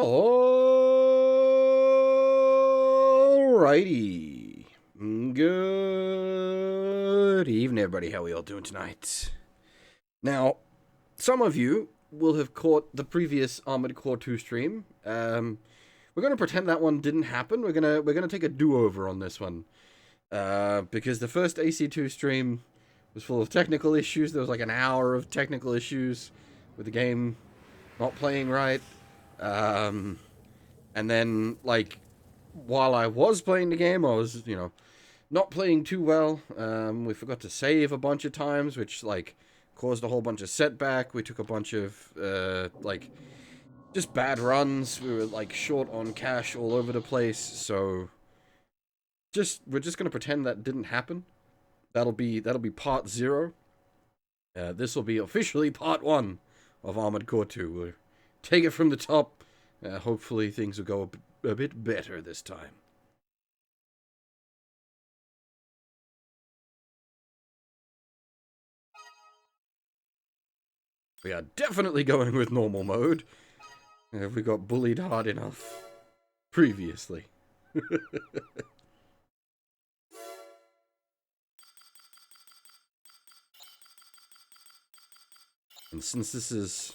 Alrighty. Good evening, everybody. How are we all doing tonight? Now, some of you will have caught the previous Armored Core 2 stream. We're gonna pretend that one didn't happen. We're gonna take a do-over on this one. Because the first AC2 stream was full of technical issues. There was like an hour of technical issues with the game not playing right. And then, like, while I was playing the game, I was, not playing too well. We forgot to save a bunch of times, which, like, caused a whole bunch of setback. We took a bunch of, just bad runs. We were, like, short on cash all over the place, so we're just gonna pretend that didn't happen. That'll be part 0. This will be officially part 1 of Armored Core 2. We'll take it from the top. Hopefully things will go a bit better this time. We are definitely going with normal mode. We got bullied hard enough previously. And since this is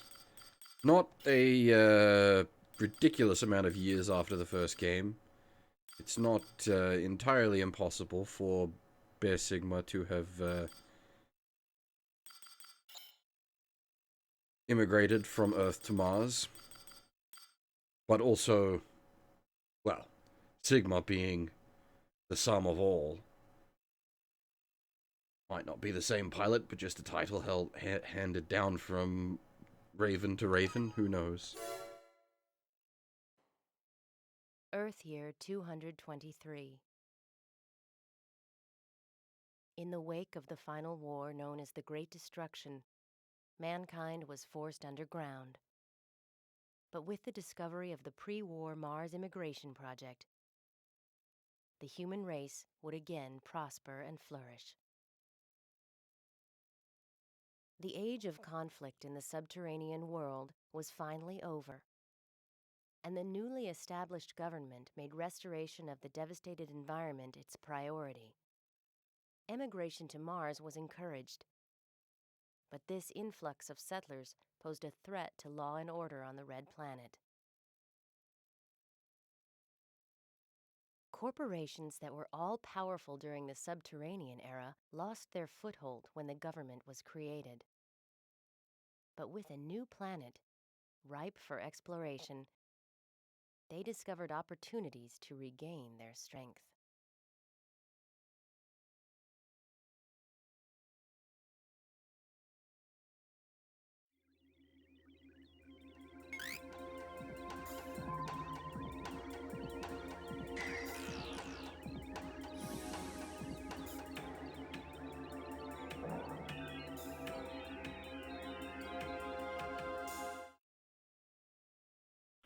not a ridiculous amount of years after the first game, it's not entirely impossible for Bear Sigma to have immigrated from Earth to Mars. But also, well, Sigma being the sum of all. Might not be the same pilot, but just a title handed down from Raven to Raven, who knows. Earth Year 223. In the wake of the final war known as the Great Destruction, mankind was forced underground. But with the discovery of the pre-war Mars Immigration Project, the human race would again prosper and flourish. The age of conflict in the subterranean world was finally over, and the newly established government made restoration of the devastated environment its priority. Emigration to Mars was encouraged, but this influx of settlers posed a threat to law and order on the Red Planet. Corporations that were all-powerful during the subterranean era lost their foothold when the government was created. But with a new planet, ripe for exploration, they discovered opportunities to regain their strength.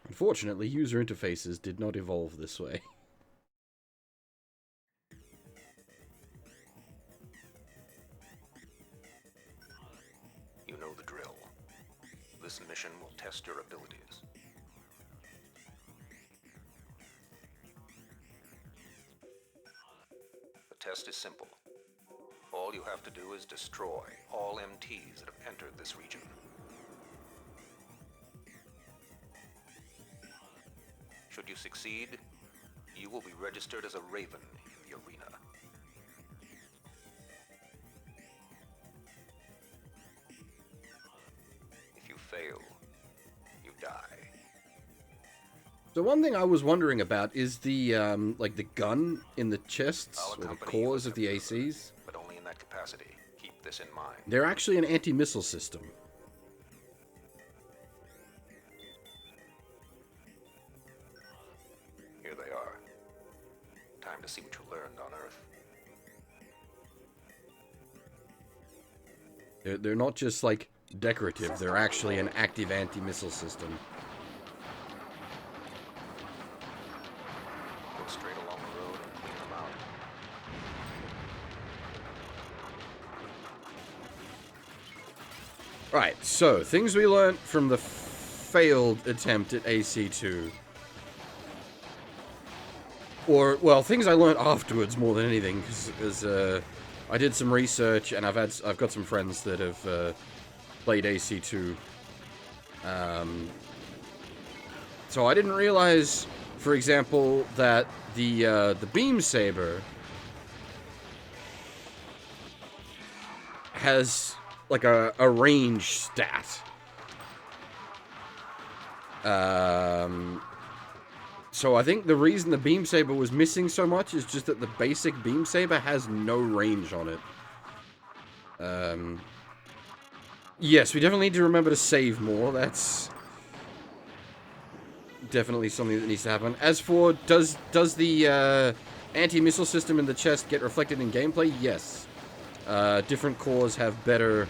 Unfortunately, user interfaces did not evolve this way. You know the drill. This mission will test your abilities. The test is simple. All you have to do is destroy all MTs that have entered this region. Should you succeed, you will be registered as a Raven in the arena. If you fail, you die. So one thing I was wondering about is the like the gun in the chests Our or the company cores will of the have ACs. but only in that capacity. Keep this in mind. They're actually an anti-missile system. Here they are. Time to see what you learned on Earth. They're not just like decorative, they're actually an active anti-missile system. Go straight along the road and clean them out. Right, so things we learned from the failed attempt at AC2. Or, well, things I learned afterwards more than anything, because I did some research, and I've got some friends that have played AC2. So I didn't realize, for example, that the beam saber has like a range stat. So I think the reason the beam saber was missing so much is just that the basic beam saber has no range on it. Yes, we definitely need to remember to save more. That's definitely something that needs to happen. As for, does the anti-missile system in the chest get reflected in gameplay? Yes. Different cores have better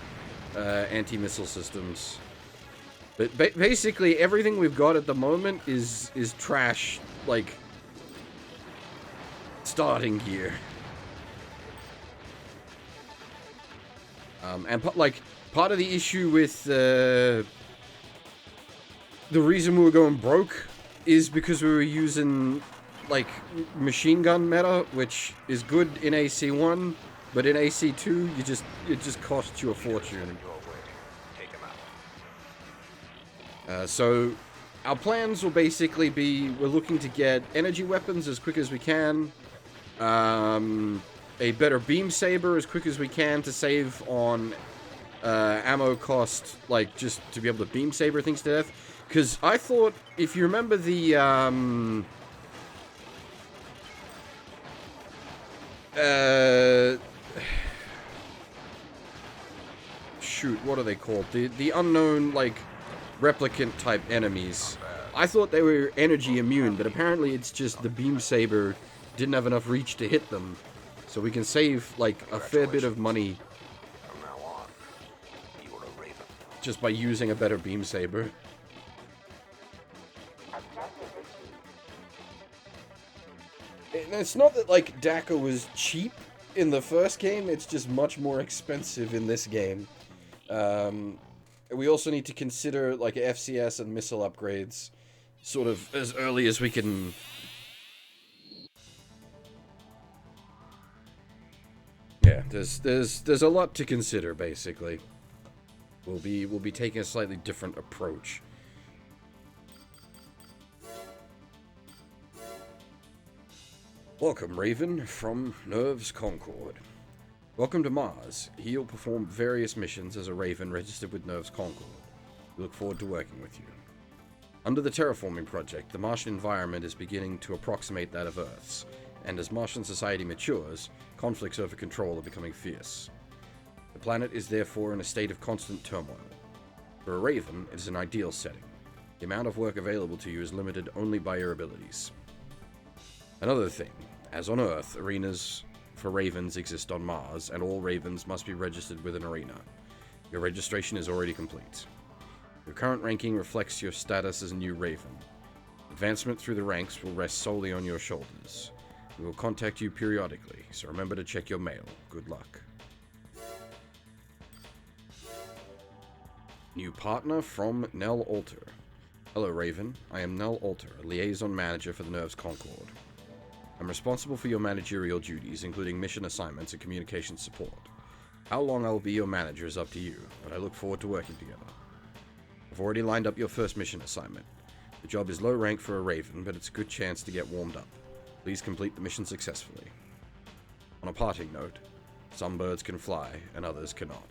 anti-missile systems. But basically, everything we've got at the moment is trash, like, starting gear. And, like, part of the issue with the reason we were going broke is because we were using, like, machine gun meta, which is good in AC1, but in AC2, it just costs you a fortune. So, our plans will basically be, we're looking to get energy weapons as quick as we can, a better beam saber as quick as we can to save on ammo cost, like, just to be able to beam saber things to death. Because I thought, if you remember the, shoot, what are they called? The unknown, like, replicant type enemies. I thought they were energy immune, but apparently it's just the beam saber didn't have enough reach to hit them. So we can save, like, a fair bit of money From now on, you are a Raven. just by using a better beam saber. And it's not that, like, DACA was cheap in the first game, it's just much more expensive in this game. We also need to consider, like, FCS and missile upgrades sort of as early as we can. Yeah, there's a lot to consider, basically. We'll be taking a slightly different approach. Welcome, Raven, from Nerves Concord. Welcome to Mars. Here you'll perform various missions as a Raven registered with Nerves Concord. We look forward to working with you. Under the terraforming project, the Martian environment is beginning to approximate that of Earth's, and as Martian society matures, conflicts over control are becoming fierce. The planet is therefore in a state of constant turmoil. For a Raven, it is an ideal setting. The amount of work available to you is limited only by your abilities. Another thing, as on Earth, arenas for Ravens exist on Mars, and all Ravens must be registered with an arena. Your registration is already complete. Your current ranking reflects your status as a new Raven. Advancement through the ranks will rest solely on your shoulders. We will contact you periodically, so remember to check your mail. Good luck. New partner from Nell Alter. Hello, Raven. I am Nell Alter, a liaison manager for the Nerves Concord. I'm responsible for your managerial duties, including mission assignments and communication support. How long I will be your manager is up to you, but I look forward to working together. I've already lined up your first mission assignment. The job is low rank for a Raven, but it's a good chance to get warmed up. Please complete the mission successfully. On a parting note, some birds can fly and others cannot.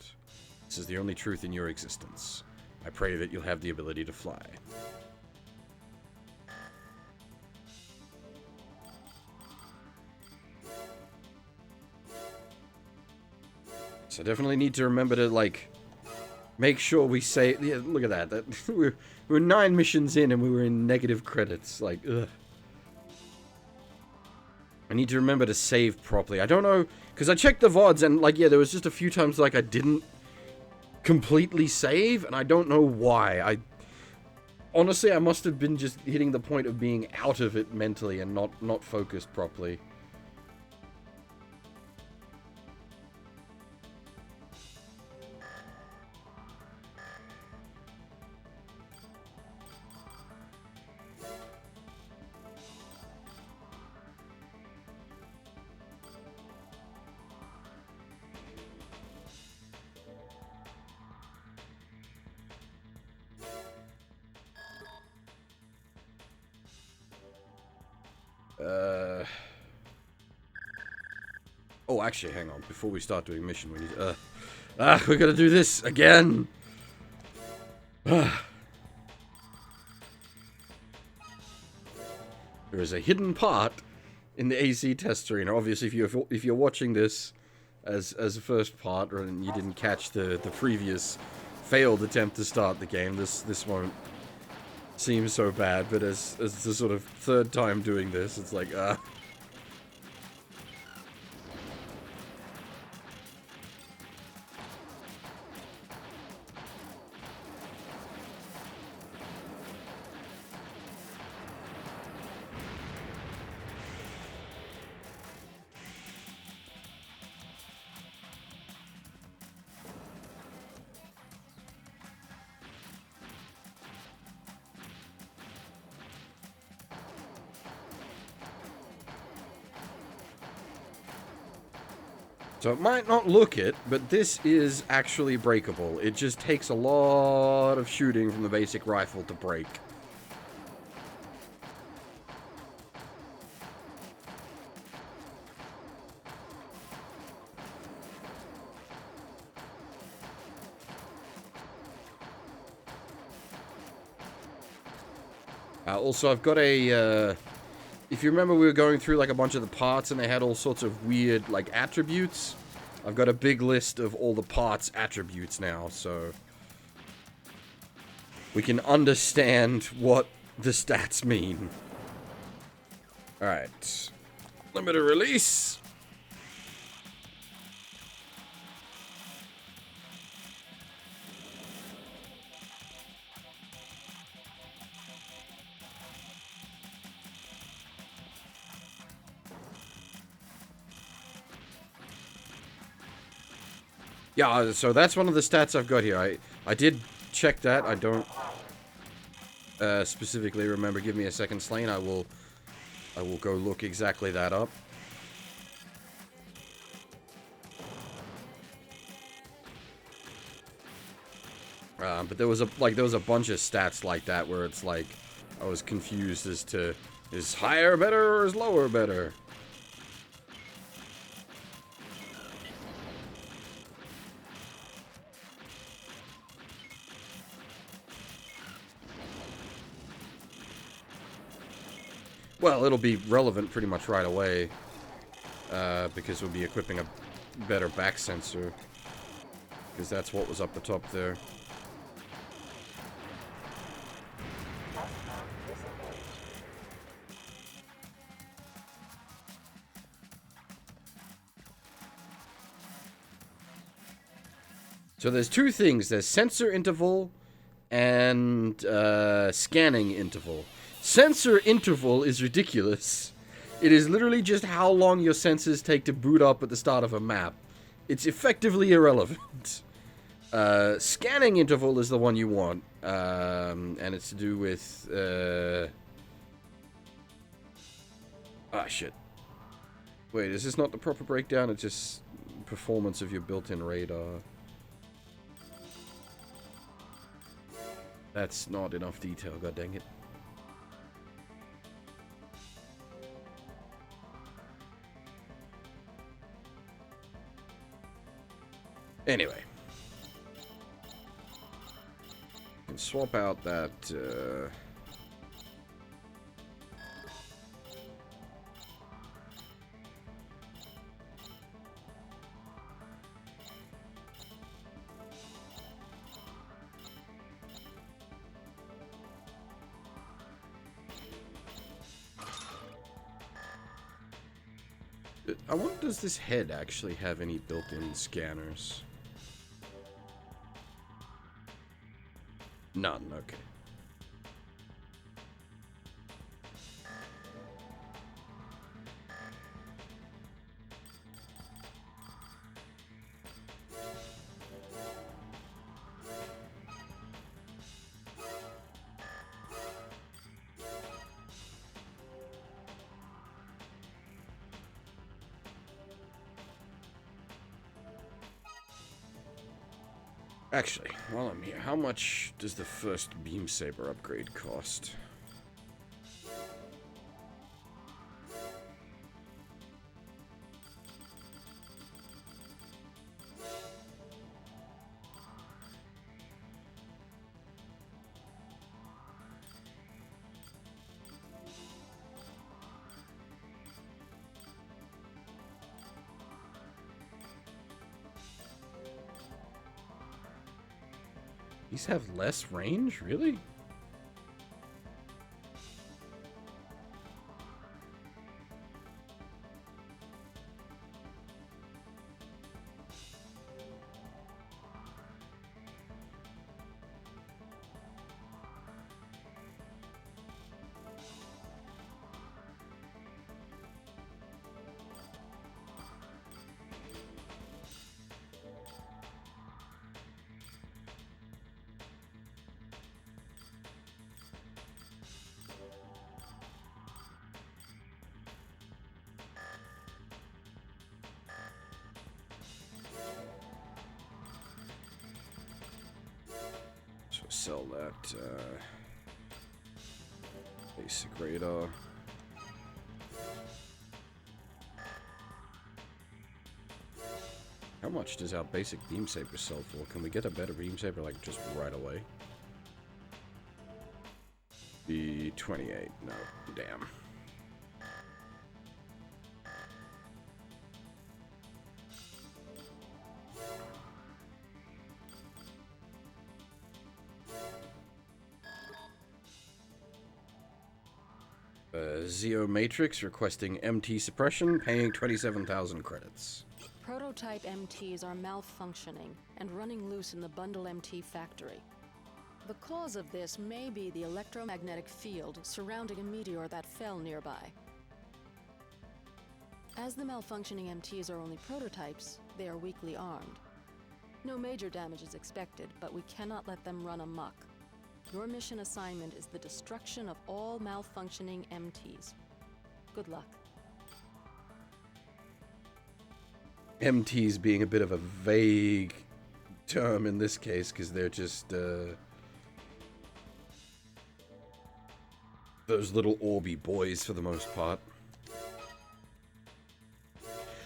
This is the only truth in your existence. I pray that you'll have the ability to fly. So definitely need to remember to, like, make sure we say... Yeah, look at that. We were 9 missions in and we were in negative credits. Like, ugh. I need to remember to save properly. I don't know... Because I checked the VODs and, like, yeah, there was just a few times, like, I didn't completely save. And I don't know why. Honestly, I must have been just hitting the point of being out of it mentally and not focused properly. Oh, actually, hang on. Before we start doing mission, we need... we're gonna do this again! There is a hidden part in the AC test arena. Obviously, if you're watching this as a first part, and you didn't catch the previous failed attempt to start the game, this won't seem so bad. But as the sort of third time doing this, it's like So it might not look it, but this is actually breakable. It just takes a lot of shooting from the basic rifle to break. Also, I've got a... if you remember, we were going through like a bunch of the parts and they had all sorts of weird like attributes. I've got a big list of all the parts attributes now, so we can understand what the stats mean. Alright. Limited release. Yeah, so that's one of the stats I've got here. I did check that. I don't specifically remember. Give me a second, Slane. I will go look exactly that up. But there was a bunch of stats like that where it's like I was confused as to is higher better or is lower better. Well, it'll be relevant pretty much right away, because we'll be equipping a better back sensor, because that's what was up the top there. So there's two things. There's sensor interval and scanning interval. Sensor interval is ridiculous. It is literally just how long your sensors take to boot up at the start of a map. It's effectively irrelevant. Scanning interval is the one you want. And it's to do with... shit. Wait, is this not the proper breakdown? It's just performance of your built-in radar. That's not enough detail, god dang it. Anyway. Can swap out that, I wonder, does this head actually have any built-in scanners? None, okay. Actually, while I'm here, how much does the first beam saber upgrade cost? These have less range? Really? Sell that basic radar. How much does our basic beam saber sell for? Can we get a better beam saber like just right away? The 28. No, damn. Zeo Matrix requesting MT suppression, paying 27,000 credits. Prototype MTs are malfunctioning and running loose in the Bundle MT factory. The cause of this may be the electromagnetic field surrounding a meteor that fell nearby. As the malfunctioning MTs are only prototypes, they are weakly armed. No major damage is expected, but we cannot let them run amok. Your mission assignment is the destruction of all malfunctioning MTs. Good luck. MTs being a bit of a vague term in this case, because they're just those little Orby boys for the most part.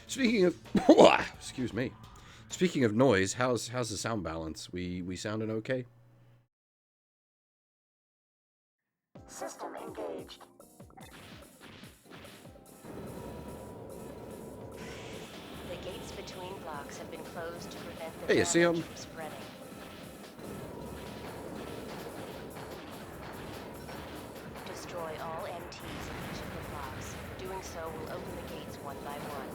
Speaking of, excuse me. Speaking of noise, how's the sound balance? We sounding okay? System engaged. The gates between blocks have been closed to prevent the Hey, you see 'em? damage from spreading. Destroy all MTs in each of the blocks. Doing so will open the gates one by one.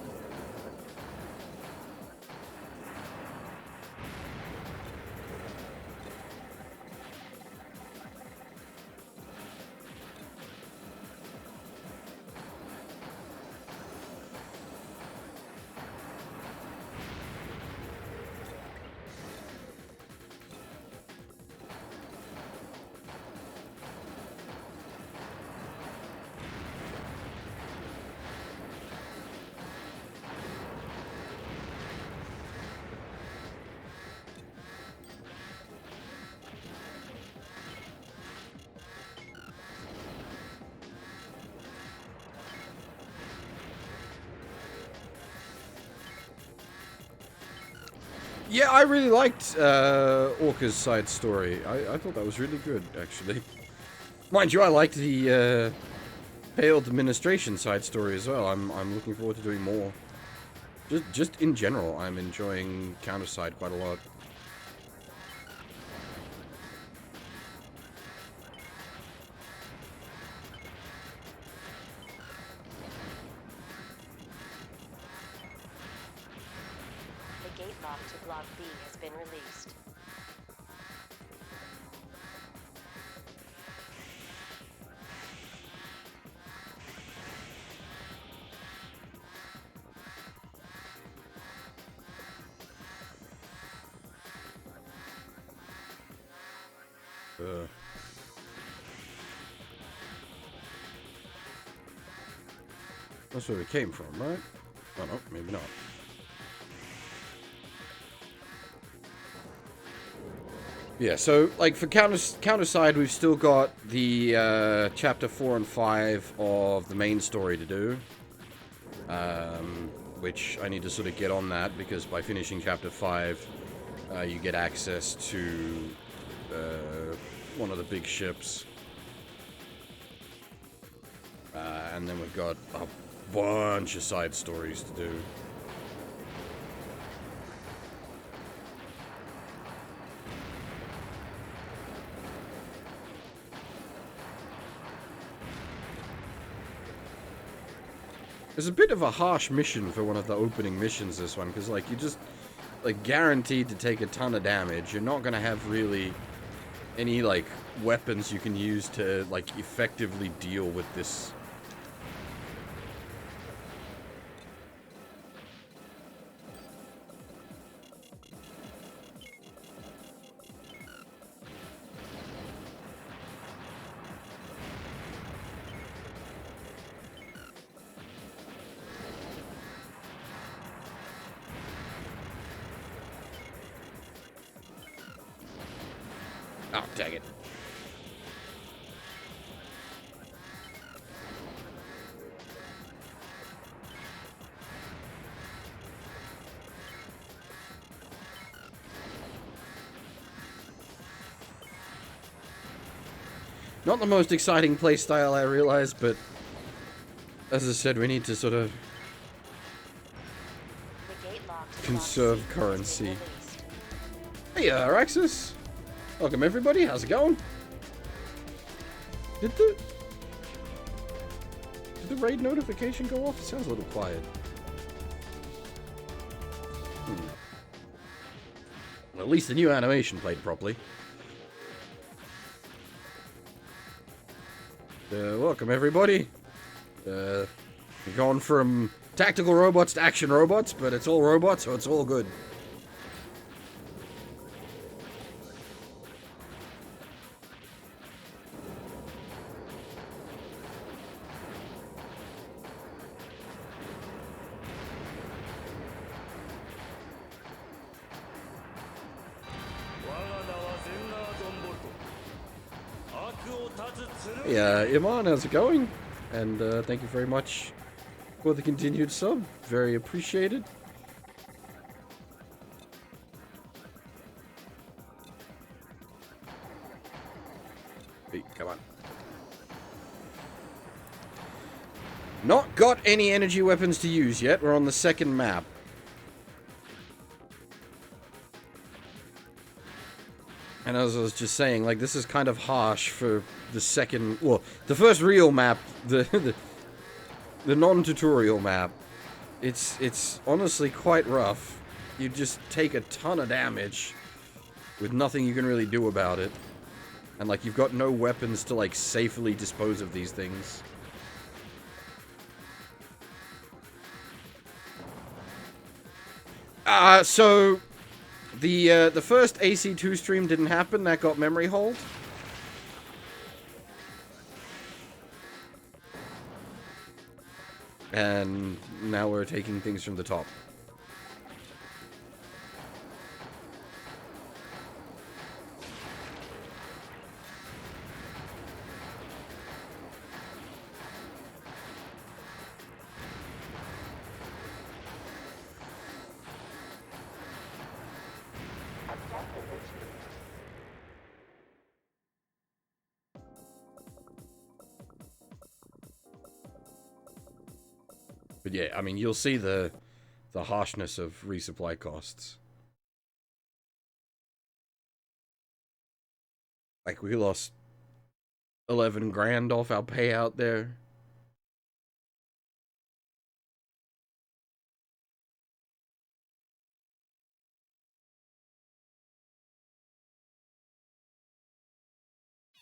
Yeah, I really liked Orca's side story. I thought that was really good, actually. Mind you, I liked the Failed Administration side story as well. I'm looking forward to doing more. Just in general, I'm enjoying Counterside quite a lot. The gate lock to Block B has been released. That's where we came from, right? Oh no, maybe not. Yeah, so, like, for Counterside, we've still got the, Chapter 4 and 5 of the main story to do. Which I need to sort of get on that, because by finishing Chapter 5, you get access to, one of the big ships. And then we've got a bunch of side stories to do. It's a bit of a harsh mission for one of the opening missions, this one, because, like, you're just, like, guaranteed to take a ton of damage. You're not gonna have really any, like, weapons you can use to, like, effectively deal with this. Oh, dang it. Not the most exciting playstyle, I realize, but as I said, we need to sort of conserve currency. Hey, Araxis! Welcome, everybody. How's it going? Did the raid notification go off? It sounds a little quiet. Well, at least the new animation played properly. Welcome, everybody. We're going from tactical robots to action robots, but it's all robots, so it's all good. Yeah, Iman, how's it going? And thank you very much for the continued sub. Very appreciated. Hey, come on. Not got any energy weapons to use yet. We're on the second map. And as I was just saying, like, this is kind of harsh for the second... Well, the first real map, the non-tutorial map, it's honestly quite rough. You just take a ton of damage with nothing you can really do about it. And, like, you've got no weapons to, like, safely dispose of these things. So... The first AC2 stream didn't happen. That got memory hold. And now we're taking things from the top. But yeah, I mean, you'll see the harshness of resupply costs. Like, we lost 11 grand off our payout there.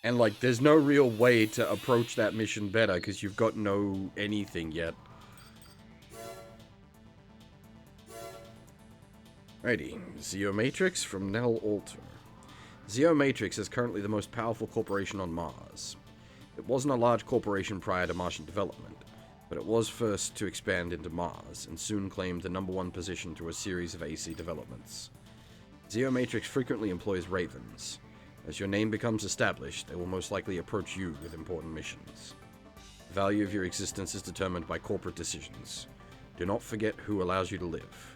And, like, there's no real way to approach that mission better because you've got no anything yet. Alrighty, Zeomatrix from Nell Alter. Zeomatrix is currently the most powerful corporation on Mars. It wasn't a large corporation prior to Martian development, but it was first to expand into Mars, and soon claimed the #1 position through a series of AC developments. Zeomatrix frequently employs Ravens. As your name becomes established, they will most likely approach you with important missions. The value of your existence is determined by corporate decisions. Do not forget who allows you to live.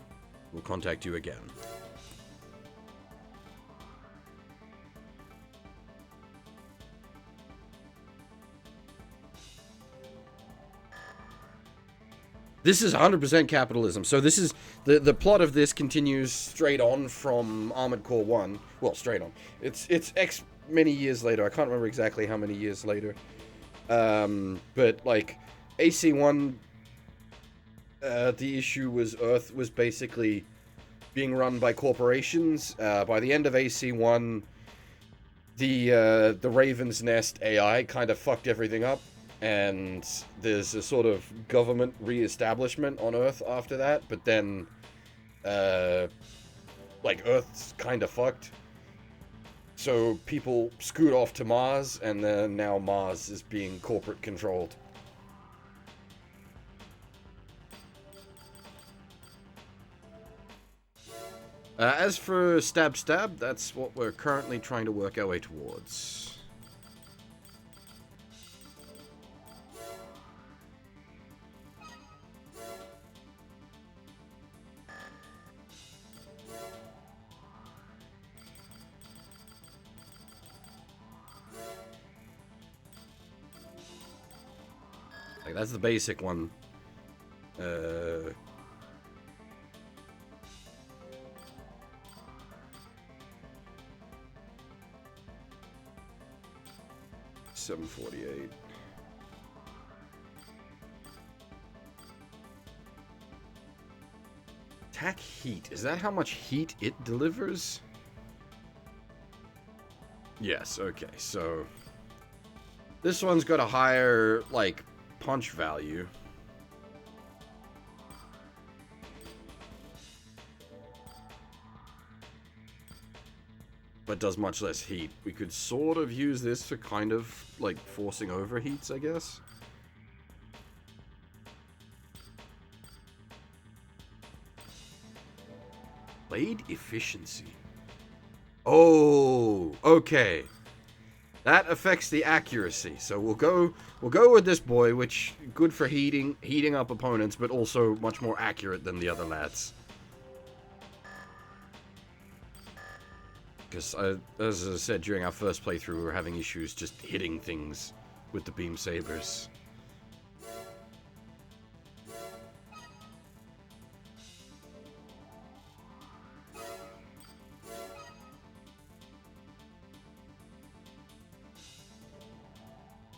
We'll contact you again. This is 100% capitalism. So this is... The plot of this continues straight on from Armored Core 1. Well, straight on. It's X many years later. I can't remember exactly how many years later. But, like, AC1 The issue was Earth was basically being run by corporations. By the end of AC1, the Raven's Nest AI kind of fucked everything up, and there's a sort of government re-establishment on Earth after that, but then, like, Earth's kind of fucked. So people scoot off to Mars, and then now Mars is being corporate controlled. As for Stab Stab, that's what we're currently trying to work our way towards. Like, that's the basic one. 748. Attack heat. Is that how much heat it delivers? Yes, okay, so this one's got a higher, like, punch value. But does much less heat. We could sort of use this for kind of, like, forcing overheats, I guess. Blade efficiency. Oh, okay. That affects the accuracy. So we'll go with this boy, which good for heating up opponents, but also much more accurate than the other lads. Because, as I said during our first playthrough, we were having issues just hitting things with the beam sabers.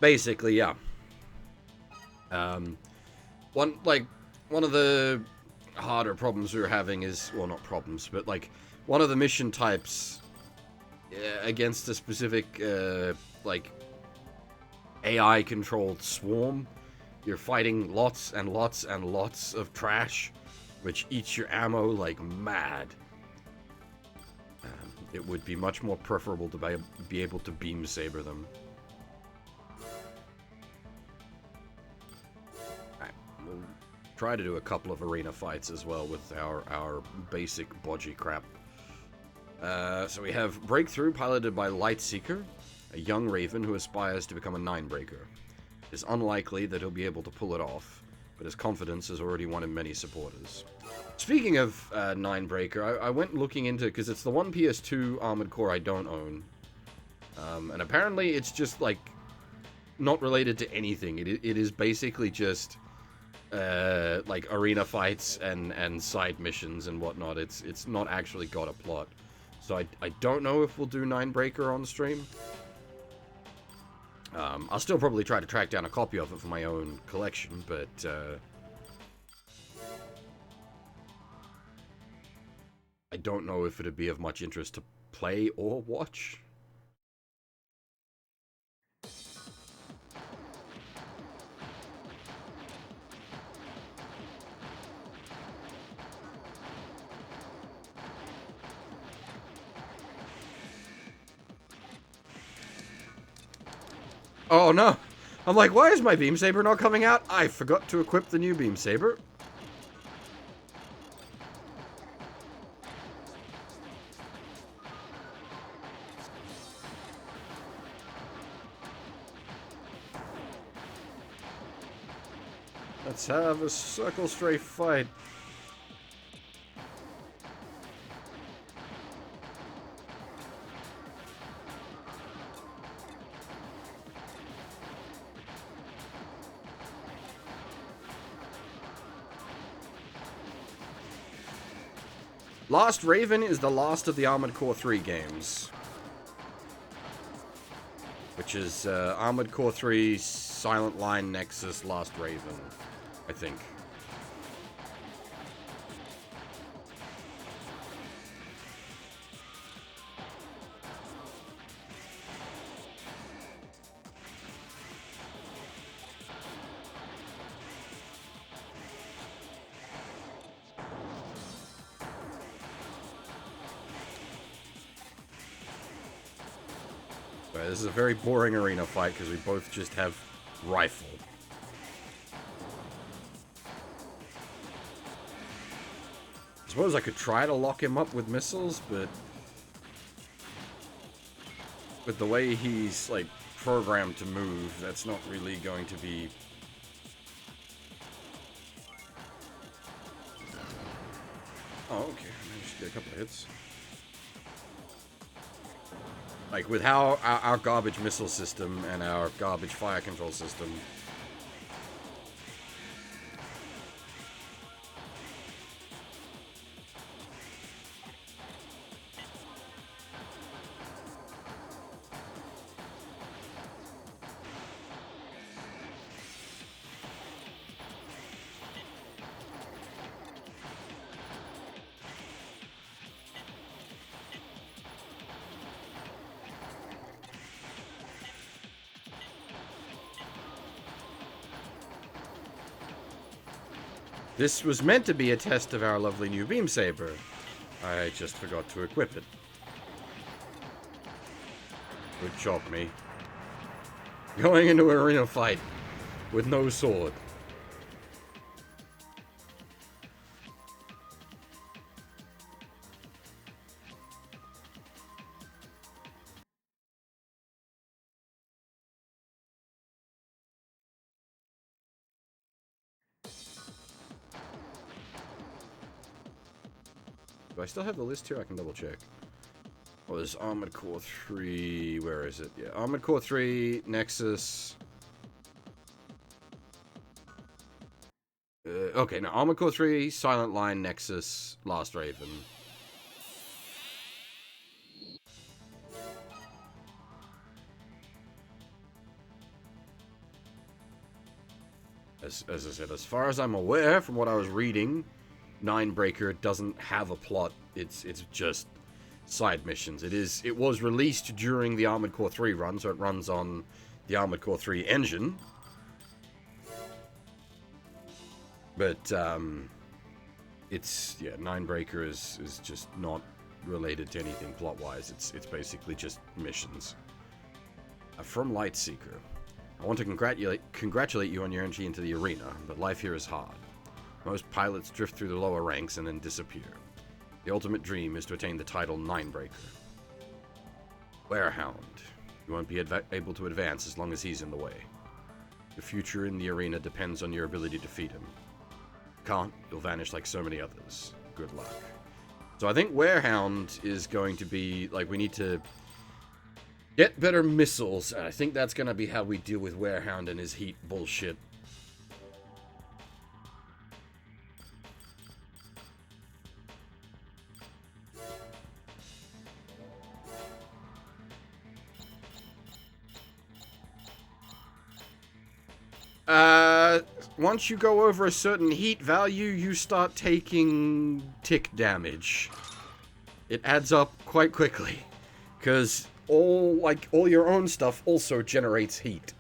Basically, yeah. One of the harder problems we were having is, well, not problems, but like one of the mission types against a specific like AI controlled swarm, you're fighting lots and lots and lots of trash, which eats your ammo like mad. It would be much more preferable to be able to beam saber them. We'll try to do a couple of arena fights as well with our basic bodgy crap. So we have Breakthrough, piloted by Lightseeker, a young raven who aspires to become a Ninebreaker. It is unlikely that he'll be able to pull it off, but his confidence has already won him many supporters. Speaking of Ninebreaker, I went looking into, because it's the one PS2 Armored Core I don't own. And apparently it's just, like, not related to anything. It is basically just like arena fights and side missions and whatnot. It's not actually got a plot. So I don't know if we'll do Ninebreaker on stream. I'll still probably try to track down a copy of it for my own collection, but I don't know if it'd be of much interest to play or watch. Oh no! I'm like, why is my beam saber not coming out? I forgot to equip the new beam saber. Let's have a circle strafe fight. Lost Raven is the last of the Armored Core 3 games. Which is Armored Core 3, Silent Line, Nexus, Lost Raven, I think. Anyway, this is a very boring arena fight because we both just have rifle. I suppose I could try to lock him up with missiles, but with the way he's, like, programmed to move, that's not really going to be... Oh, okay. I managed to get a couple of hits. Like, with how our garbage missile system and our garbage fire control system... This was meant to be a test of our lovely new beam saber. I just forgot to equip it. Good job, me. Going into an arena fight with no sword. Do I still have the list here? I can double check. Oh, there's Armored Core 3. Where is it? Yeah, Armored Core 3, Nexus. Okay, now Armored Core 3, Silent Line, Nexus, Last Raven. As I said, as far as I'm aware, from what I was reading, Ninebreaker doesn't have a plot. It's just side missions. It was released during the Armored Core 3 run, so it runs on the Armored Core 3 engine. But it's Ninebreaker is just not related to anything plot-wise. It's basically just missions. From Lightseeker. I want to congratulate you on your entry into the arena, but life here is hard. Most pilots drift through the lower ranks and then disappear. The ultimate dream is to attain the title Ninebreaker. Warehound. You won't be able to advance as long as he's in the way. Your future in the arena depends on your ability to defeat him. Can't, you'll vanish like so many others. Good luck. So I think Warehound is going to be, like, we need to get better missiles, and I think that's going to be how we deal with Warehound and his heat bullshit. Once you go over a certain heat value, you start taking tick damage. It adds up quite quickly, because all your own stuff also generates heat.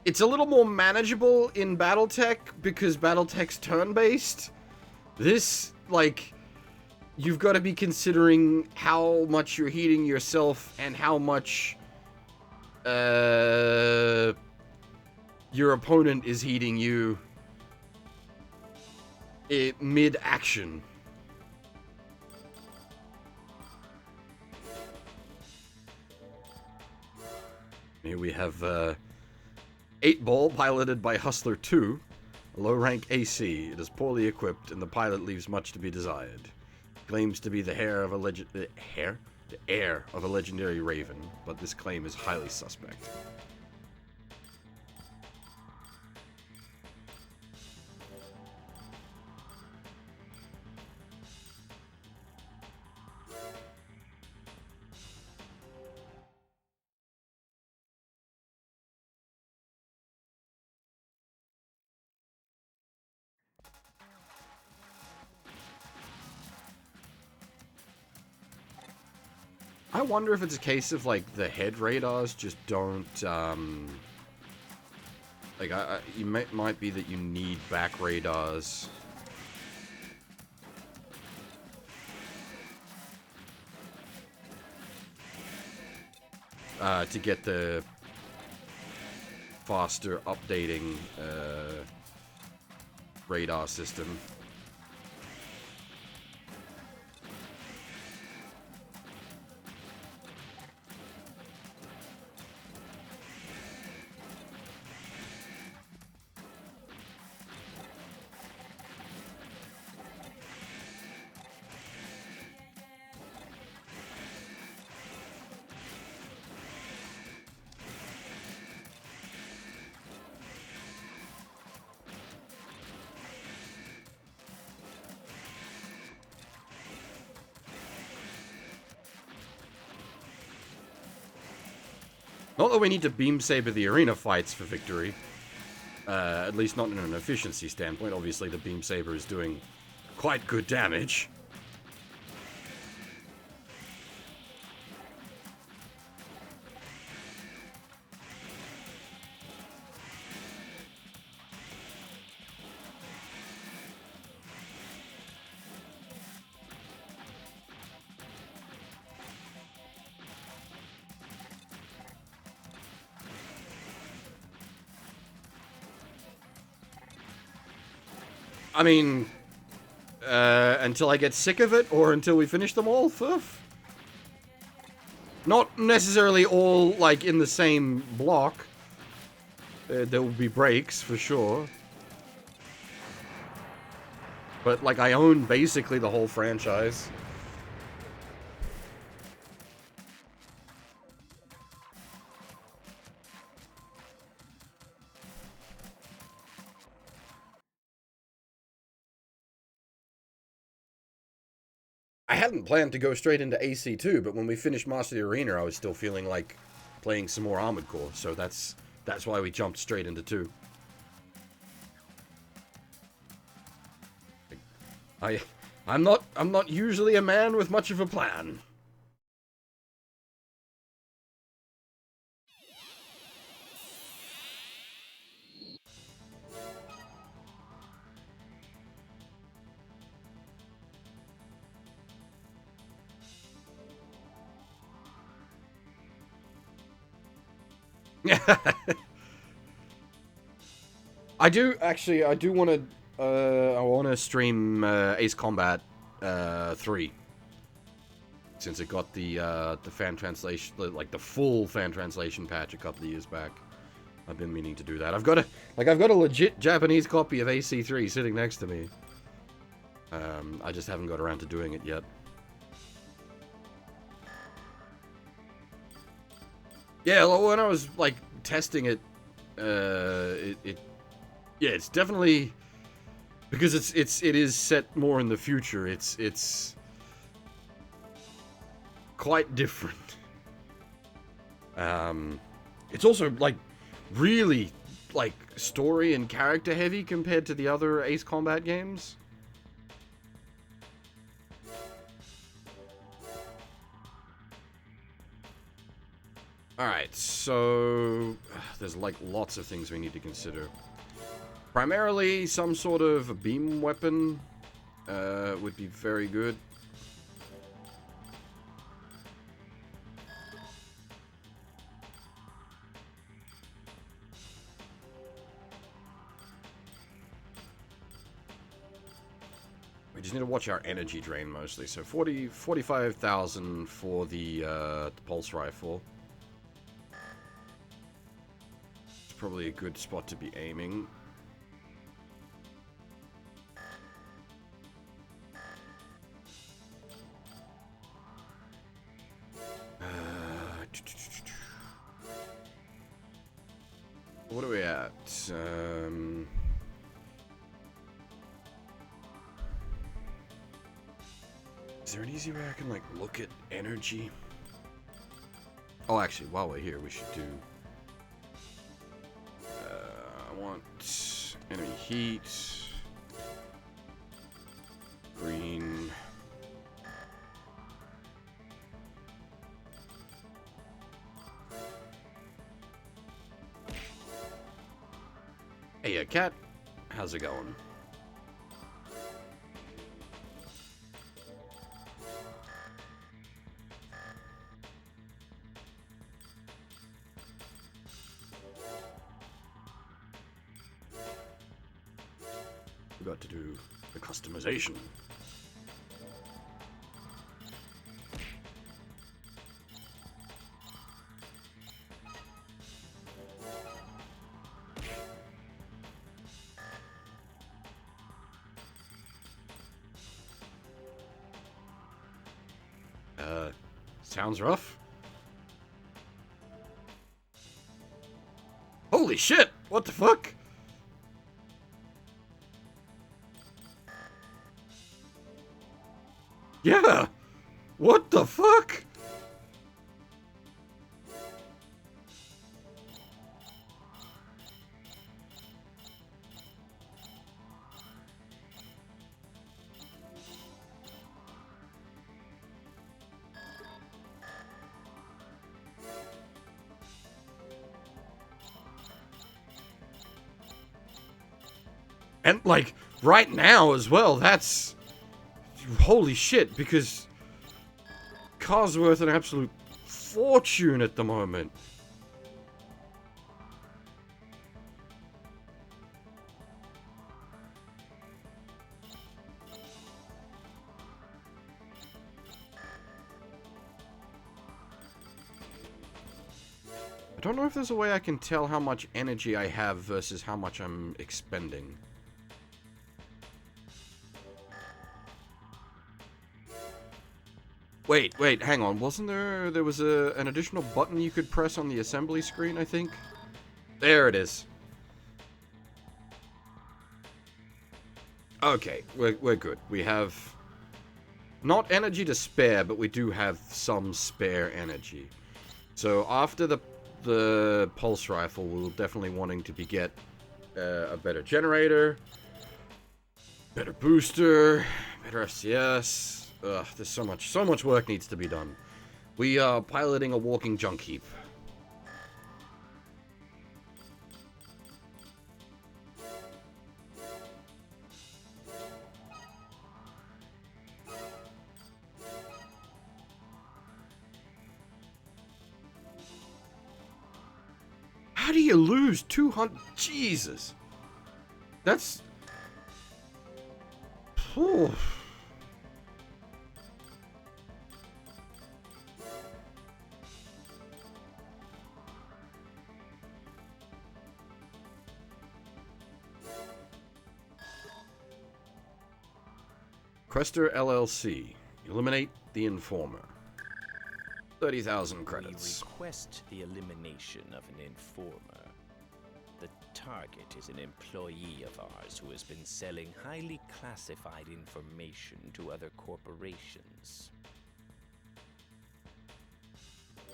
It's a little more manageable in Battletech because Battletech's turn-based. This, like, you've got to be considering how much you're heating yourself and how much your opponent is heating you mid-action. Here we have 8-Ball, piloted by Hustler 2, a low-rank AC. It is poorly equipped, and the pilot leaves much to be desired. Claims to be the heir of a heir of a legendary raven, but this claim is highly suspect. I wonder if it's a case of, like, the head radars just don't, like, might be that you need back radars. To get the faster updating, radar system. Not that we need to beam saber the arena fights for victory. At least not in an efficiency standpoint. Obviously, the beam saber is doing quite good damage. I mean, until I get sick of it, or until we finish them all, not necessarily all, like, in the same block. There will be breaks, for sure. But, like, I own basically the whole franchise. I hadn't planned to go straight into AC2, but when we finished Master of the Arena, I was still feeling like playing some more Armored Core, so that's why we jumped straight into 2. I'm not usually a man with much of a plan. I do want to I want to stream Ace Combat 3, since it got the fan translation, like the full fan translation patch a couple of years back. I've been meaning to do that. I've got a legit Japanese copy of AC3 sitting next to me. I just haven't got around to doing it yet. Yeah, when I was like testing it, yeah, it's definitely, because it is set more in the future. It's quite different. It's also like really like story and character heavy compared to the other Ace Combat games. Alright, so there's like lots of things we need to consider. Primarily, some sort of beam weapon would be very good. We just need to watch our energy drain mostly. So 45,000 for the pulse rifle. It's probably a good spot to be aiming. What are we at? Is there an easy way I can, like, look at energy? Oh, actually, while we're here, we should do... I want enemy heat. Green. Hey, cat. How's it going? We got to do the customization. Sounds rough. Holy shit! What the fuck? Yeah! What the fuck? And, like, right now as well, that's... Holy shit, because... Car's worth an absolute fortune at the moment. I don't know if there's a way I can tell how much energy I have versus how much I'm expending. Wait, hang on. Wasn't there was an additional button you could press on the assembly screen, I think? There it is. Okay, we're good. We have not energy to spare, but we do have some spare energy. So after the pulse rifle, we'll definitely wanting to get a better generator, better booster, better FCS. Ugh, there's so much work needs to be done. We are piloting a walking junk heap. How do you lose 200? Jesus. That's... Whew. Crester LLC. Eliminate the informer. 30,000 credits. We request the elimination of an informer. The target is an employee of ours who has been selling highly classified information to other corporations.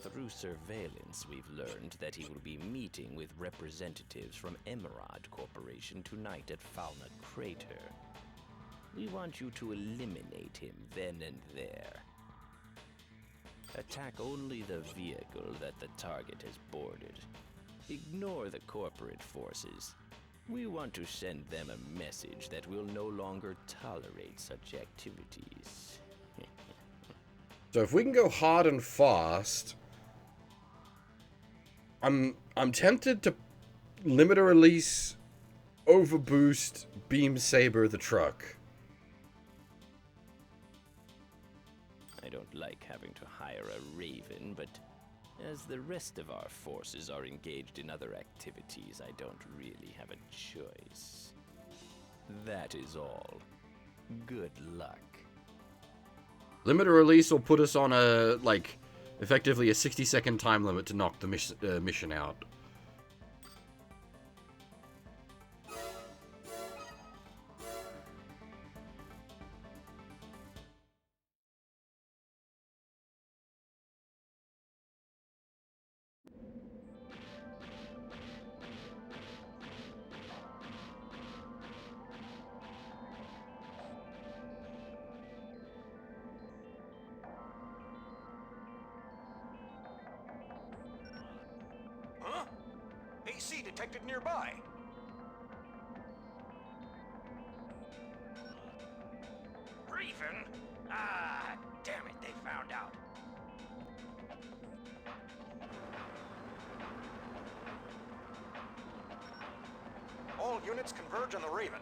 Through surveillance, we've learned that he will be meeting with representatives from Emerald Corporation tonight at Fauna Crater. We want you to eliminate him then and there. Attack only the vehicle that the target has boarded. Ignore the corporate forces. We want to send them a message that we'll no longer tolerate such activities. So if we can go hard and fast, I'm tempted to limit a release, overboost, beam saber the truck. I don't like having to hire a raven, but as the rest of our forces are engaged in other activities, I don't really have a choice. That is all. Good luck. Limit a release will put us on a, like, effectively a 60-second time limit to knock the mission out. Huh? AC detected nearby. units converge on the Raven.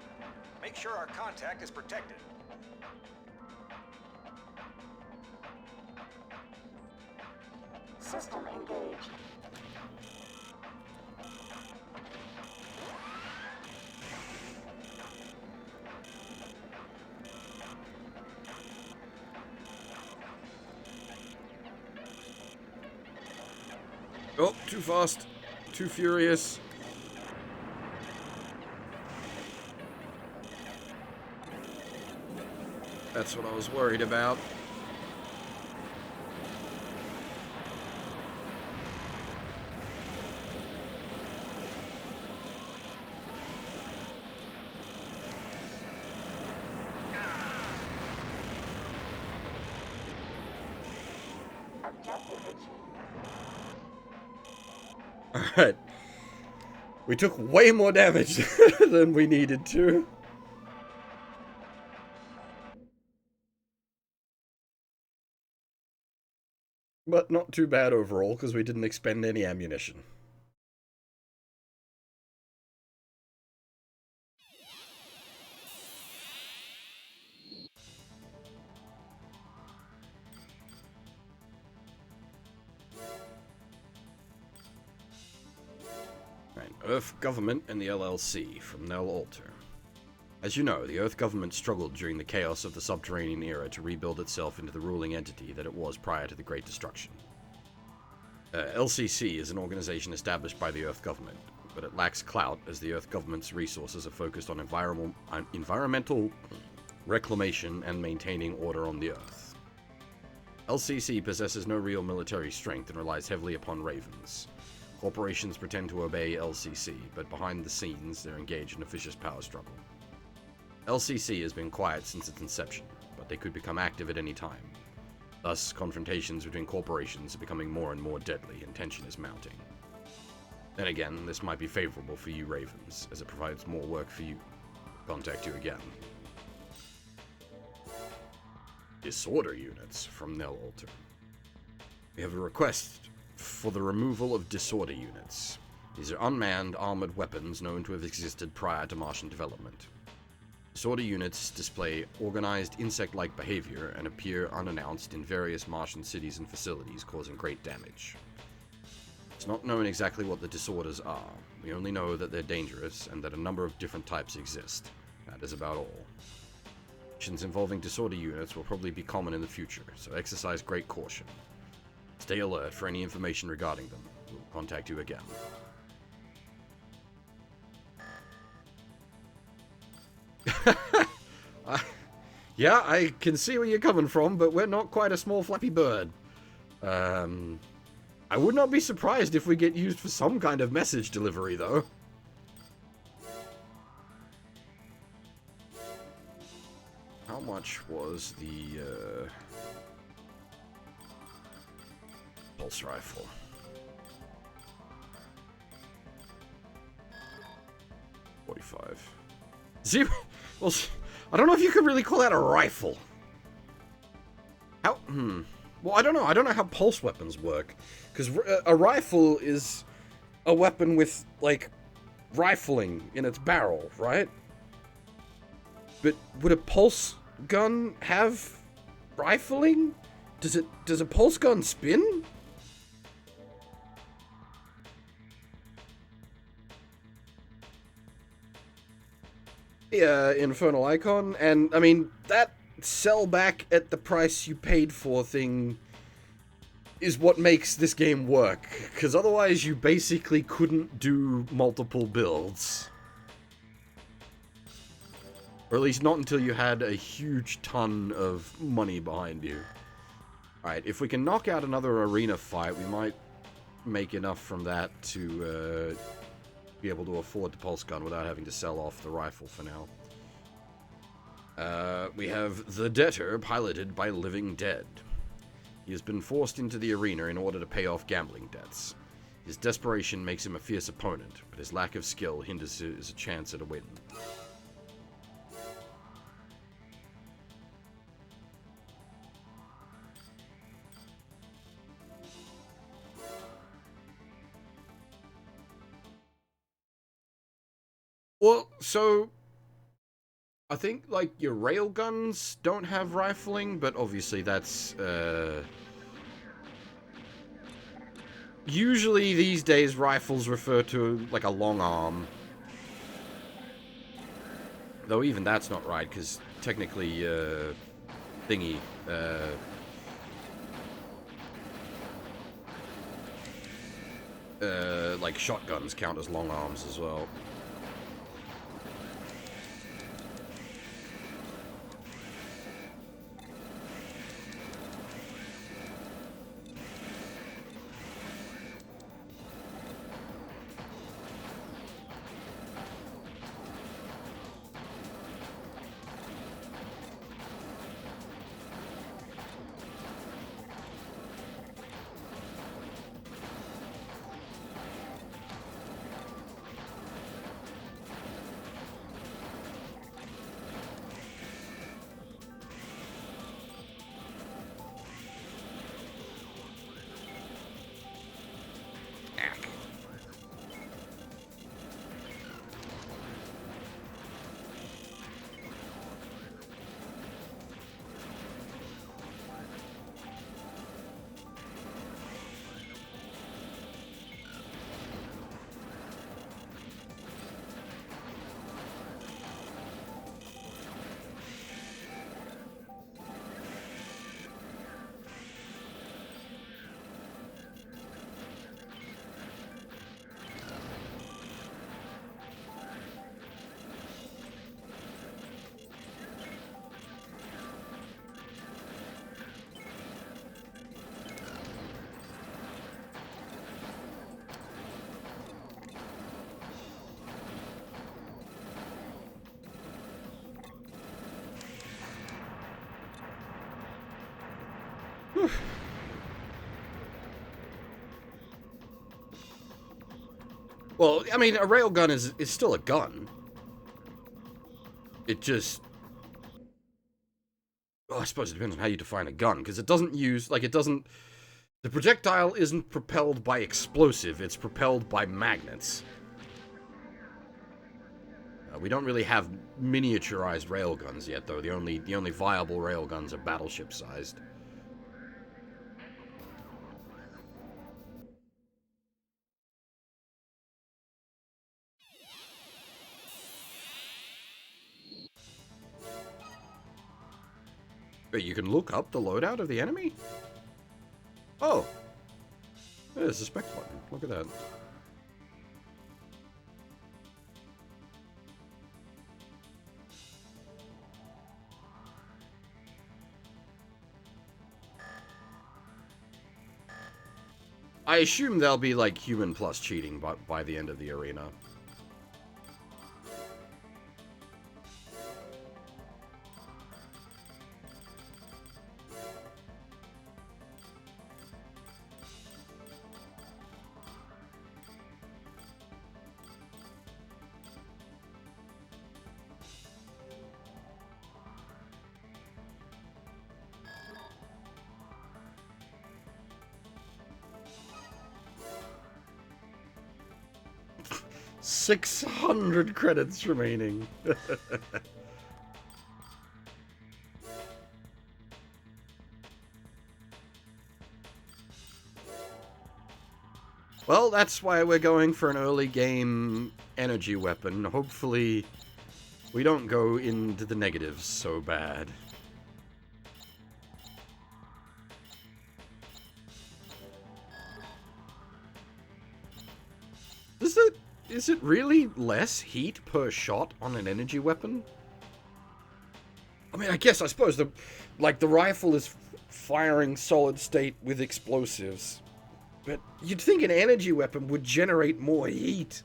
Make sure our contact is protected. System engaged. Oh, too fast. Too furious. That's what I was worried about. Objective achieved. Alright. We took way more damage than we needed to. But not too bad overall, because we didn't expend any ammunition. Right, Earth Government and the LLC from Nell Alter. As you know, the Earth Government struggled during the chaos of the subterranean era to rebuild itself into the ruling entity that it was prior to the Great Destruction. LCC is an organization established by the Earth Government, but it lacks clout as the Earth Government's resources are focused on environmental reclamation and maintaining order on the Earth. LCC possesses no real military strength and relies heavily upon ravens. Corporations pretend to obey LCC, but behind the scenes they're engaged in a vicious power struggle. LCC has been quiet since its inception, but they could become active at any time. Thus, confrontations between corporations are becoming more and more deadly, and tension is mounting. Then again, this might be favorable for you Ravens, as it provides more work for you. Contact you again. Disorder units from Nell Alter. We have a request for the removal of disorder units. These are unmanned, armored weapons known to have existed prior to Martian development. Disorder units display organized insect-like behavior and appear unannounced in various Martian cities and facilities, causing great damage. It's not known exactly what the disorders are. We only know that they're dangerous and that a number of different types exist. That is about all. Missions involving disorder units will probably be common in the future, so exercise great caution. Stay alert for any information regarding them. We'll contact you again. Yeah, I can see where you're coming from, but we're not quite a small flappy bird. I would not be surprised if we get used for some kind of message delivery, though. How much was the, pulse rifle? 45. Zero. Well, I don't know if you could really call that a rifle. How? Well, I don't know. I don't know how pulse weapons work. Because a rifle is a weapon with, like, rifling in its barrel, right? But would a pulse gun have rifling? Does a pulse gun spin? Yeah, Infernal Icon, and I mean, that sell back at the price you paid for thing is what makes this game work, because otherwise you basically couldn't do multiple builds. Or at least not until you had a huge ton of money behind you. Alright, if we can knock out another arena fight, we might make enough from that to be able to afford the pulse gun without having to sell off the rifle for now. We have the Debtor, piloted by Living Dead. He has been forced into the arena in order to pay off gambling debts. His desperation makes him a fierce opponent, but his lack of skill hinders his chance at a win. Well, So, I think, like, your railguns don't have rifling, but obviously that's, usually these days rifles refer to, like, a long arm. Though even that's not right, because technically, thingy, like, shotguns count as long arms as well. Well, I mean, a railgun is still a gun. It just... Well, I suppose it depends on how you define a gun, because it doesn't use... Like, it doesn't... The projectile isn't propelled by explosive, it's propelled by magnets. We don't really have miniaturized railguns yet, though. The only viable railguns are battleship-sized. Wait, you can look up the loadout of the enemy? Oh! There's a spec button. Look at that. I assume there'll be, like, human plus cheating by the end of the arena. $600 credits remaining. Well, that's why we're going for an early game energy weapon. Hopefully, we don't go into the negatives so bad. Is it really less heat per shot on an energy weapon? I mean, I suppose the rifle is firing solid state with explosives. But you'd think an energy weapon would generate more heat.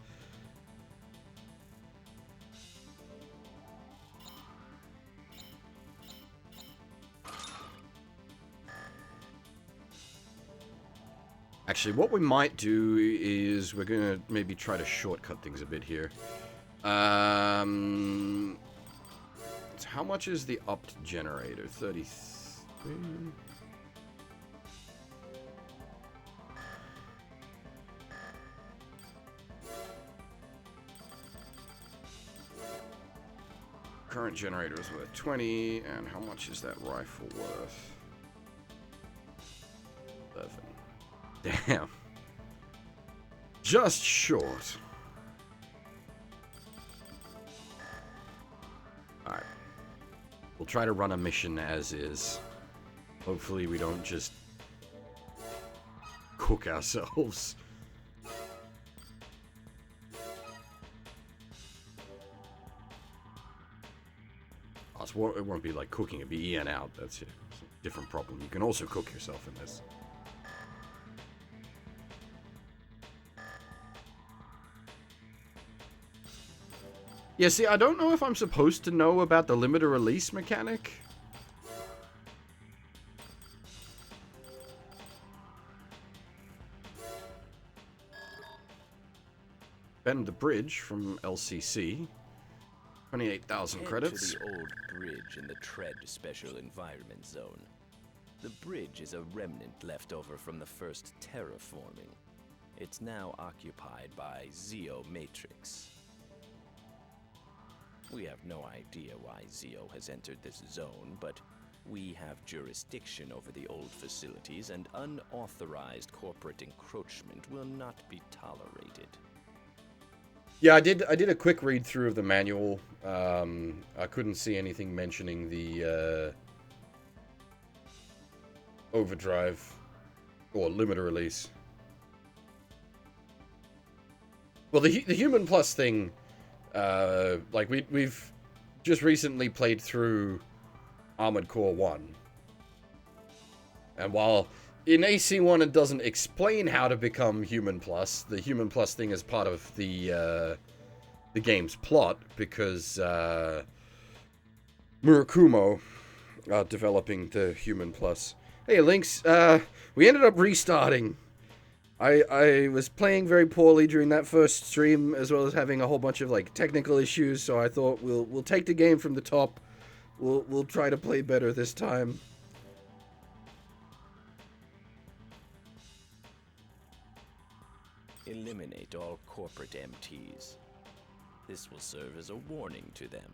Actually, what we might do is we're gonna maybe try to shortcut things a bit here. So how much is the upped generator? 33. current generator is worth 20, and how much is that rifle worth? 11. Damn. Just short. Alright. We'll try to run a mission as is. Hopefully we don't just cook ourselves. It won't be like cooking, it'll be in out. That's a different problem. You can also cook yourself in this. Yeah, see, I don't know if I'm supposed to know about the limited release mechanic. Bend the Bridge from LCC. 28,000 credits. Head to the old bridge in the Tread Special Environment Zone. The bridge is a remnant left over from the first terraforming. It's now occupied by Zeo Matrix. We have no idea why Zeo has entered this zone, but we have jurisdiction over the old facilities, and unauthorized corporate encroachment will not be tolerated. Yeah, I did a quick read through of the manual. I couldn't see anything mentioning the overdrive or limited release. Well, the Human Plus thing, like we've just recently played through Armored Core 1. And while in AC1 it doesn't explain how to become Human Plus, the Human Plus thing is part of the game's plot, because Murakumo are developing the Human Plus. Hey, Lynx, we ended up restarting. I was playing very poorly during that first stream, as well as having a whole bunch of like technical issues, so I thought we'll take the game from the top. We'll try to play better this time. Eliminate all corporate MTs. This will serve as a warning to them.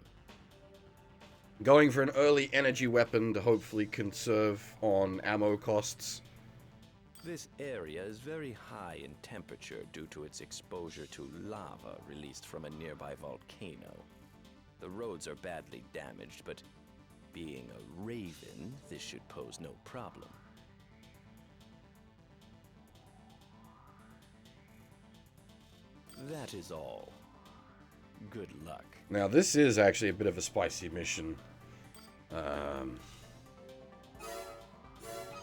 Going for an early energy weapon to hopefully conserve on ammo costs. This area is very high in temperature due to its exposure to lava released from a nearby volcano. The roads are badly damaged, but being a Raven, this should pose no problem. That is all. Good luck. Now, this is actually a bit of a spicy mission.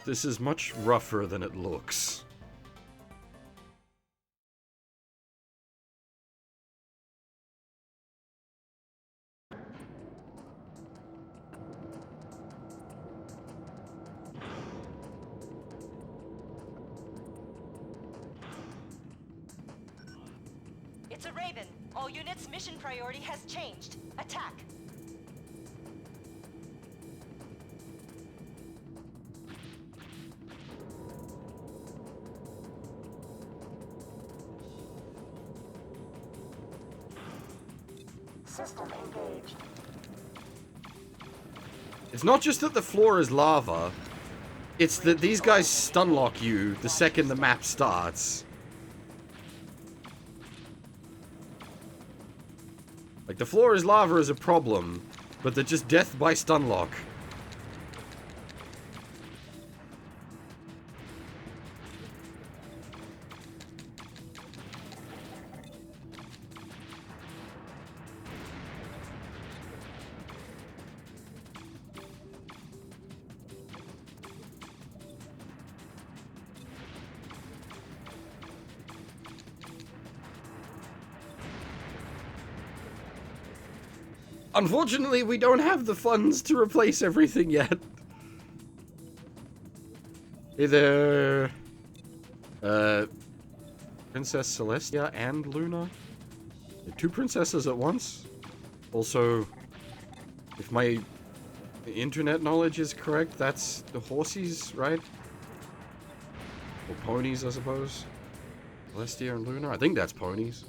This is much rougher than it looks. It's a Raven. All units, mission priority has changed. Attack. System engaged. It's not just that the floor is lava, it's that these guys stun lock you the second the map starts. Like, the floor is lava is a problem, but they're just death by stun lock. Unfortunately, we don't have the funds to replace everything yet. Hey there. Princess Celestia and Luna? Two princesses at once? Also, if my internet knowledge is correct, that's the horsies, right? Or ponies, I suppose. Celestia and Luna? I think that's ponies.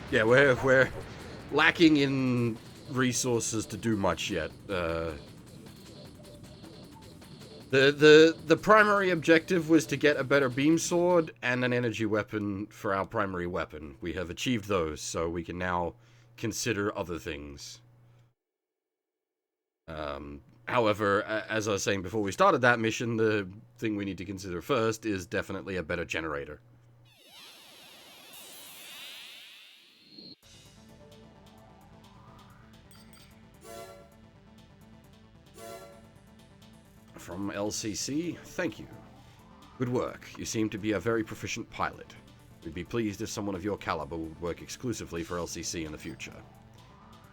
Yeah, we're lacking in resources to do much yet. The primary objective was to get a better beam sword and an energy weapon for our primary weapon. We have achieved those, so we can now consider other things. However, as I was saying before we started that mission, the thing we need to consider first is definitely a better generator. From LCC, thank you. Good work. You seem to be a very proficient pilot. We'd be pleased if someone of your caliber would work exclusively for LCC in the future.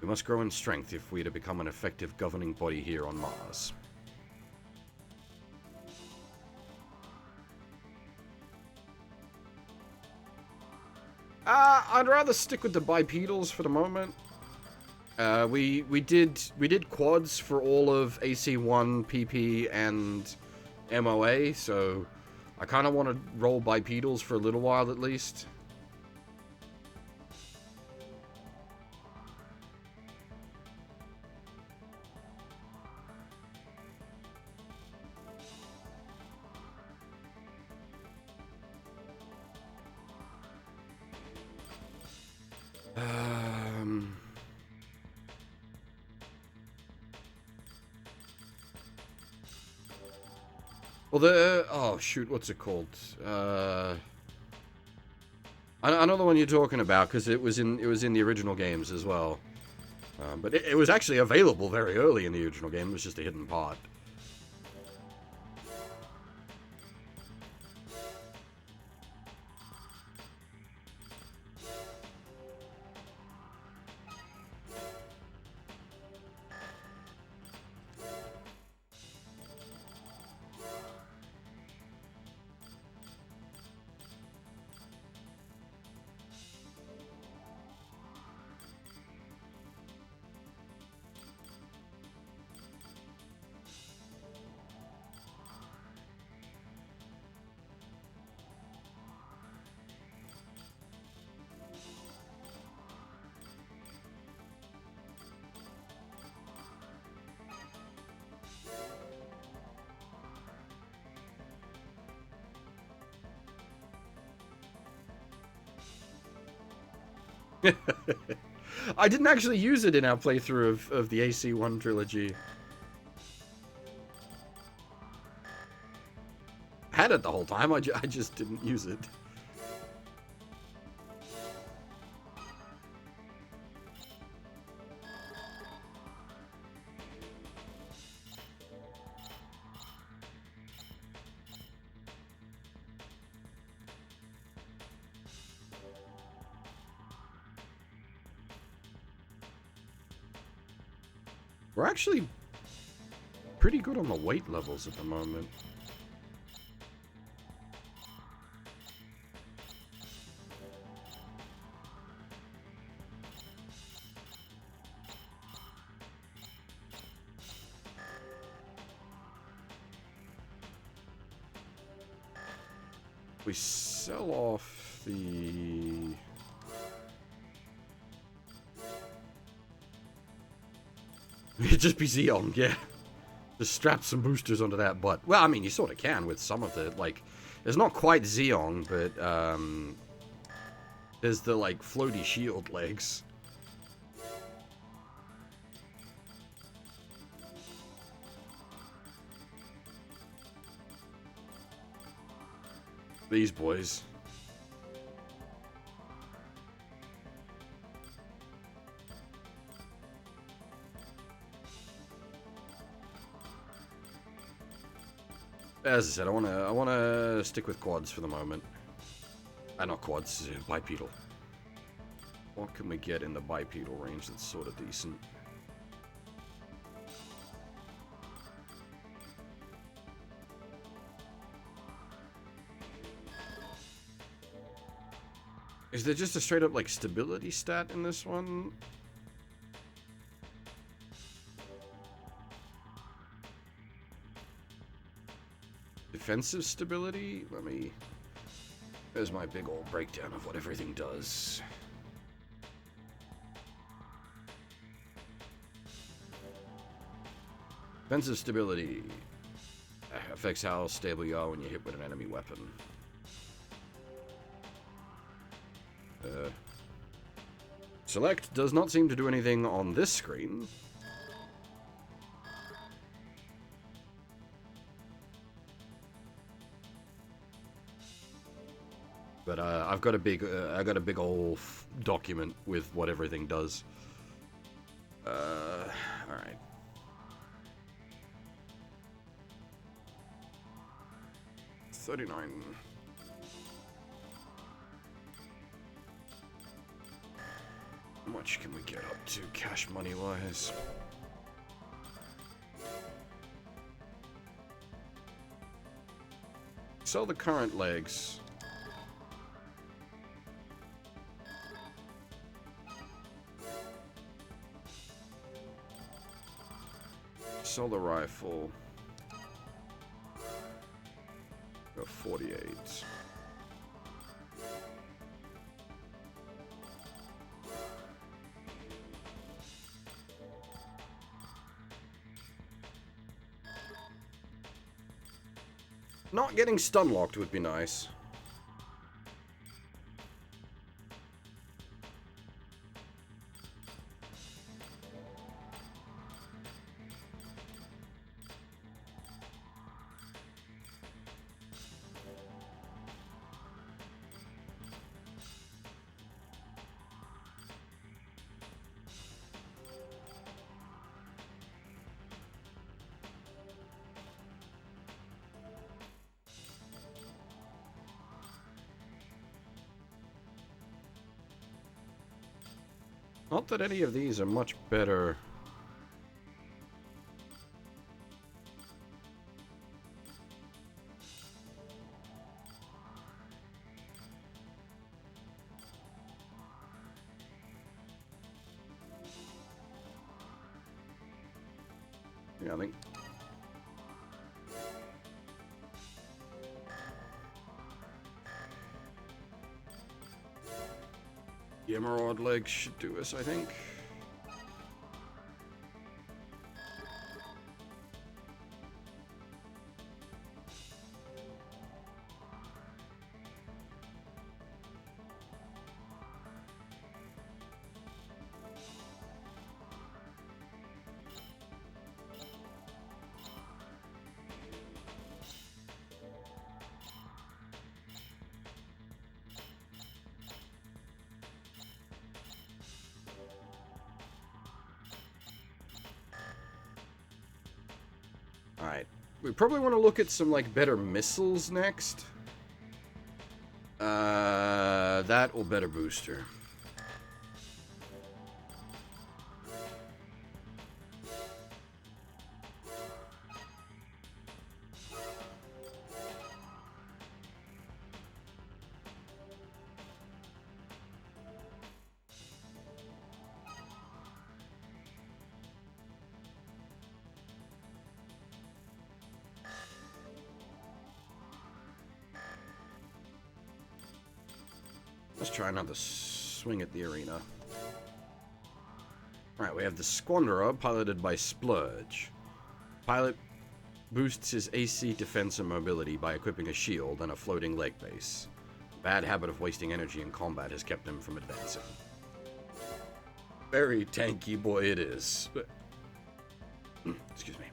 We must grow in strength if we are to become an effective governing body here on Mars. I'd rather stick with the bipedals for the moment. We did quads for all of AC1, PP, and MOA, so I kind of want to roll bipedals for a little while at least. Well, oh shoot, what's it called? I know the one you're talking about because it was in the original games as well. But it was actually available very early in the original game. It was just a hidden part. I didn't actually use it in our playthrough of the AC1 trilogy. Had it the whole time, I just didn't use it. We're actually pretty good on the weight levels at the moment. We sell off the... It'd just be Xeon, yeah. Just strap some boosters onto that butt. Well, I mean, you sort of can with some of the, like... It's not quite Xeon, but, there's the, like, floaty shield legs. These boys. As I said, I wanna stick with quads for the moment. Not quads, bipedal. What can we get in the bipedal range that's sort of decent? Is there just a straight up like stability stat in this one? Defensive stability? Let me... There's my big old breakdown of what everything does. Defensive stability. Affects how stable you are when you're hit with an enemy weapon. Select does not seem to do anything on this screen. But I've got a big, old document with what everything does. All right. $39. How much can we get up to cash money wise? Sell the current legs. Sell the rifle. Got 48. Not getting stun locked would be nice. Not that any of these are much better. Yeah, I think. The emerald legs should do us, I think. Alright. We probably want to look at some, like, better missiles next. That or better booster. Let's try another swing at the arena. Alright, we have the Squanderer, piloted by Splurge. Pilot boosts his AC defense and mobility by equipping a shield and a floating leg base. Bad habit of wasting energy in combat has kept him from advancing. Very tanky boy it is. But excuse me.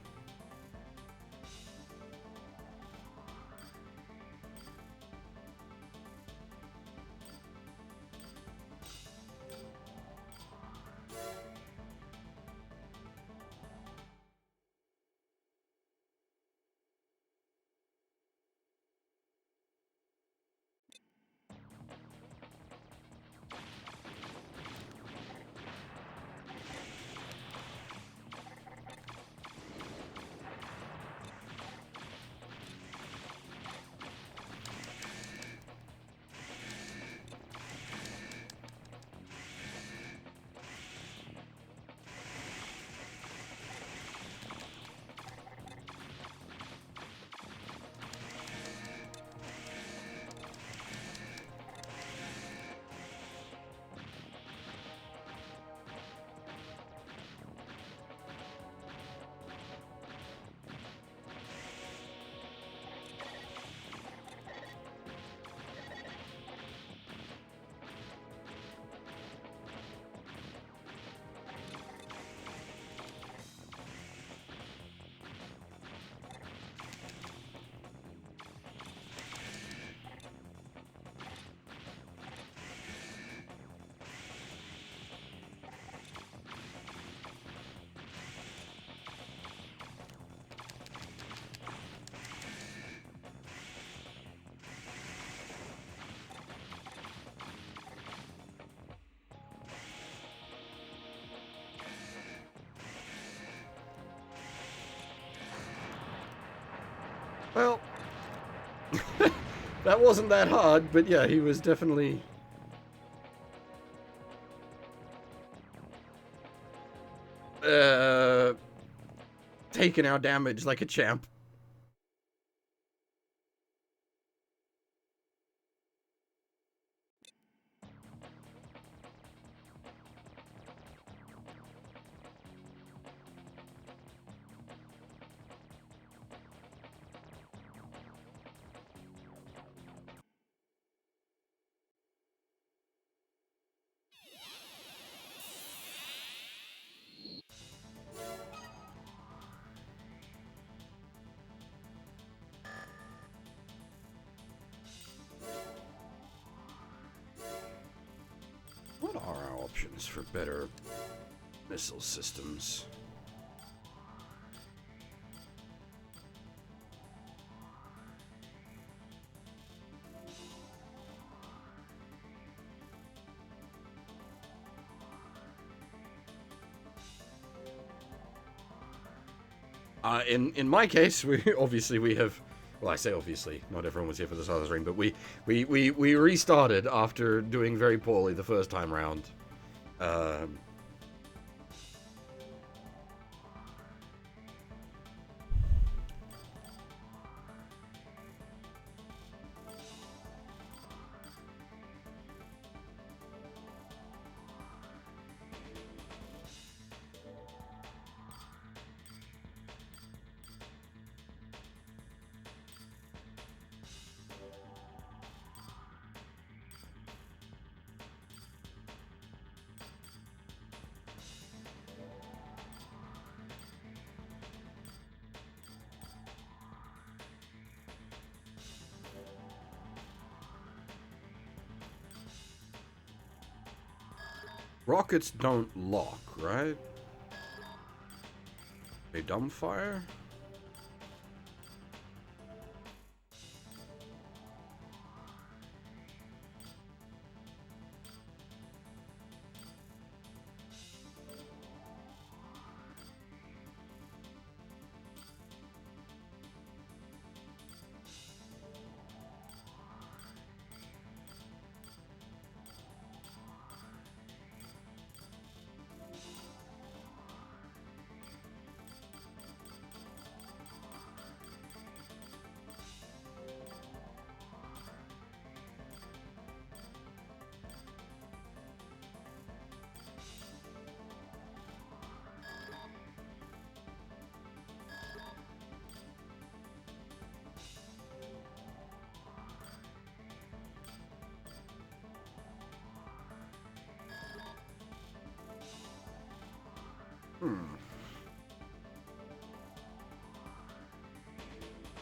Well, that wasn't that hard, but yeah, he was definitely... taking our damage like a champ. What are our options for better missile systems? In my case, we have. Well, I say obviously, not everyone was here for the start of the stream, but we restarted after doing very poorly the first time round. Rockets don't lock, right? They dumbfire?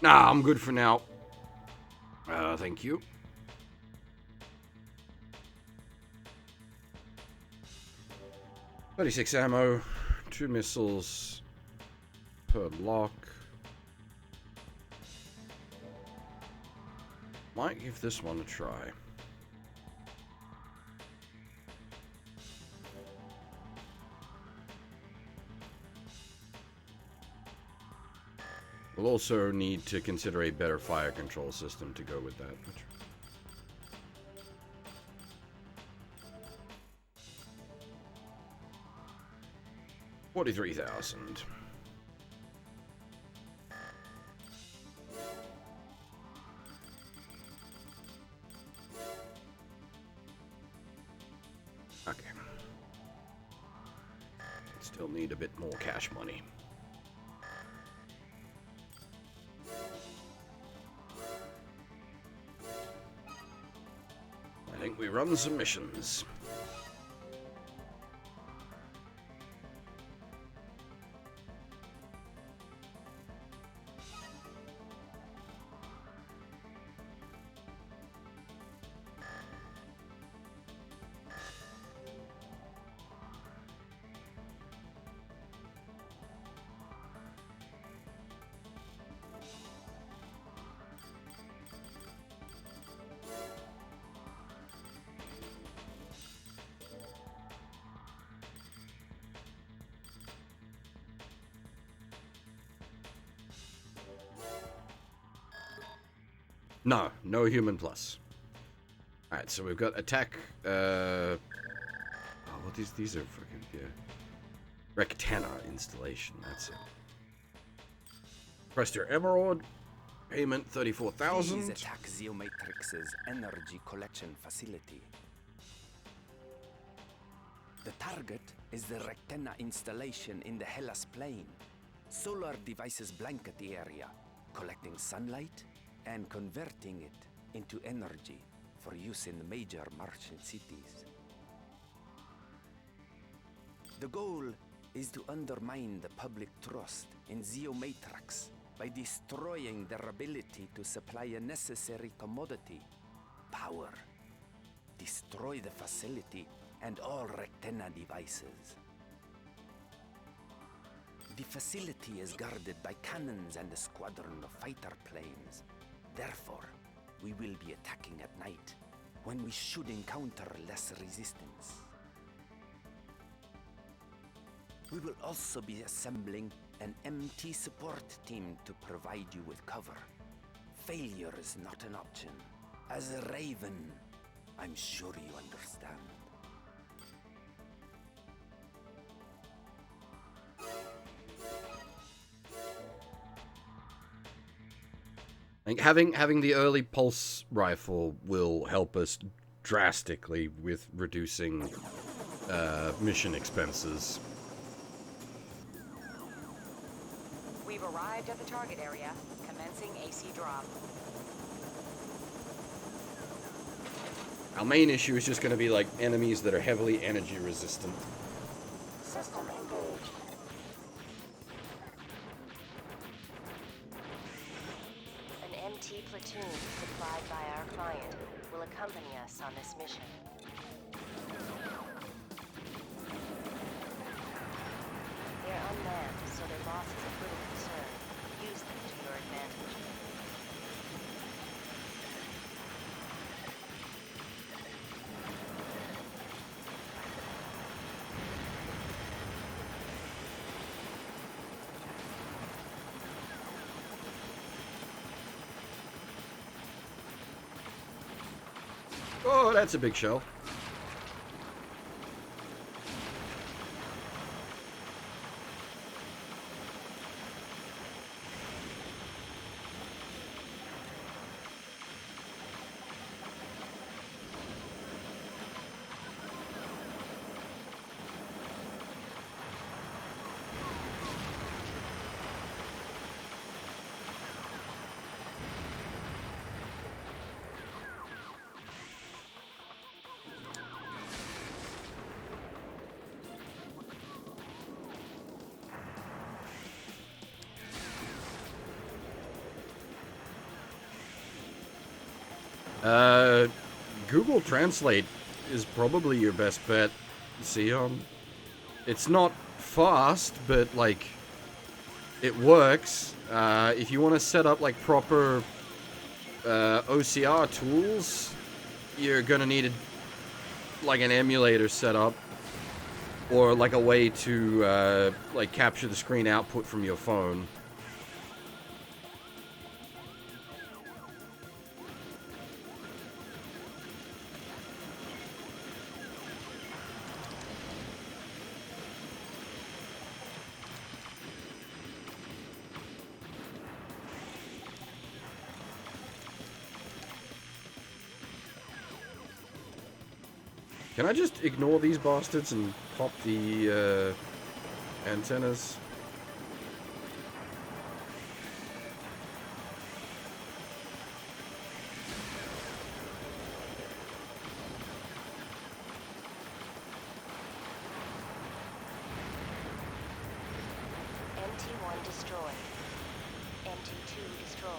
Nah, I'm good for now. Thank you. .36 ammo, 2 missiles per lock. Might give this one a try. We'll also need to consider a better fire control system to go with that. 43,000. Okay. Still need a bit more cash money. I think we run some missions. No human plus. Alright, so we've got attack, oh, well, these are fucking, yeah. Rectana installation, that's it. Press your emerald, payment 34,000. Please attack Zeomatrix's energy collection facility. The target is the Rectana installation in the Hellas Plain. Solar devices blanket the area, collecting sunlight and converting it into energy for use in the major Martian cities. The goal is to undermine the public trust in Zeomatrix by destroying their ability to supply a necessary commodity, power. Destroy the facility and all Rectana devices. The facility is guarded by cannons and a squadron of fighter planes. Therefore, we will be attacking at night, when we should encounter less resistance. We will also be assembling an MT support team to provide you with cover. Failure is not an option. As a Raven, I'm sure you understand. I think having the early pulse rifle will help us drastically with reducing mission expenses. We've arrived at the target area, commencing AC drop. Our main issue is just going to be like enemies that are heavily energy resistant. System engaged. An MT platoon supplied by our client will accompany us on this mission. They're unmanned, so their loss is of little concern. Use them to your advantage. Oh, that's a big shell. Google Translate is probably your best bet, Sion. It's not fast, but, like, it works. If you want to set up, like, proper OCR tools, you're gonna need, like, an emulator set up. Or, like, a way to, like, capture the screen output from your phone. Can I just ignore these bastards and pop the antennas? MT1 destroyed. MT2 destroyed.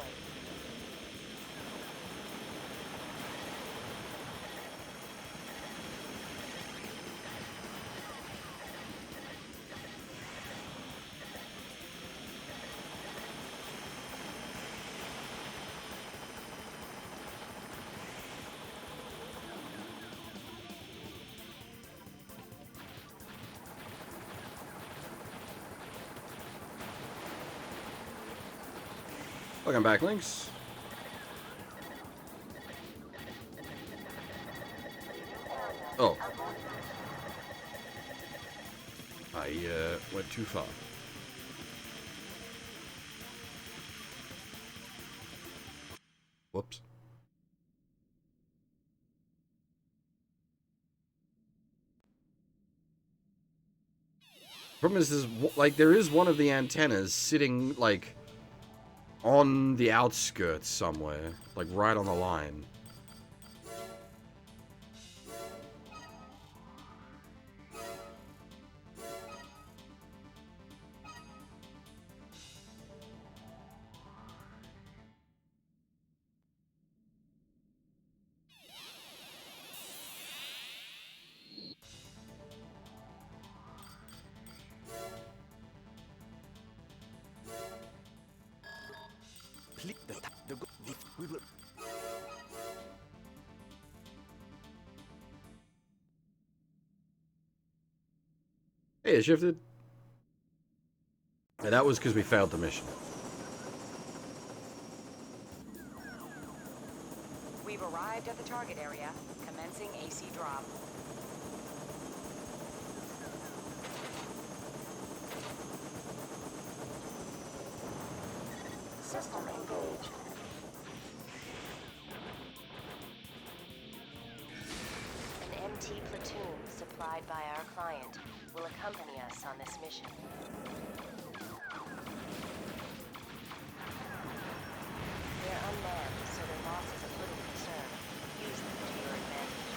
Welcome back, Lynx. Oh. I went too far. Whoops. Problem is, like, there is one of the antennas sitting, like, on the outskirts somewhere. Like, right on the line. We will. Hey, it shifted. And that was because we failed the mission. We've arrived at the target area, commencing AC drop. System engaged. An MT platoon supplied by our client will accompany us on this mission. They're unmanned, so their loss is of little concern. Use them to your advantage.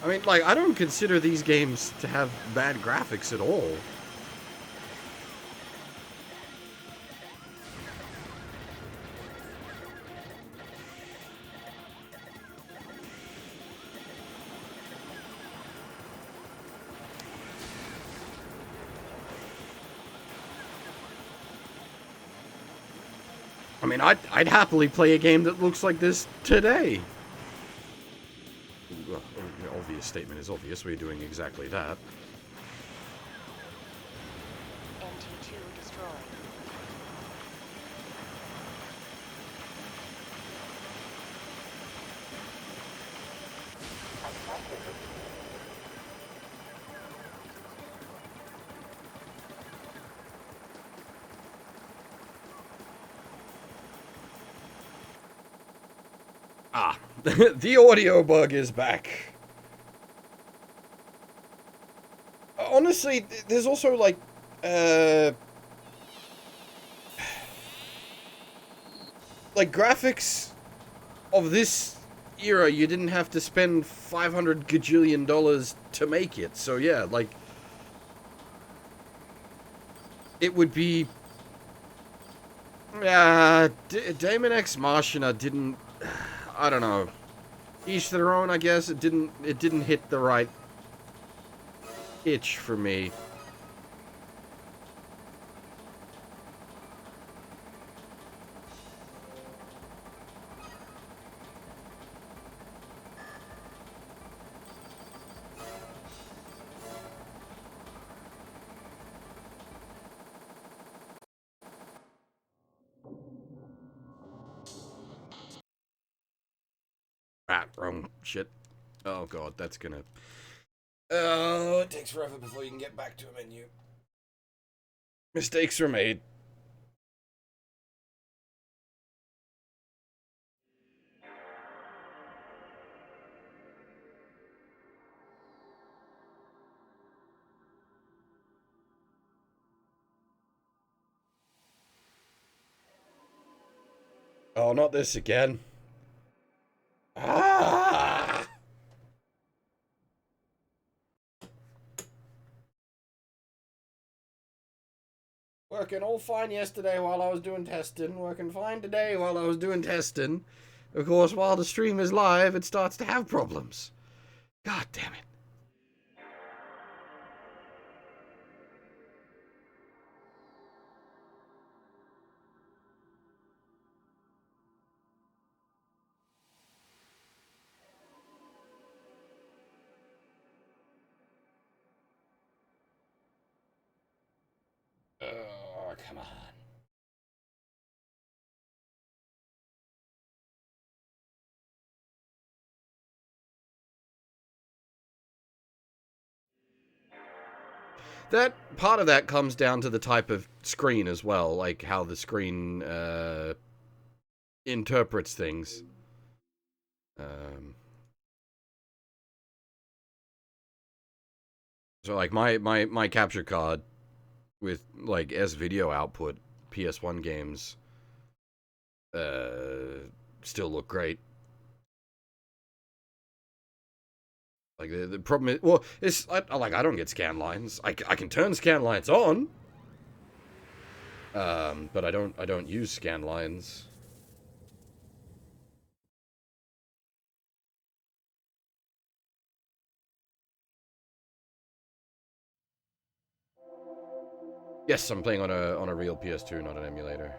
I mean, like, I don't consider these games to have bad graphics at all. I mean, I'd happily play a game that looks like this today. Well, the obvious statement is obvious. We're doing exactly that. MT2 destroyed. Ah, the audio bug is back. Honestly, there's also, like, like, graphics of this era, you didn't have to spend $500 gajillion to make it. So, yeah, like, it would be... Damon X Machina didn't... I don't know. Each their own, I guess. It didn't hit the right itch for me. Wrong shit. Oh god, that's gonna... Oh, it takes forever before you can get back to a menu. Mistakes are made. Oh, not this again. Ah! Working all fine yesterday while I was doing testing. Working fine today while I was doing testing. Of course, while the stream is live, it starts to have problems. God damn it. Oh, come on. That part of that comes down to the type of screen as well, like how the screen interprets things. So like my capture card with like S video output, PS1 games still look great. Like the problem is, well, it's I don't get scan lines. I can turn scan lines on, but I don't use scan lines. Yes, I'm playing on a real PS2, not an emulator.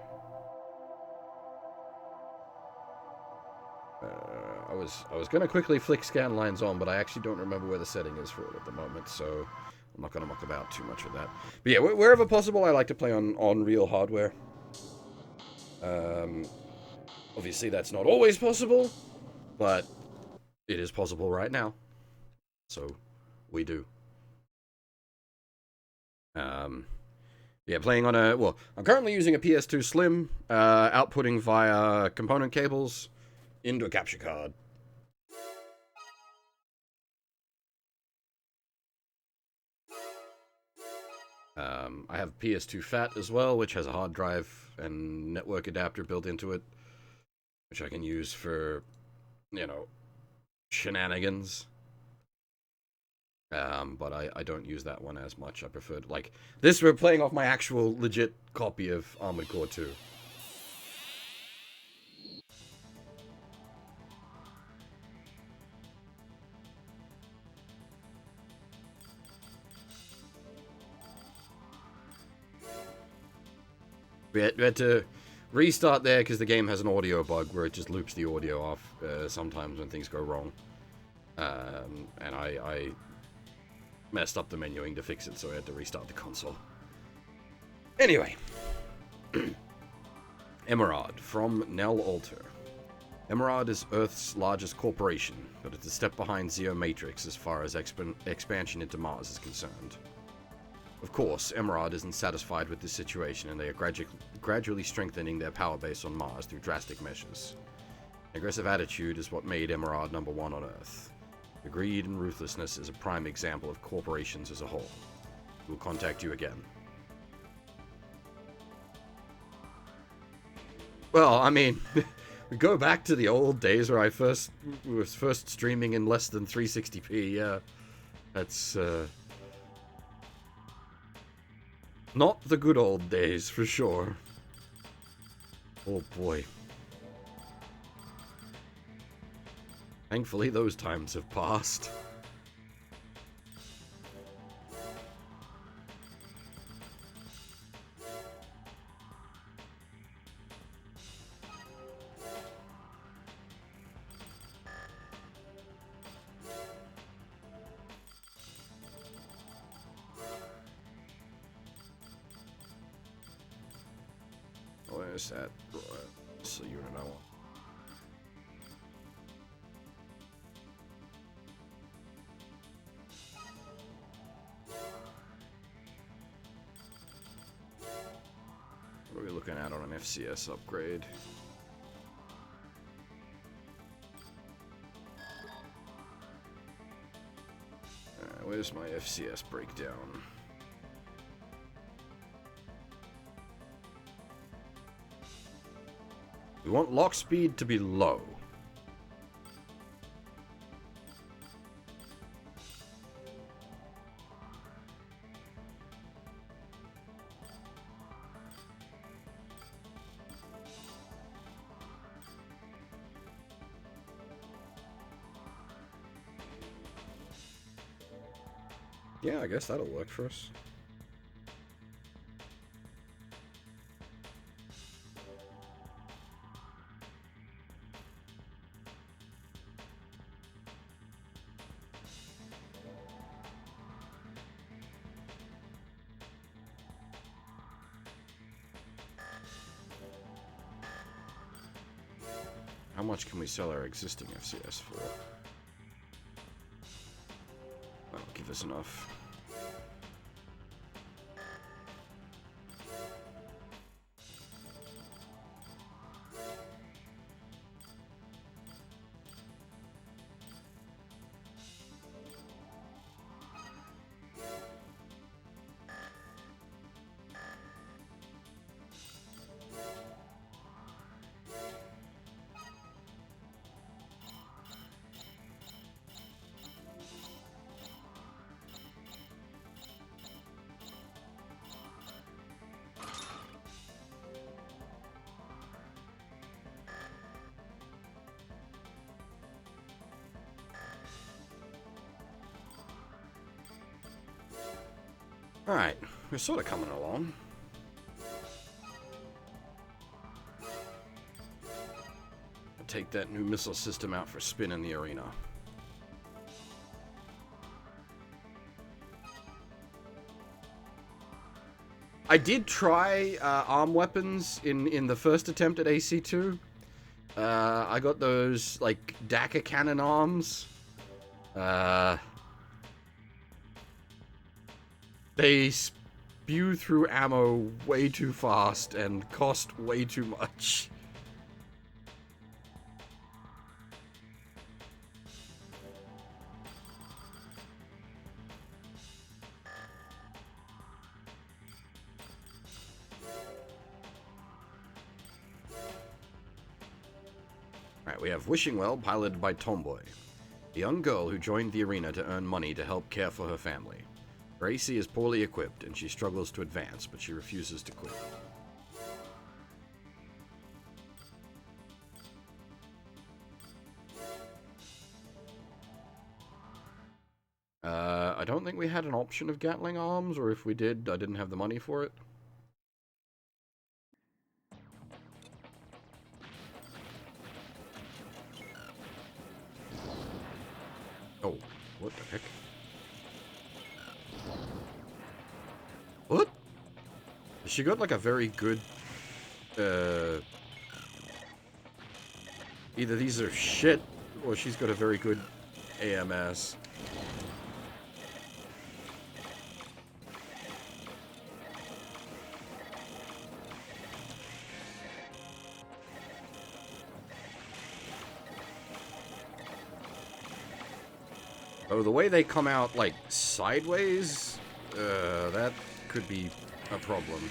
I was gonna quickly flick scan lines on, but I actually don't remember where the setting is for it at the moment, so I'm not gonna muck about too much with that. But yeah, wherever possible, I like to play on real hardware. Obviously, that's not always possible, but it is possible right now, so we do. Yeah, playing on I'm currently using a PS2 Slim, outputting via component cables into a capture card. I have PS2 Fat as well, which has a hard drive and network adapter built into it, which I can use for, shenanigans. But I don't use that one as much. I prefer, like, this we're playing off my actual legit copy of Armored Core 2. We had to restart there because the game has an audio bug where it just loops the audio off sometimes when things go wrong. And I messed up the menuing to fix it, so I had to restart the console. Anyway. Emerald from Nell Alter. Emerald is Earth's largest corporation, but it's a step behind Zeo Matrix as far as expansion into Mars is concerned. Of course, Emerald isn't satisfied with this situation, and they are gradually strengthening their power base on Mars through drastic measures. Aggressive attitude is what made Emerald number one on Earth. The greed and ruthlessness is a prime example of corporations as a whole. We'll contact you again. Well, I mean, we go back to the old days where I was first streaming in less than 360p. Yeah, that's not the good old days for sure. Oh boy. Thankfully, those times have passed. Where's that? So unit I want. looking at on an FCS upgrade. Where's my FCS breakdown? We want lock speed to be low. Yeah, I guess that'll work for us. How much can we sell our existing FCS for? That'll give us enough. Alright, we're sort of coming along. I'll take that new missile system out for spin in the arena. I did try arm weapons in the first attempt at AC2. I got those, like, Daka cannon arms. They spew through ammo way too fast and cost way too much. Alright, we have Wishing Well, piloted by Tomboy, a young girl who joined the arena to earn money to help care for her family. Her AC is poorly equipped, and she struggles to advance, but she refuses to quit. I don't think we had an option of Gatling arms, or if we did, I didn't have the money for it. Oh, what the heck? What? She got like a very good, either these are shit, or she's got a very good AMS. Oh, the way they come out, like, sideways, that could be a problem.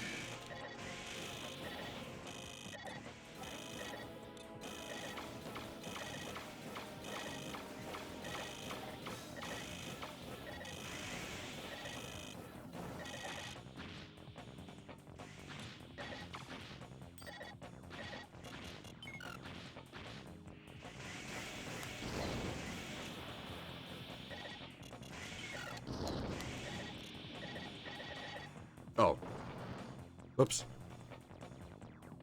Oh. Whoops.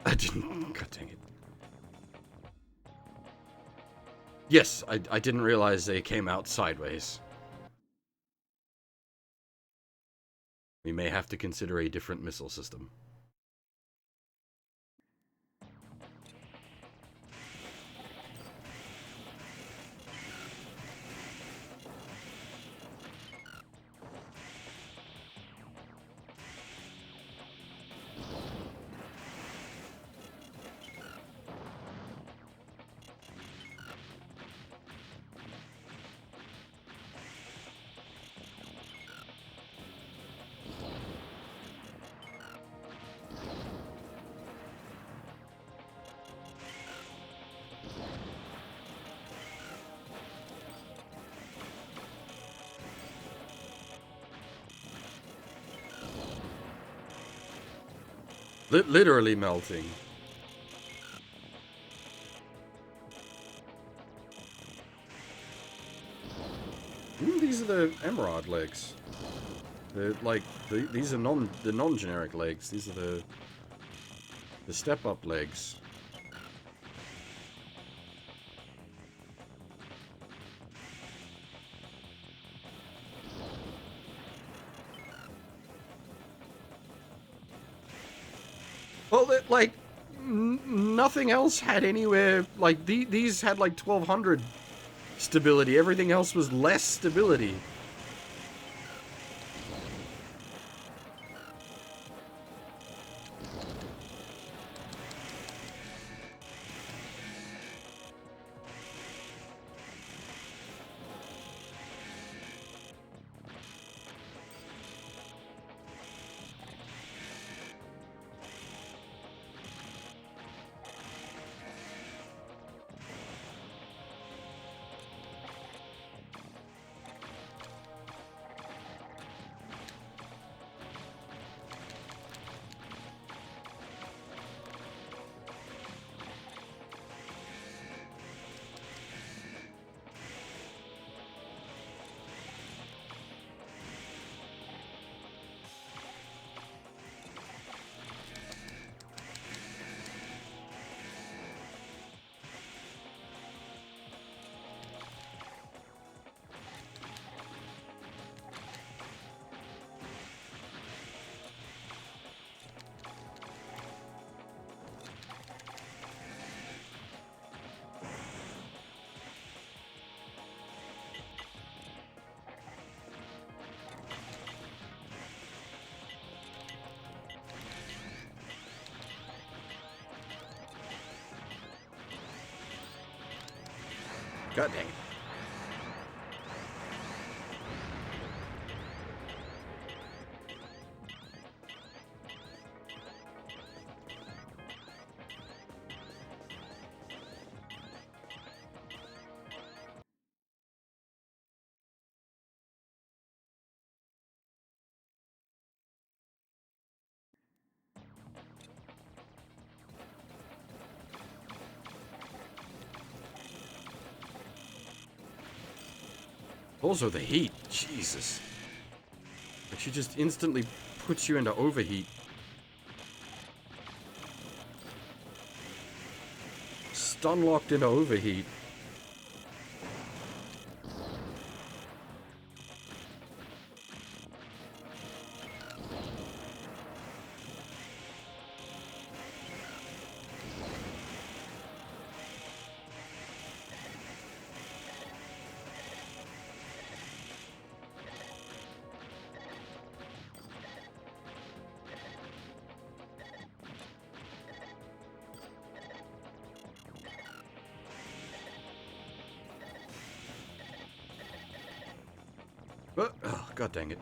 I didn't... God dang it. Yes, I didn't realize they came out sideways. We may have to consider a different missile system. Literally melting. These are the emerald legs. They're like these are the non-generic legs. These are the step-up legs. Well, like nothing else had anywhere like these had like 1200 stability. Everything else was less stability. God dang it. Also the heat, Jesus. Like she just instantly puts you into overheat. Stun locked into overheat. Oh, God dang it.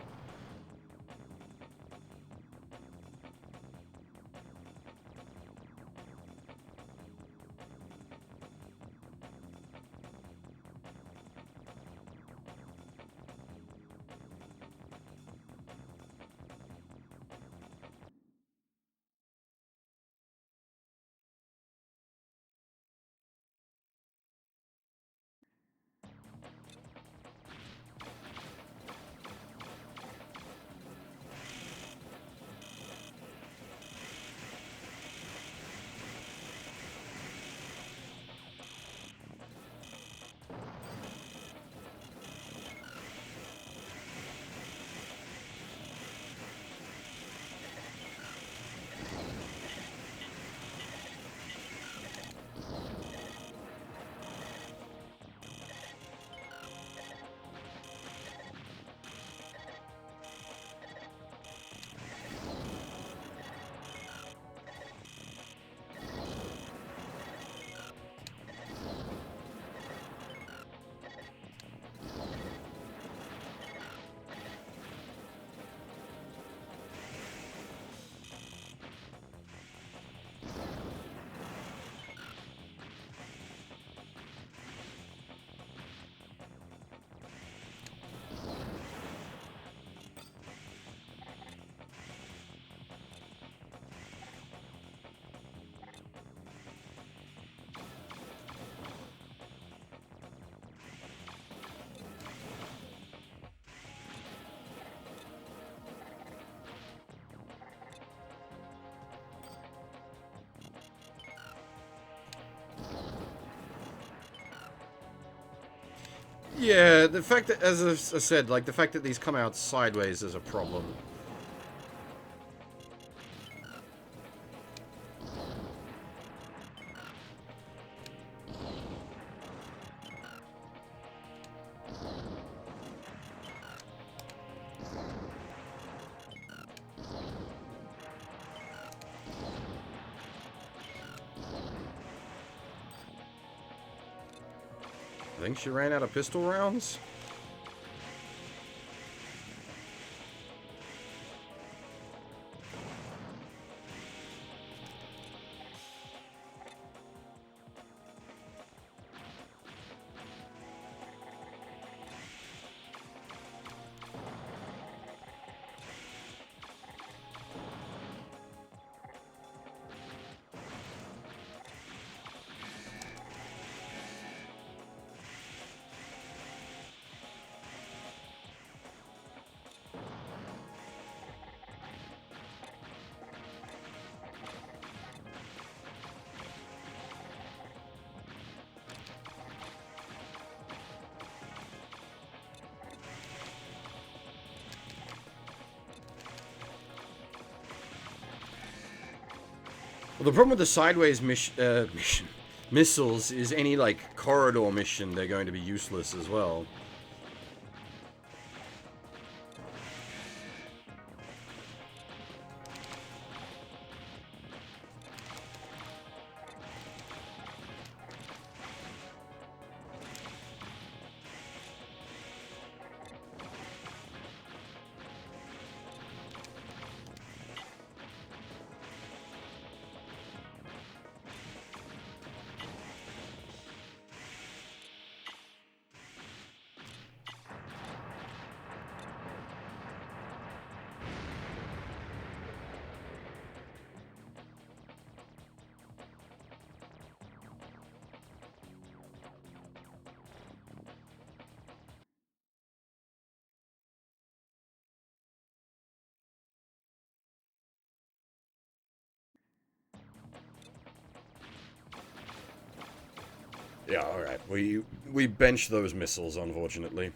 Yeah, the fact that, as I said, like, the fact that these come out sideways is a problem. I think she ran out of pistol rounds. Well, the problem with the sideways missiles is any, like, corridor mission, they're going to be useless as well. Yeah, alright. We bench those missiles, unfortunately.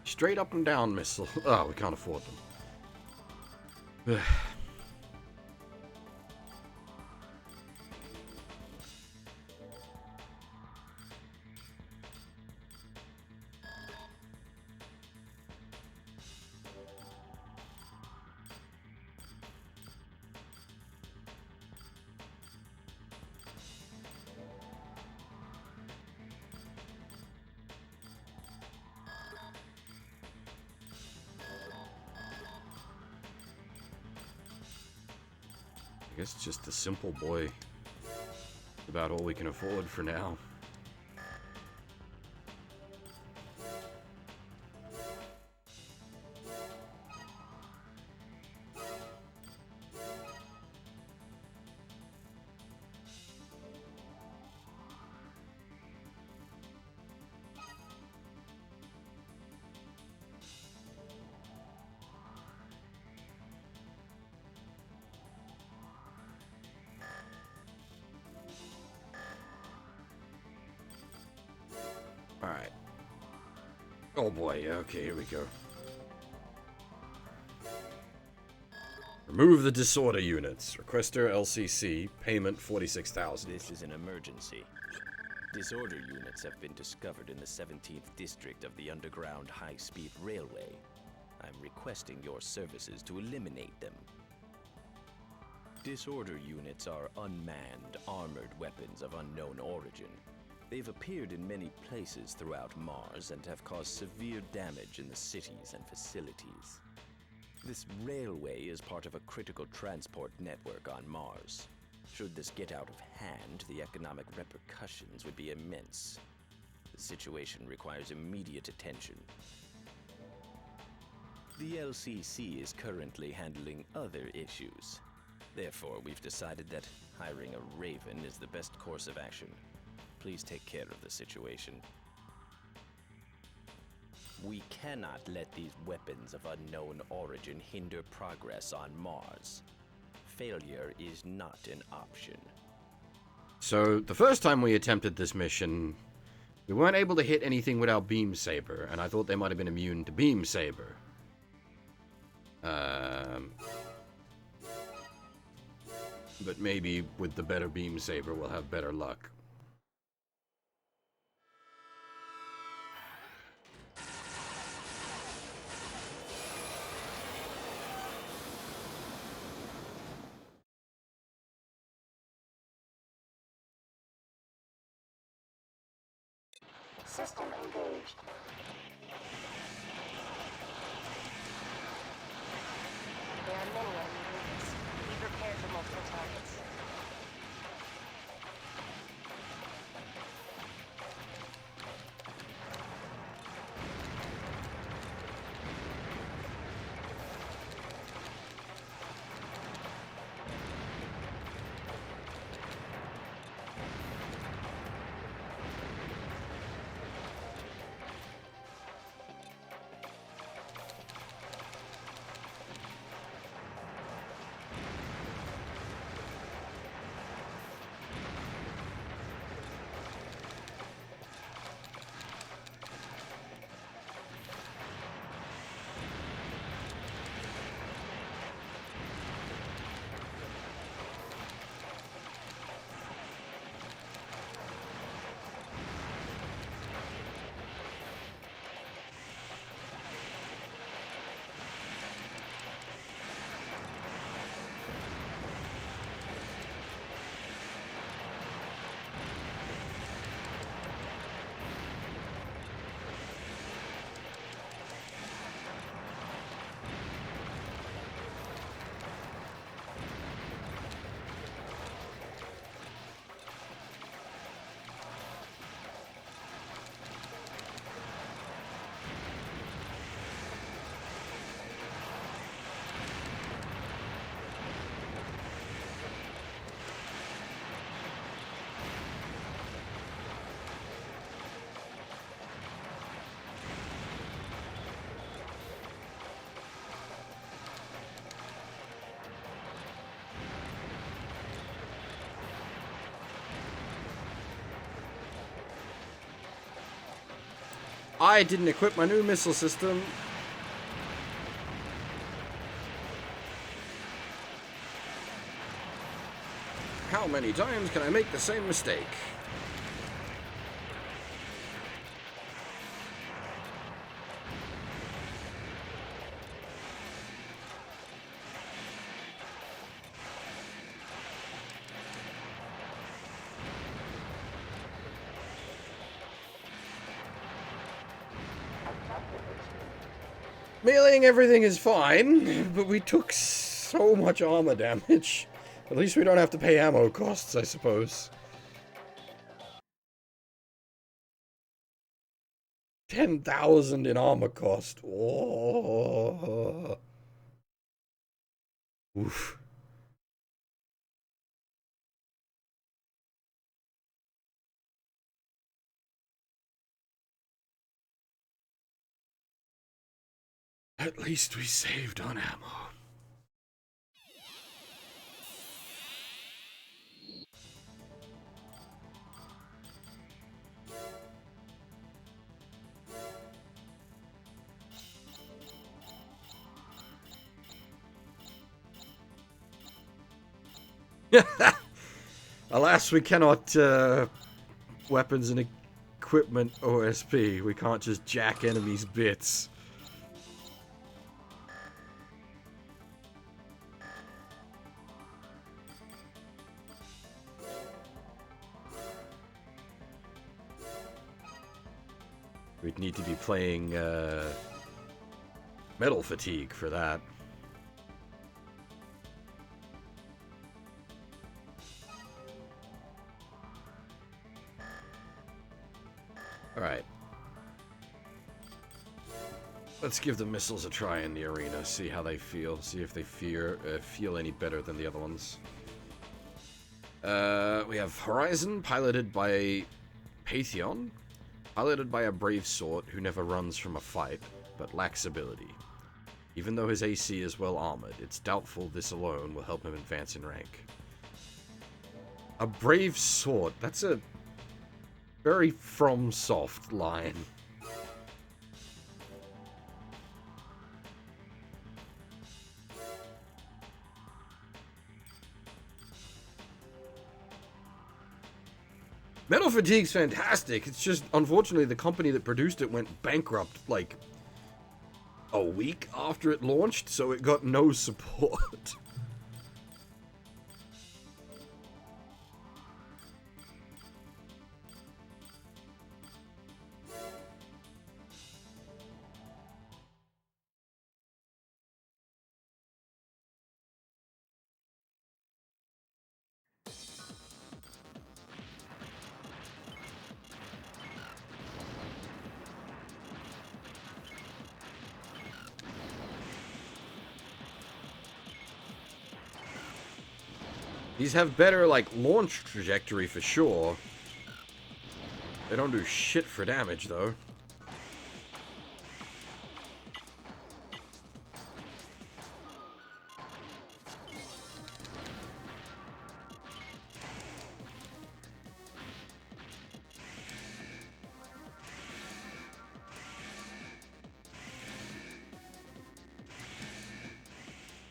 Straight up and down missile. Oh, we can't afford them. I guess it's just a simple boy. About all we can afford for now. Alright. Oh boy, okay, here we go. Remove the disorder units. Requester LCC. Payment 46,000. This is an emergency. Disorder units have been discovered in the 17th district of the underground high-speed railway. I'm requesting your services to eliminate them. Disorder units are unmanned, armored weapons of unknown origin. They've appeared in many places throughout Mars and have caused severe damage in the cities and facilities. This railway is part of a critical transport network on Mars. Should this get out of hand, the economic repercussions would be immense. The situation requires immediate attention. The LCC is currently handling other issues. Therefore, we've decided that hiring a Raven is the best course of action. Please take care of the situation. We cannot let these weapons of unknown origin hinder progress on Mars. Failure is not an option. So, the first time we attempted this mission, we weren't able to hit anything with our beam saber, and I thought they might have been immune to beam saber. But maybe with the better beam saber we'll have better luck. System engaged. There are many enemy units. Be prepared for multiple targets. I didn't equip my new missile system. How many times can I make the same mistake? Meleeing everything is fine, but we took so much armor damage. At least we don't have to pay ammo costs, I suppose. 10,000 in armor cost. Oh. Oof. At least we saved on ammo. Alas, we cannot weapons and equipment OSP. We can't just jack enemies' bits. We'd need to be playing Metal Fatigue for that. Alright. Let's give the missiles a try in the arena, see how they feel, see if they feel any better than the other ones. We have Horizon, piloted by Pantheon, piloted by a brave sort who never runs from a fight, but lacks ability. Even though his AC is well armored, it's doubtful this alone will help him advance in rank. A brave sort, that's a very FromSoft line. Metal Fatigue's fantastic. It's just, unfortunately, the company that produced it went bankrupt, like, a week after it launched, so it got no support. These have better, like, launch trajectory for sure. They don't do shit for damage, though.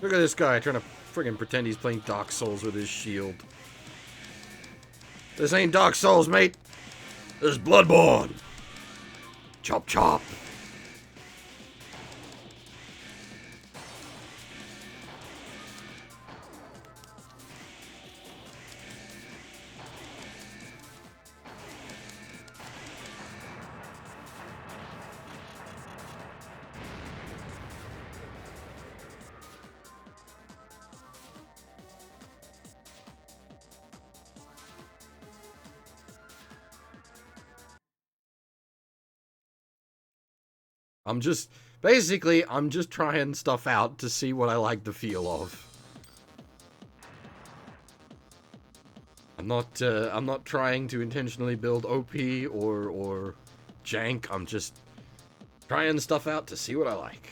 Look at this guy trying to friggin' pretend he's playing Dark Souls with his shield. This ain't Dark Souls, mate. This is Bloodborne. Chop chop. I'm just trying stuff out to see what I like the feel of. I'm not trying to intentionally build OP or jank. I'm just trying stuff out to see what I like.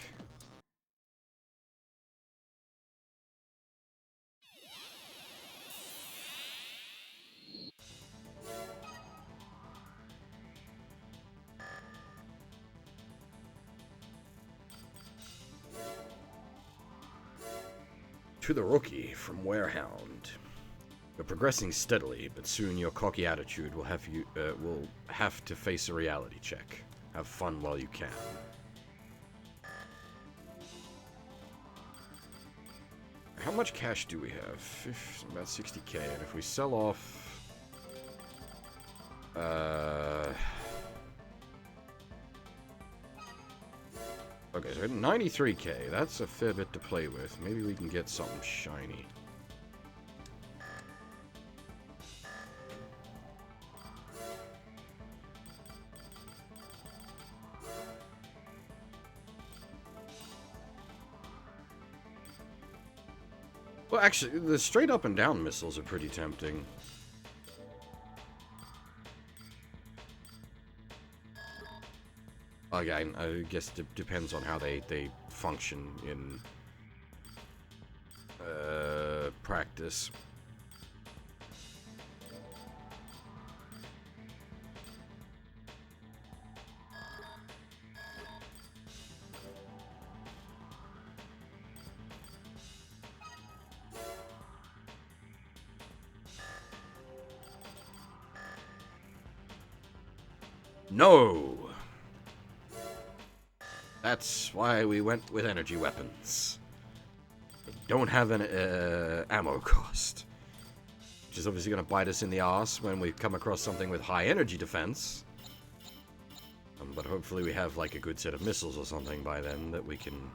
To the rookie from Warehound. You're progressing steadily, but soon your cocky attitude will have to face a reality check. Have fun while you can. How much cash do we have? About 60k, and if we sell off... Okay, so 93k, that's a fair bit to play with. Maybe we can get something shiny. Well, actually, the straight up and down missiles are pretty tempting. Again, I guess it depends on how they function in practice. No! That's why we went with energy weapons. They don't have an ammo cost. Which is obviously going to bite us in the ass when we come across something with high energy defense. But hopefully we have like a good set of missiles or something by then that we can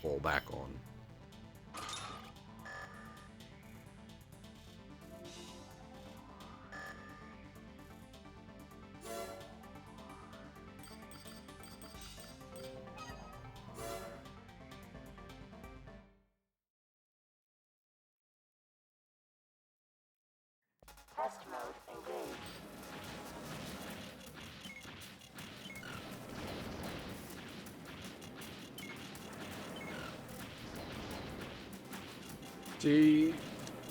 fall back on. Test mode engaged. See,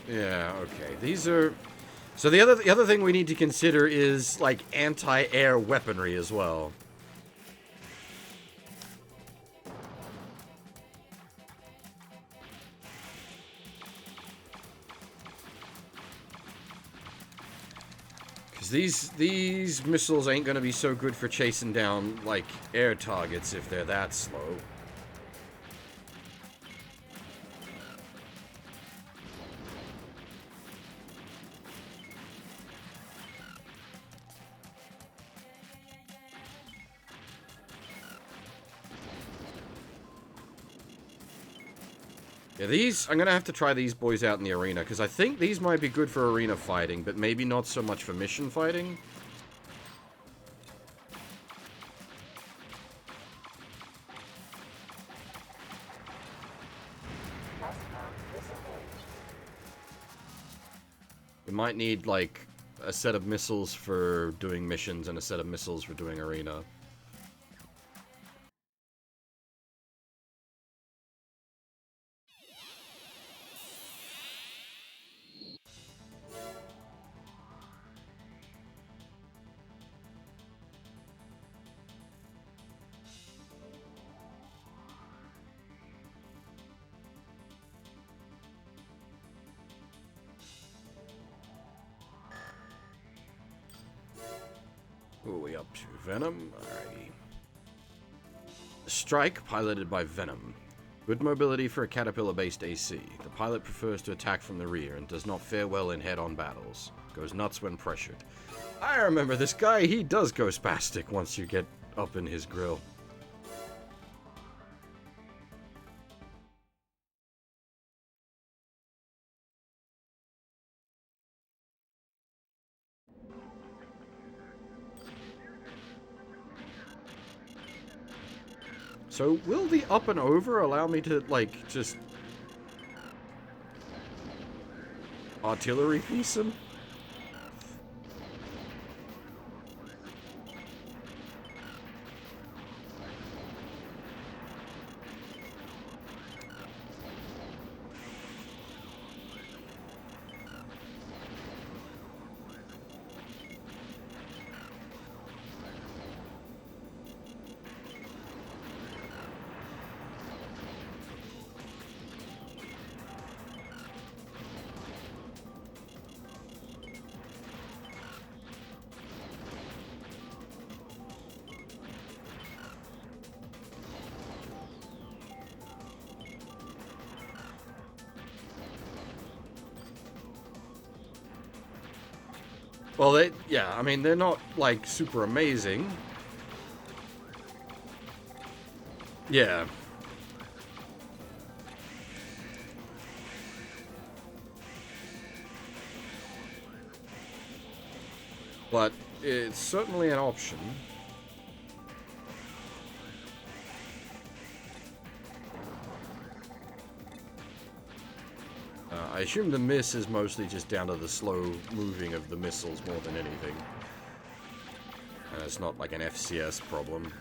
yeah, okay. These are. So the other thing we need to consider is like anti-air weaponry as well. Because these missiles ain't gonna be so good for chasing down like air targets if they're that slow. Yeah, these, I'm going to have to try these boys out in the arena, because I think these might be good for arena fighting, but maybe not so much for mission fighting. We might need, like, a set of missiles for doing missions and a set of missiles for doing arena. Who are we up to? Venom? Alrighty. Strike, piloted by Venom. Good mobility for a caterpillar-based AC. The pilot prefers to attack from the rear and does not fare well in head-on battles. Goes nuts when pressured. I remember this guy, he does go spastic once you get up in his grill. So, will the up and over allow me to, like, just artillery piece him? Well, yeah, I mean, they're not, like, super amazing. Yeah. But it's certainly an option. I assume the miss is mostly just down to the slow moving of the missiles more than anything. And it's not like an FCS problem.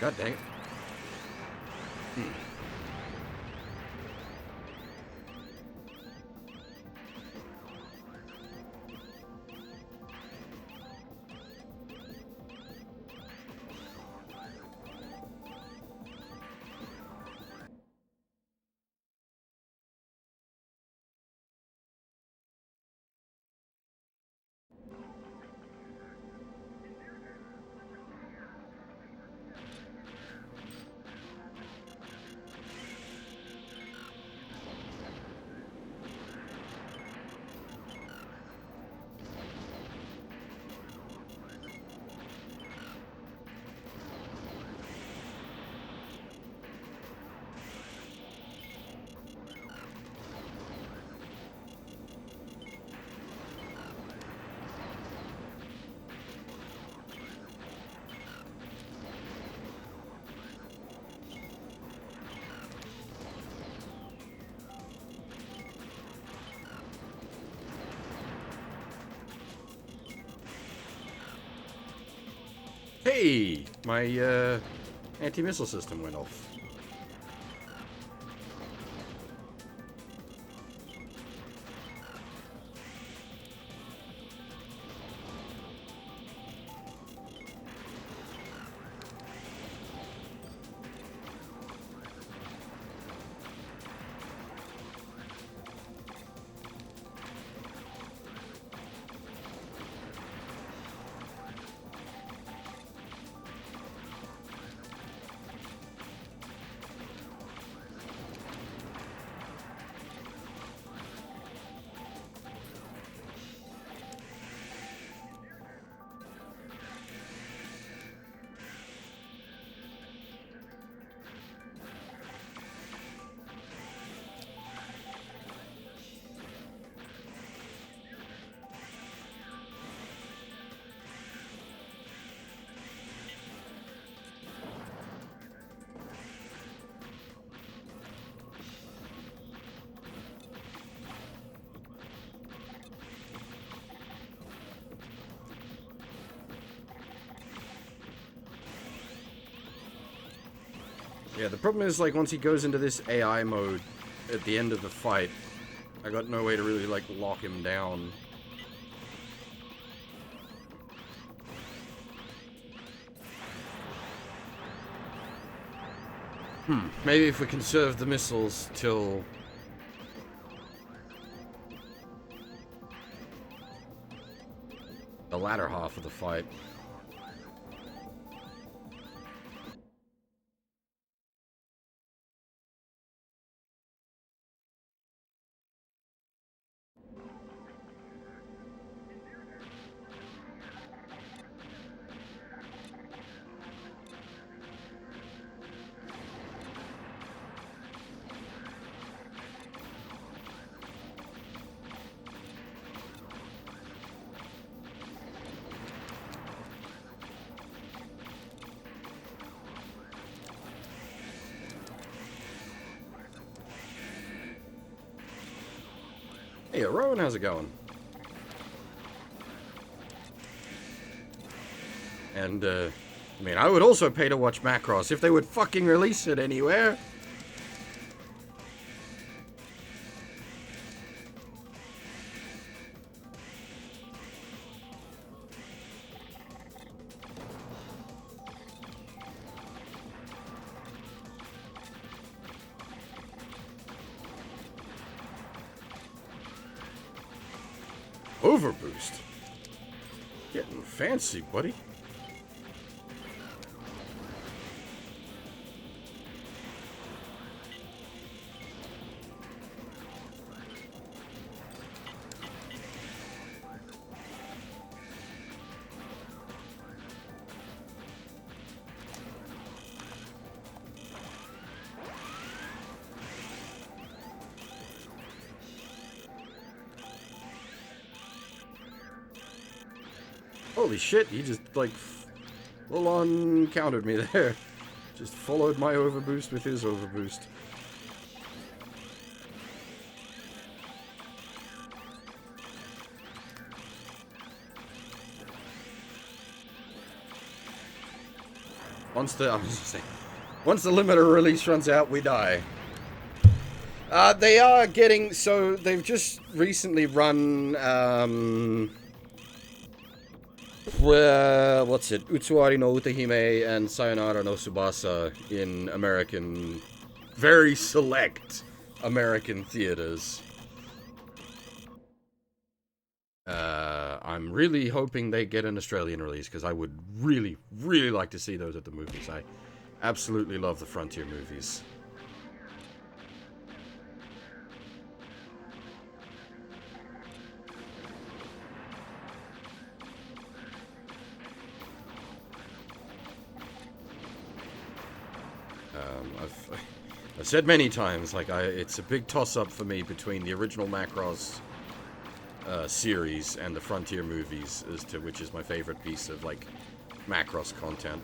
God dang it. Hey! My, anti-missile system went off. Yeah, the problem is, like, once he goes into this AI mode at the end of the fight, I got no way to really, like, lock him down. Maybe if we conserve the missiles till... the latter half of the fight. Hey, Rowan, how's it going? And, I mean, I would also pay to watch Macross if they would fucking release it anywhere. Overboost. Getting fancy, buddy. Holy shit, he just, like, full-on countered me there. Just followed my overboost with his overboost. Once the once the limited release runs out, we die. They are getting, so they've just recently run, what's it? Utsuwari no Utahime and Sayonara no Tsubasa in very select American theaters. I'm really hoping they get an Australian release, because I would really, really like to see those at the movies. I absolutely love the Frontier movies. I've said many times, like, it's a big toss-up for me between the original Macross series and the Frontier movies as to which is my favorite piece of, like, Macross content.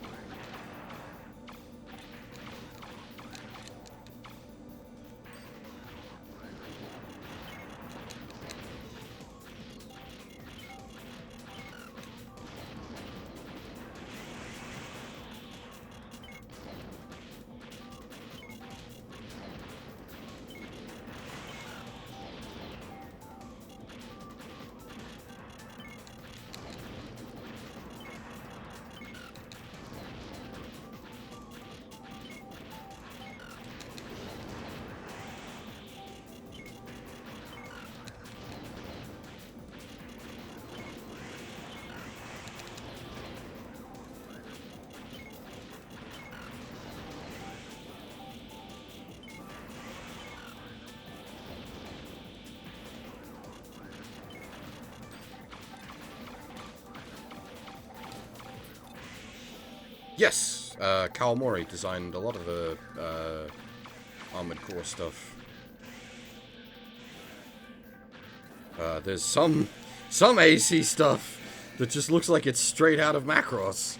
Yes, Kawamori designed a lot of the Armored Core stuff. There's some AC stuff that just looks like it's straight out of Macross.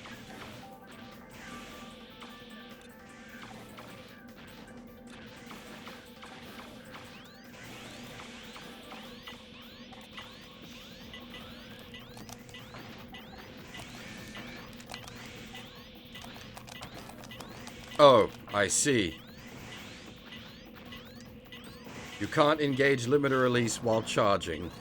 Oh, I see. You can't engage limiter release while charging.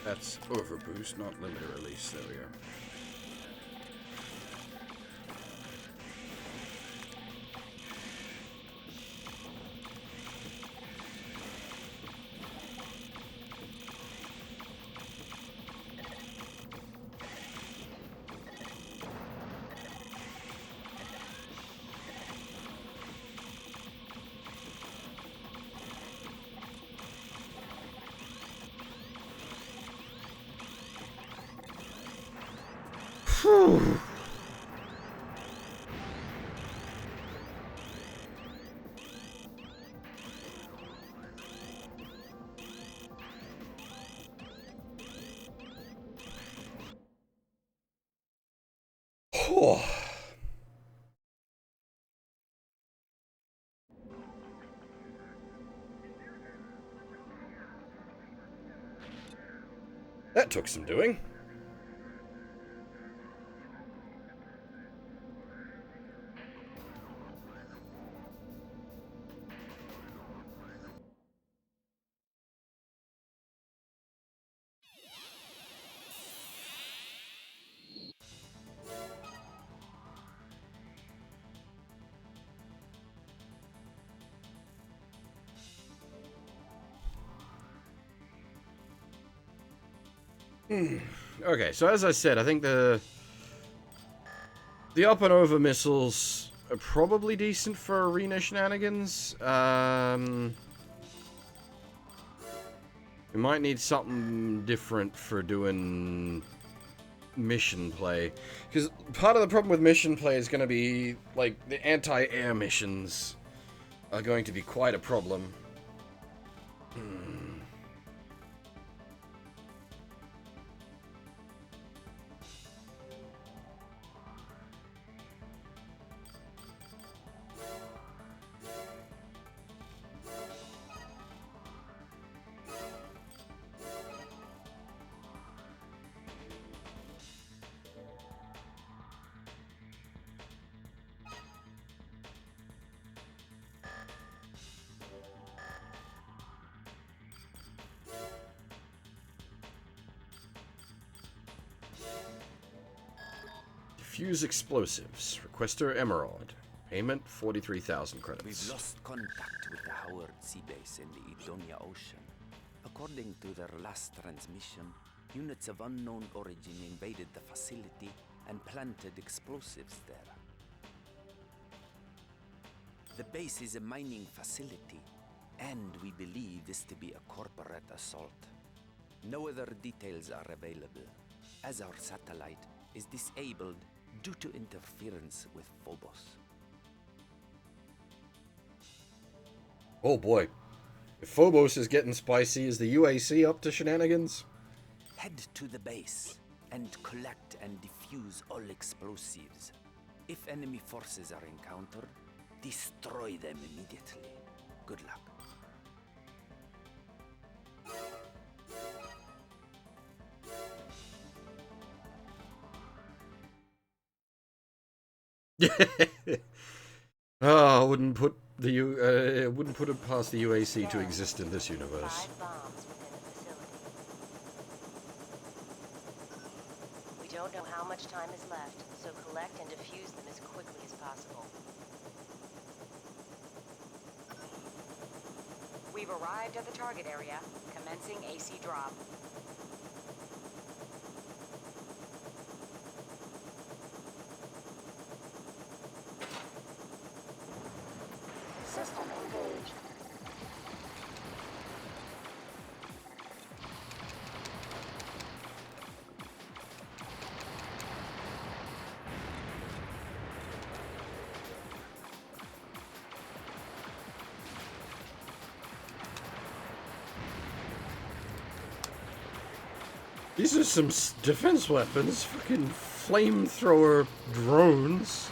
That's overboost, not limiter release. There we go. Whew. Whew. That took some doing. Okay, so as I said, I think the up and over missiles are probably decent for arena shenanigans. We might need something different for doing mission play, because part of the problem with mission play is going to be like the anti-air missions are going to be quite a problem. Fuse explosives. Requester Emerald. Payment 43,000 credits. We've lost contact with the Howard Sea Base in the Edonia Ocean. According to their last transmission, units of unknown origin invaded the facility and planted explosives there. The base is a mining facility, and we believe this to be a corporate assault. No other details are available, as our satellite is disabled due to interference with Phobos. Oh boy. If Phobos is getting spicy, is the UAC up to shenanigans? Head to the base and collect and defuse all explosives. If enemy forces are encountered, destroy them immediately. Good luck. Oh, I wouldn't put it past the UAC to exist in this universe. 5 bombs within the facility. We don't know how much time is left, so collect and defuse them as quickly as possible. We've arrived at the target area, commencing AC drop. System engaged. These are some defense weapons. Fucking flamethrower drones.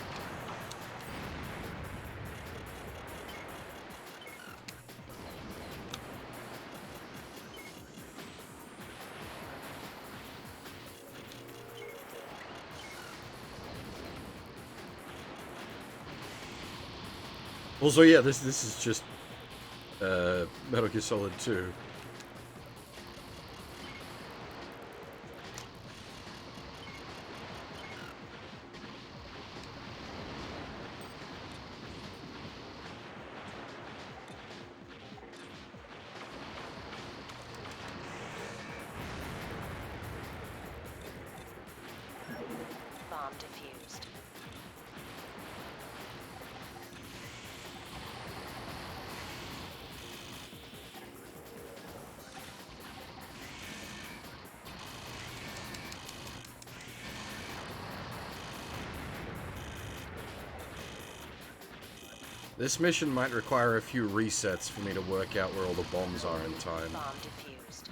Also, yeah, this is just Metal Gear Solid 2. Bomb defused. This mission might require a few resets for me to work out where all the bombs are in time. Bomb defused.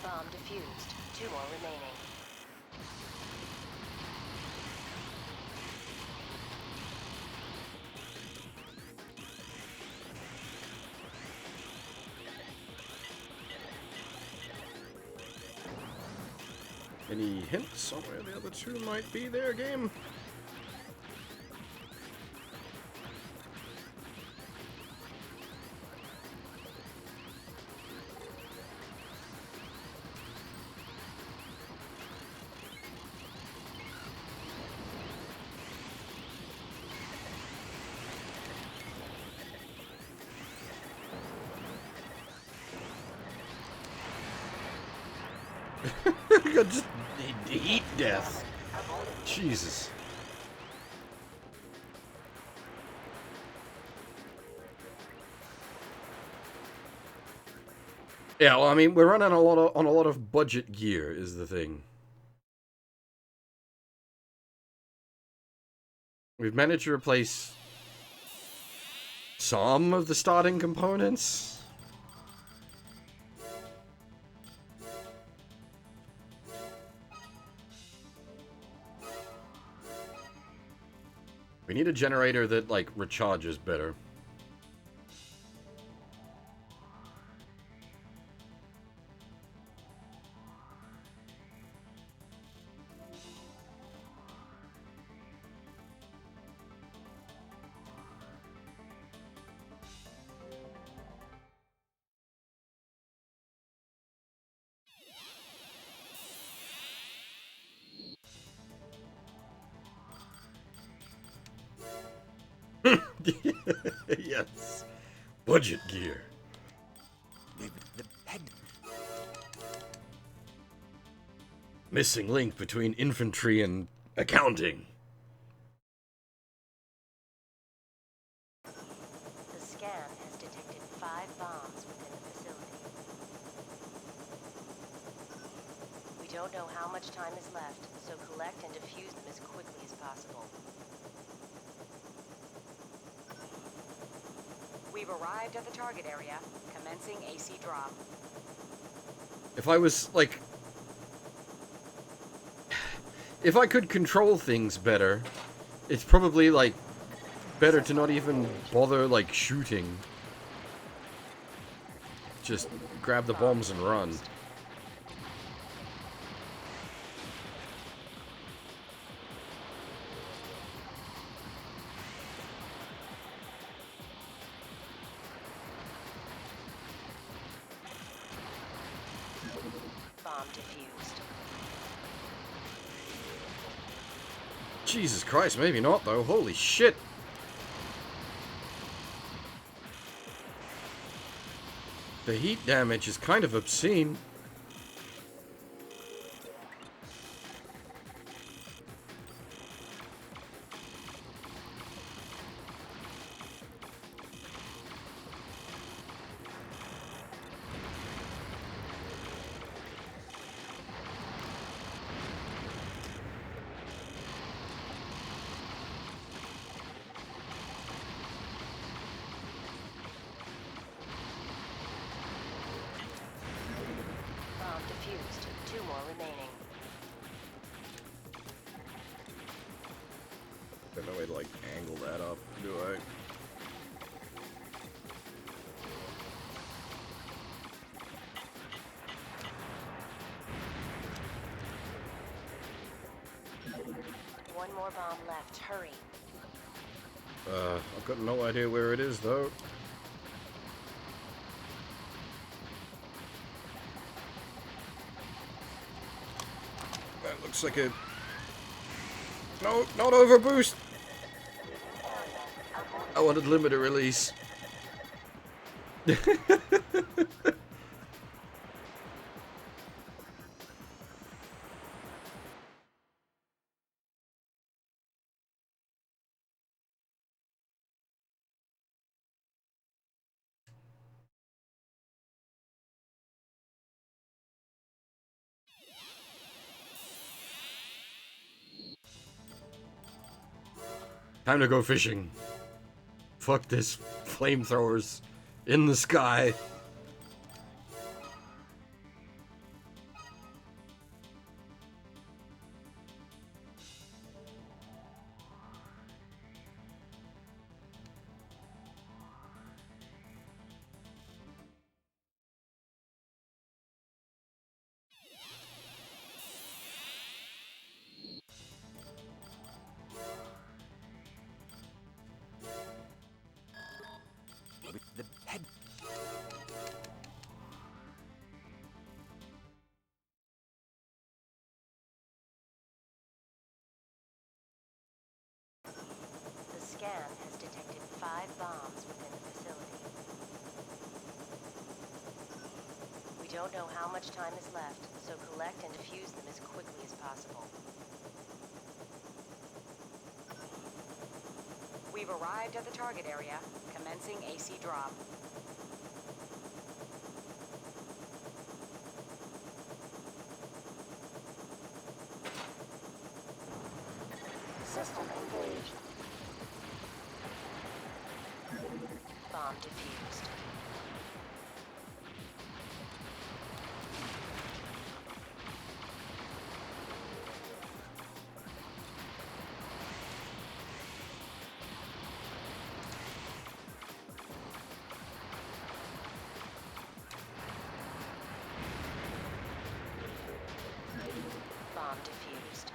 Bomb defused. 2 more remaining. Any hints on where the other 2 might be there, game? Just heat death. Jesus. Yeah, well, I mean, we're running on a lot of budget gear is the thing. We've managed to replace some of the starting components. We need a generator that, like, recharges better. Yes. Budget gear. The head. Missing link between infantry and accounting. The scan has detected 5 bombs within the facility. We don't know how much time is left, so collect and defuse them as quickly as possible. We've arrived at the target area. Commencing AC drop. If I was, like... If I could control things better, it's probably, like, better to not even bother, like, shooting. Just grab the bombs and run. Bomb defused. Jesus Christ, maybe not, though. Holy shit. The heat damage is kind of obscene. Bomb defused. 2 more remaining. There's no way to, like, angle that up, do I? One more bomb left. Hurry. I've got no idea where it is, though. That looks like a... No, not overboost! I wanted limited release. Time to go fishing. Fuck this. Flamethrowers in the sky. With the head. The scan has detected 5 bombs within the facility. We don't know how much time is left, so collect and defuse them as quickly as possible. We've arrived at the target area. Commencing AC drop. System engaged. Bomb defused. Bomb defused.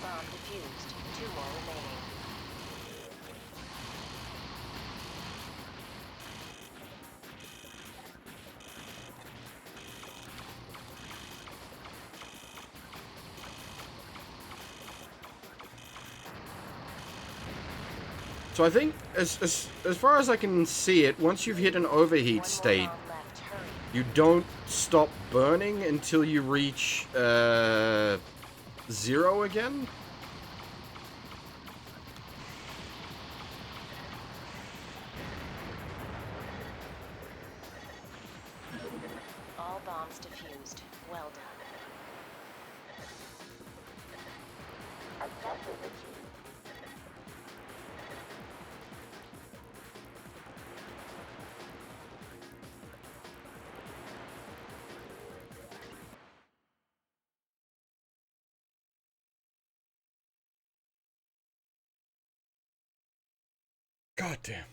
Bomb defused. 2 more remaining. So I think, as far as I can see it, once you've hit an overheat 1 more state, bomb left. Hurry. you don't stop burning until you reach 0 again. All bombs defused. Well done. God damn.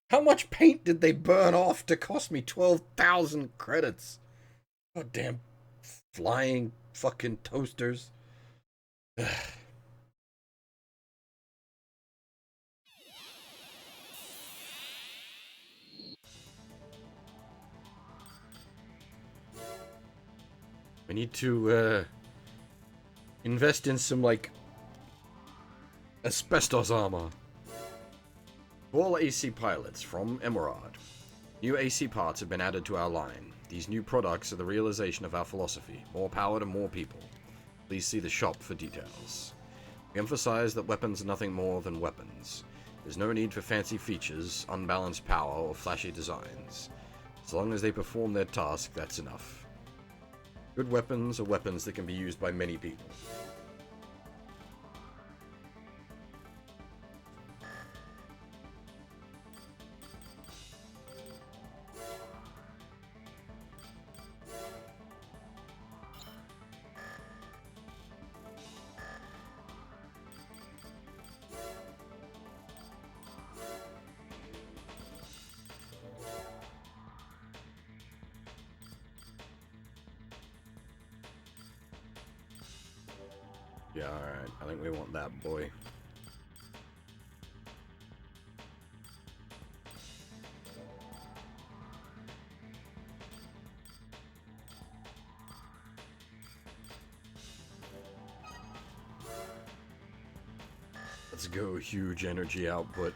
How much paint did they burn off to cost me 12,000 credits? God damn flying fucking toasters. We need to invest in some like asbestos armor. All AC pilots from Emerald. New AC parts have been added to our line. These new products are the realization of our philosophy. More power to more people. Please see the shop for details. We emphasize that weapons are nothing more than weapons. There's no need for fancy features, unbalanced power, or flashy designs. As long as they perform their task, that's enough. Good weapons are weapons that can be used by many people. Yeah, alright. I think we want that boy. Let's go, huge energy output.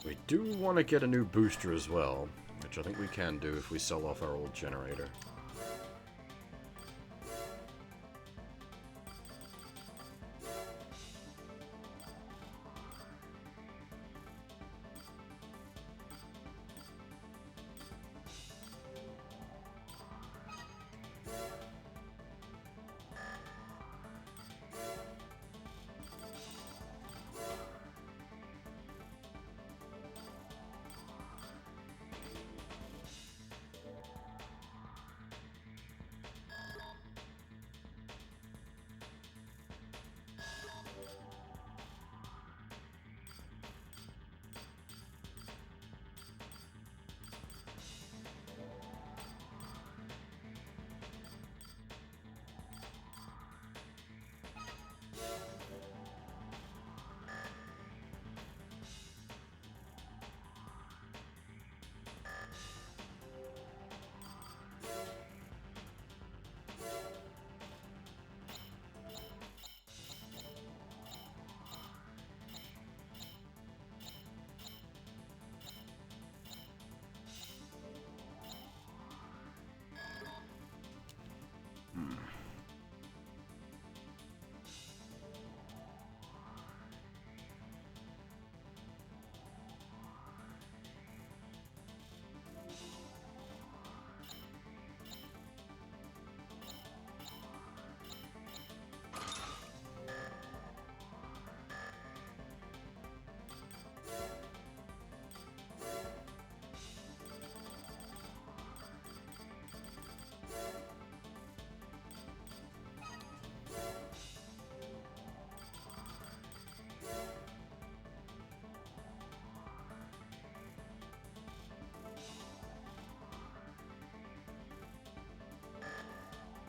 We do want to get a new booster as well, which I think we can do if we sell off our old generator.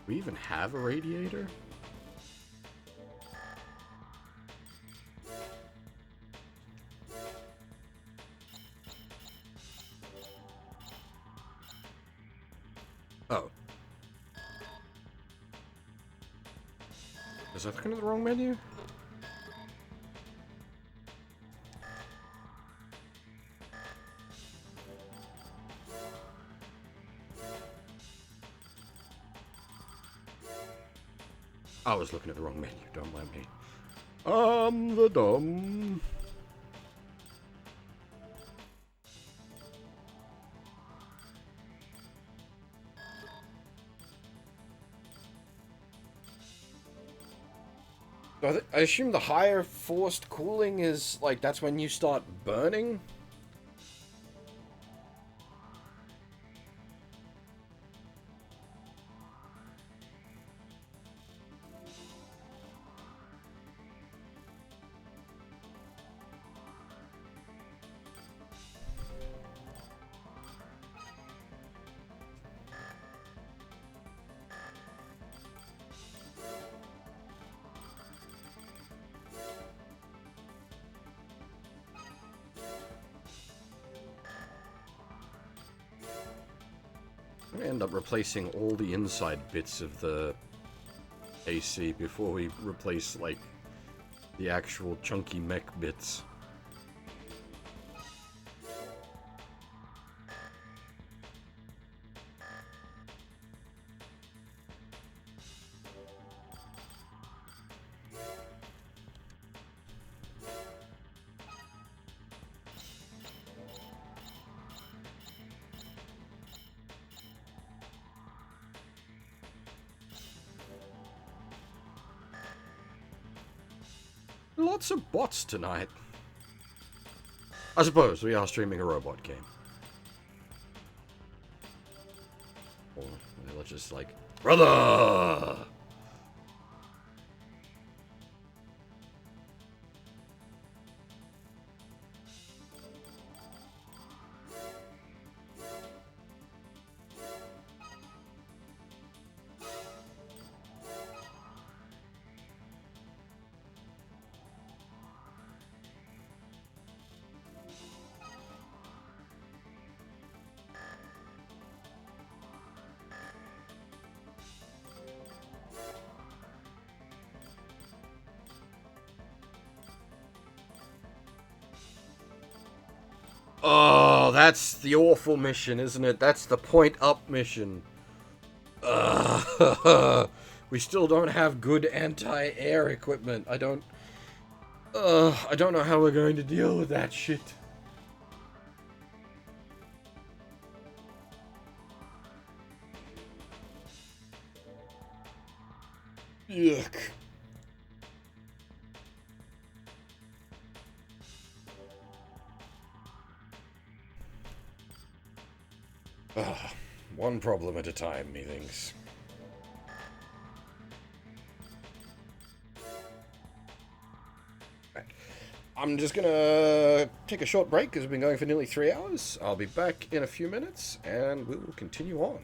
We even have a radiator? Oh. Is that kind of the wrong menu? I was looking at the wrong menu, don't mind me. I'm the dumb. I assume the higher forced cooling is, like, that's when you start burning? We end up replacing all the inside bits of the AC before we replace, like, the actual chunky mech bits. Lots of bots tonight. I suppose we are streaming a robot game. Or let's just like, brother! Oh, that's the awful mission, isn't it? That's the point up mission. We still don't have good anti-air equipment. I don't know how we're going to deal with that shit. Yuck. One problem at a time, methinks. I'm just gonna take a short break because we've been going for nearly 3 hours. I'll be back in a few minutes and we will continue on.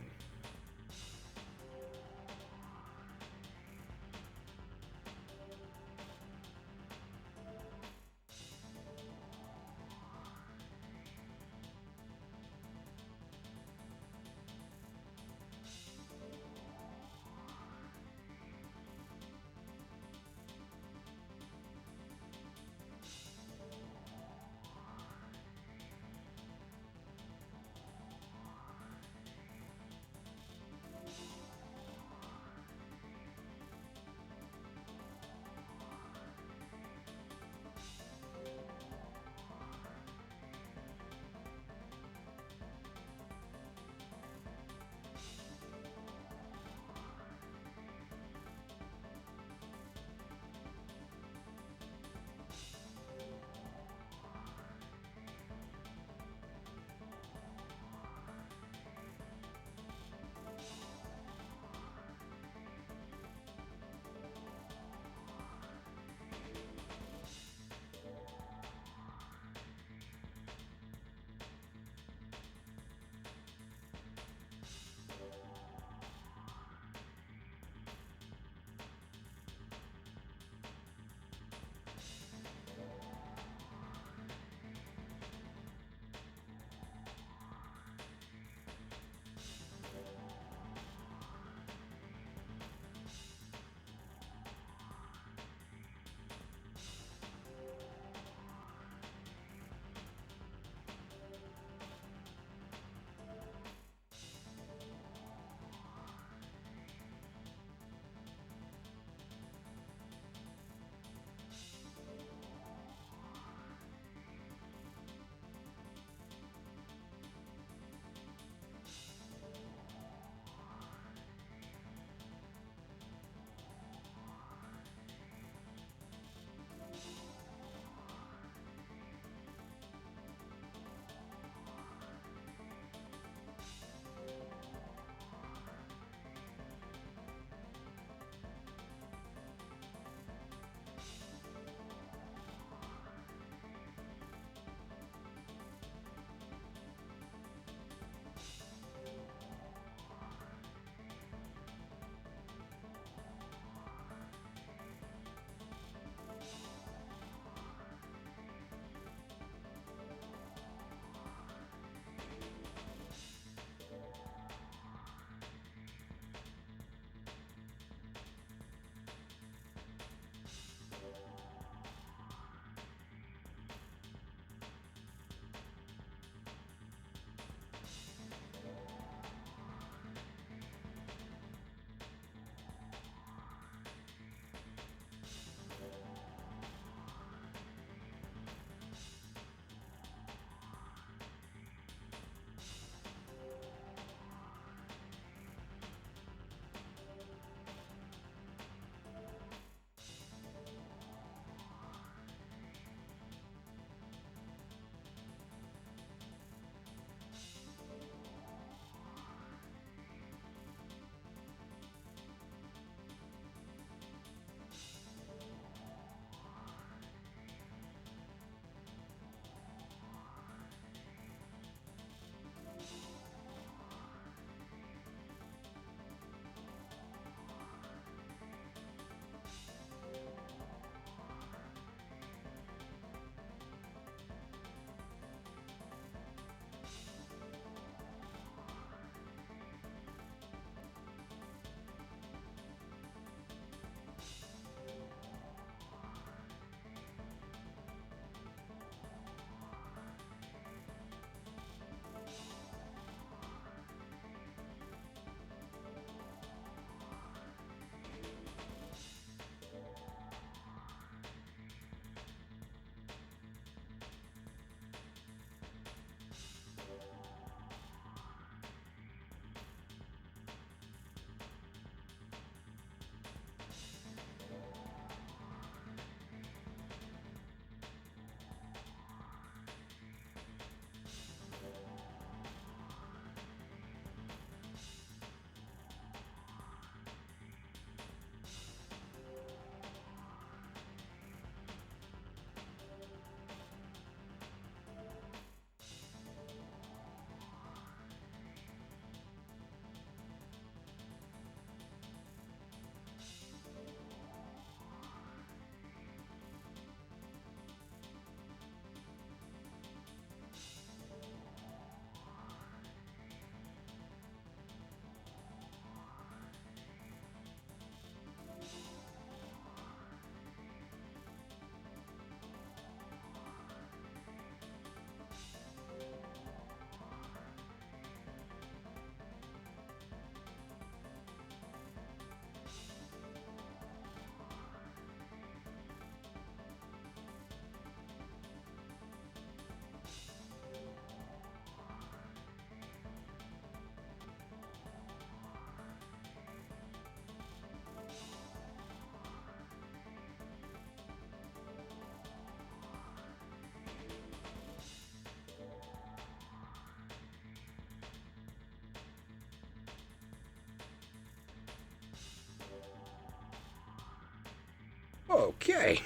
Okay,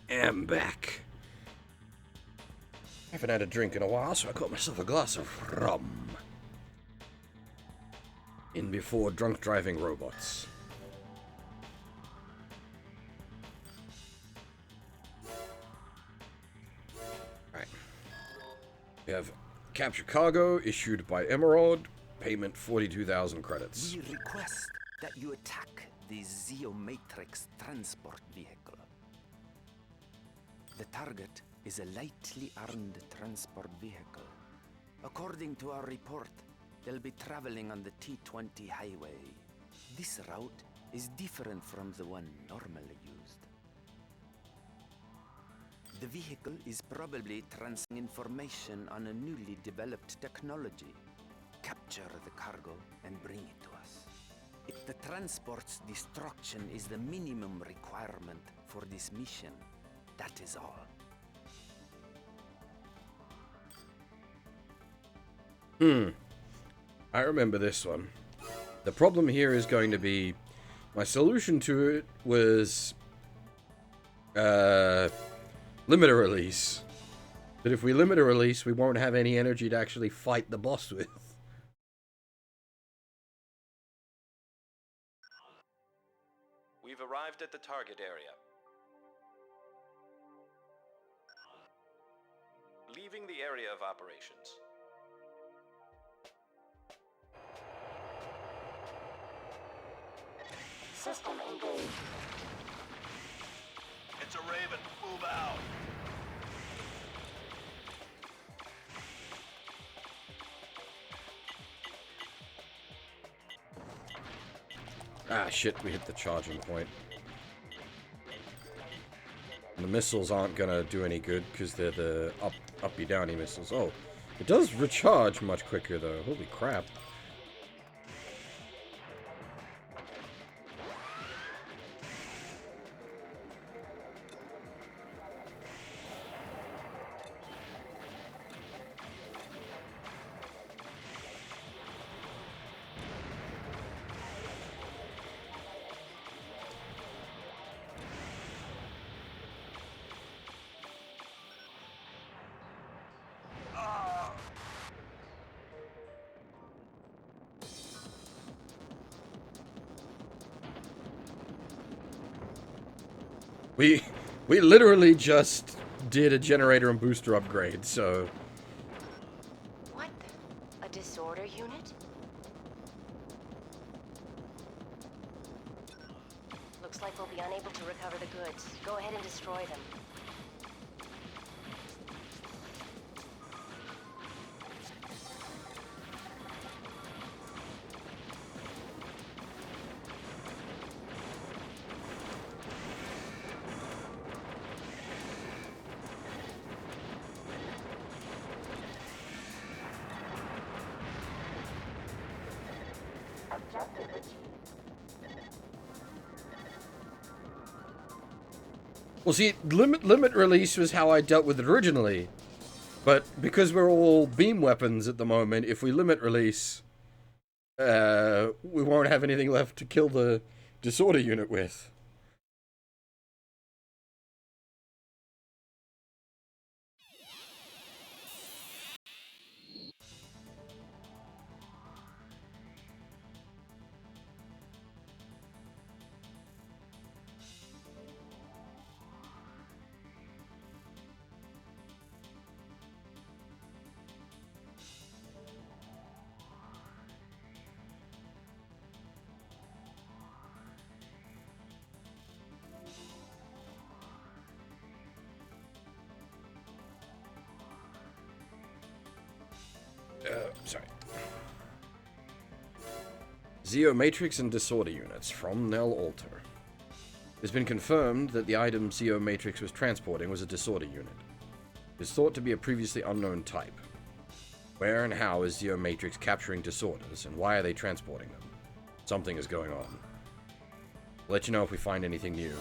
am back. Haven't had a drink in a while, so I got myself a glass of rum. In before drunk driving robots. Alright. We have capture cargo issued by Emerald. Payment 42,000 credits. We request that you attack the Zeomatrix transport vehicle. The target is a lightly armed transport vehicle. According to our report, they'll be traveling on the T-20 highway. This route is different from the one normally used. The vehicle is probably transmitting information on a newly developed technology. Capture the cargo and bring it to us. If the transport's destruction is the minimum requirement for this mission, that is all. I remember this one. The problem here is going to be... My solution to it was... limit a release. But if we limit a release, we won't have any energy to actually fight the boss with. We've arrived at the target area. Leaving the area of operations. System engaged. It's a Raven. Move out. Ah, shit, we hit the charging point. And the missiles aren't gonna do any good because they're the uppy-downy missiles. Oh, it does recharge much quicker though. Holy crap. We literally just did a generator and booster upgrade, so... What the? A disorder unit? Looks like we'll be unable to recover the goods. Go ahead and destroy them. Well, see, limit release was how I dealt with it originally. But because we're all beam weapons at the moment, if we limit release, we won't have anything left to kill the disorder unit with. Sorry. Zeomatrix and Disorder units from Nell Alter. It has been confirmed that the item Zeomatrix was transporting was a Disorder unit. It is thought to be a previously unknown type. Where and how is Zeomatrix capturing disorders, and why are they transporting them? Something is going on. I'll let you know if we find anything new.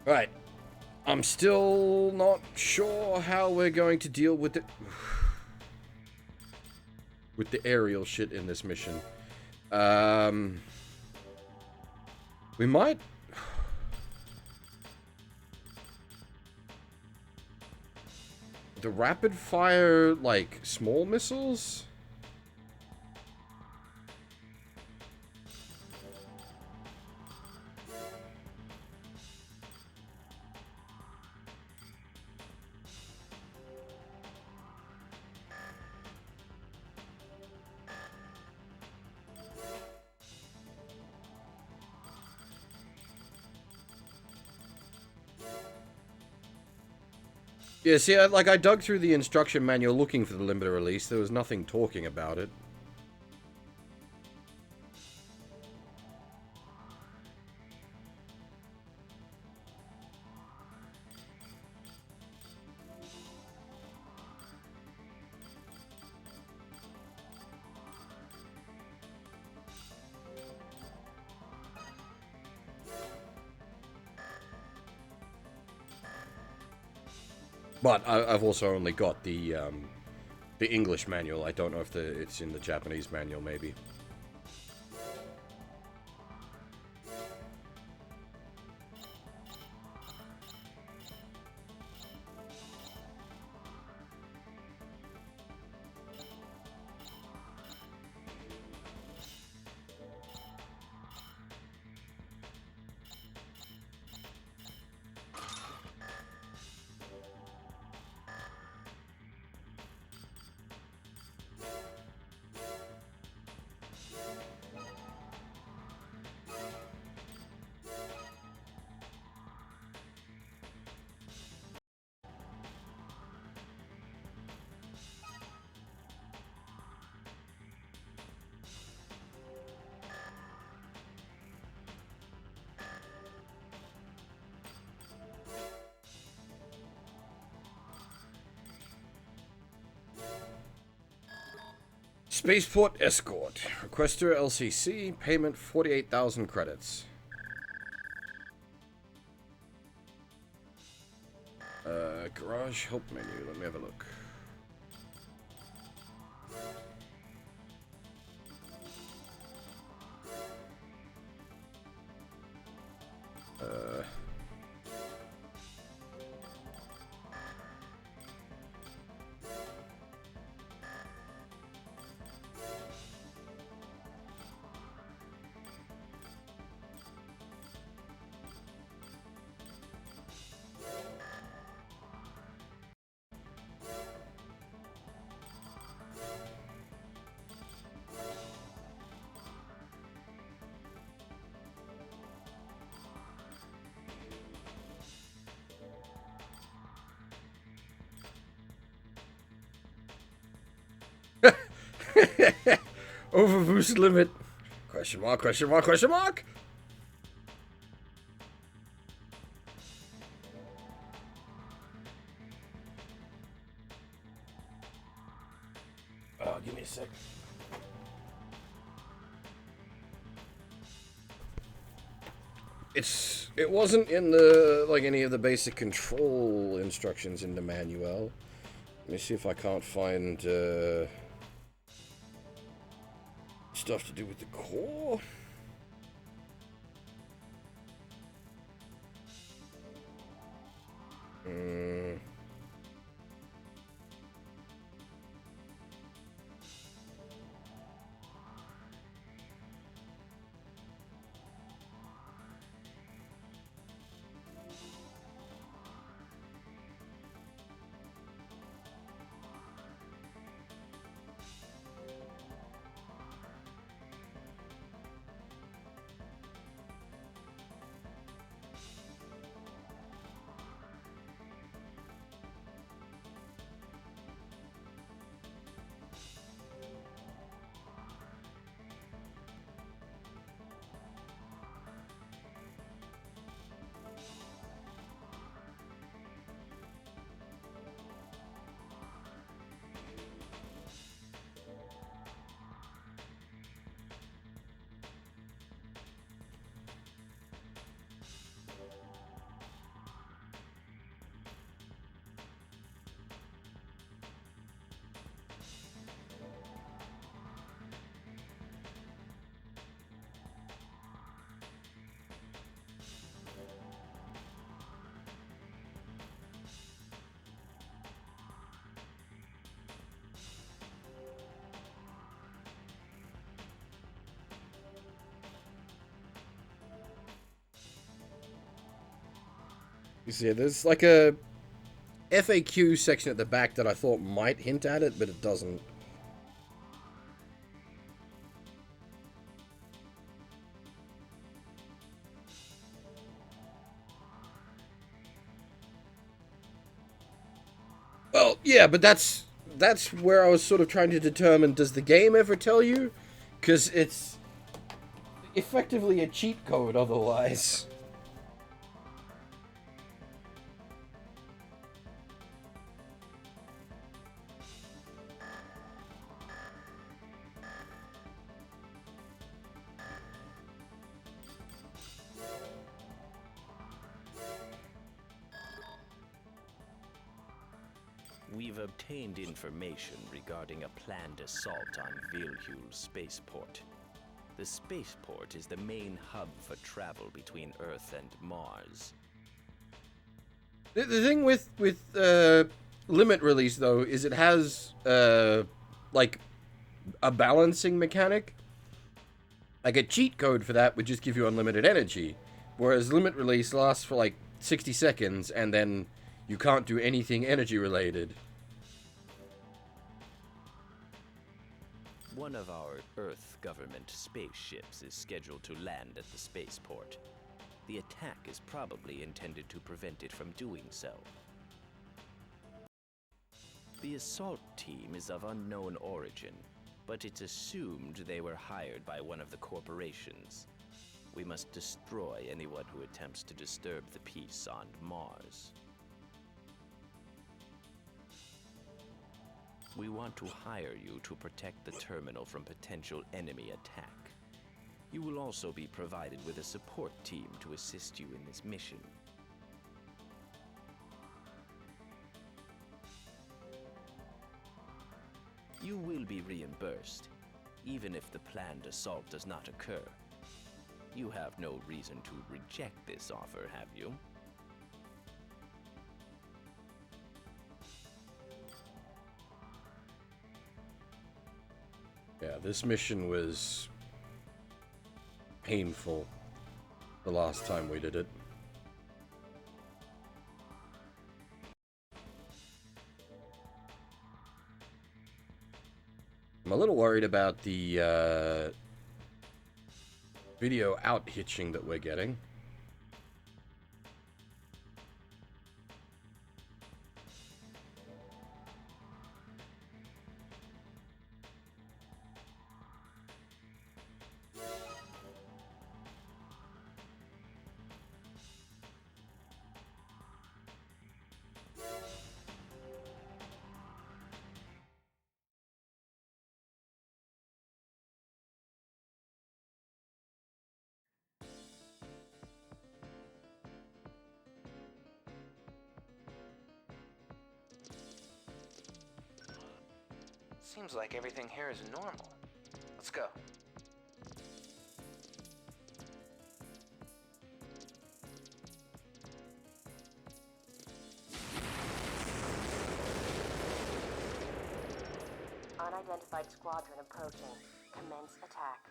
Right. I'm still not sure how we're going to deal with it. With the aerial shit in this mission. We might the rapid fire, like, small missiles? Yeah, see, I dug through the instruction manual looking for the limited release. There was nothing talking about it. But I've also only got the English manual. I don't know if it's in the Japanese manual, maybe. Spaceport Escort. Requester LCC. Payment 48,000 credits. Garage help menu. Let me have a look. Overboost limit. Question mark, question mark, question mark. Oh, give me a sec. It wasn't in the, like, any of the basic control instructions in the manual. Let me see if I can't find stuff to do with the core. You see, there's like a FAQ section at the back that I thought might hint at it, but it doesn't. Well, yeah, but that's where I was sort of trying to determine, does the game ever tell you? Because it's effectively a cheat code otherwise. We've obtained information regarding a planned assault on Vilhul's spaceport. The spaceport is the main hub for travel between Earth and Mars. The thing with limit release though is it has like a balancing mechanic. Like a cheat code for that would just give you unlimited energy, whereas limit release lasts for like 60 seconds and then you can't do anything energy related. One of our Earth government spaceships is scheduled to land at the spaceport. The attack is probably intended to prevent it from doing so. The assault team is of unknown origin, but it's assumed they were hired by one of the corporations. We must destroy anyone who attempts to disturb the peace on Mars. We want to hire you to protect the terminal from potential enemy attack. You will also be provided with a support team to assist you in this mission. You will be reimbursed, even if the planned assault does not occur. You have no reason to reject this offer, have you? Yeah, this mission was painful the last time we did it. I'm a little worried about the video out-hitching that we're getting. Seems like everything here is normal. Let's go. Unidentified squadron approaching. Commence attack.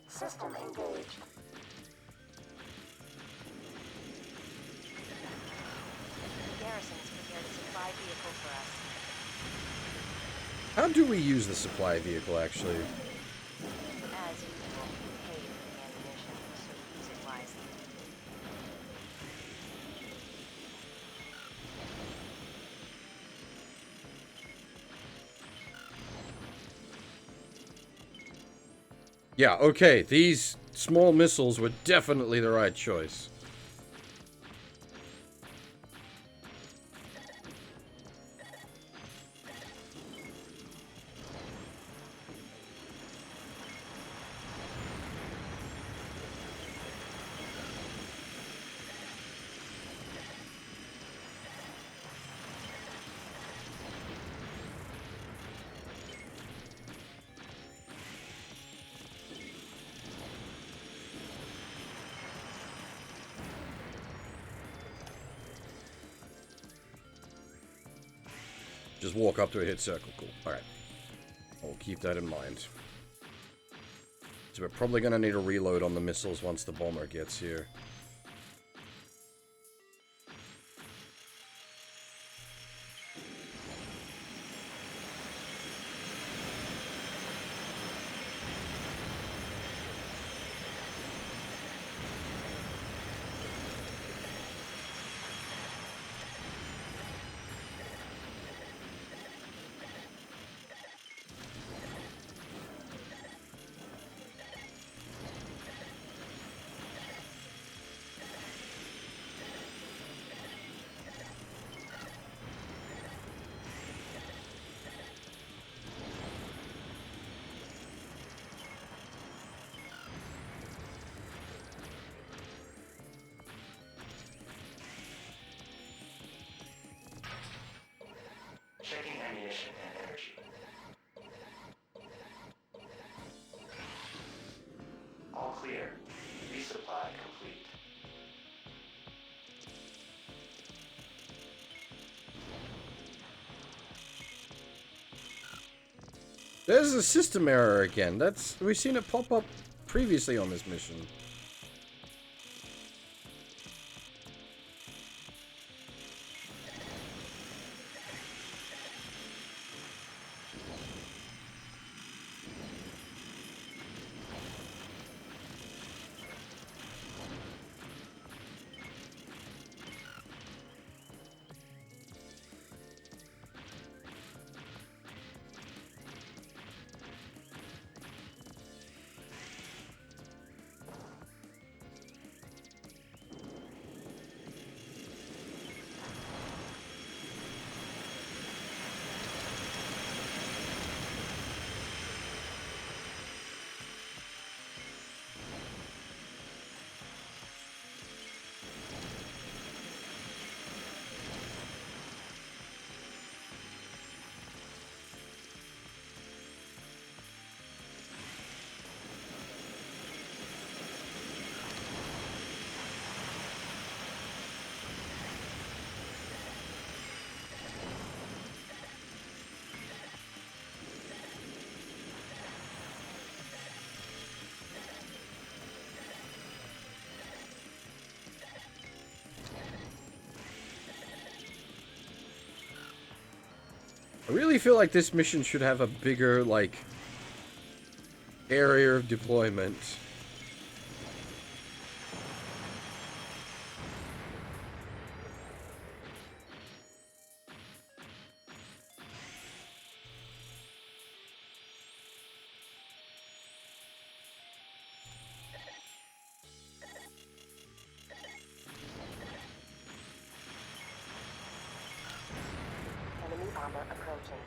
System engaged. The garrison has prepared a supply vehicle for us. How do we use the supply vehicle, actually? As usual, we paid for the ammunition, so use it wisely. Yeah, okay, these small missiles were definitely the right choice. Just walk up to it, hit circle. Cool. Alright. I'll keep that in mind. So we're probably going to need a reload on the missiles once the bomber gets here. Checking ammunition and energy. All clear. Resupply complete. There's a system error again. We've seen it pop up previously on this mission. I really feel like this mission should have a bigger, like, area of deployment. Enemy bomber approaching.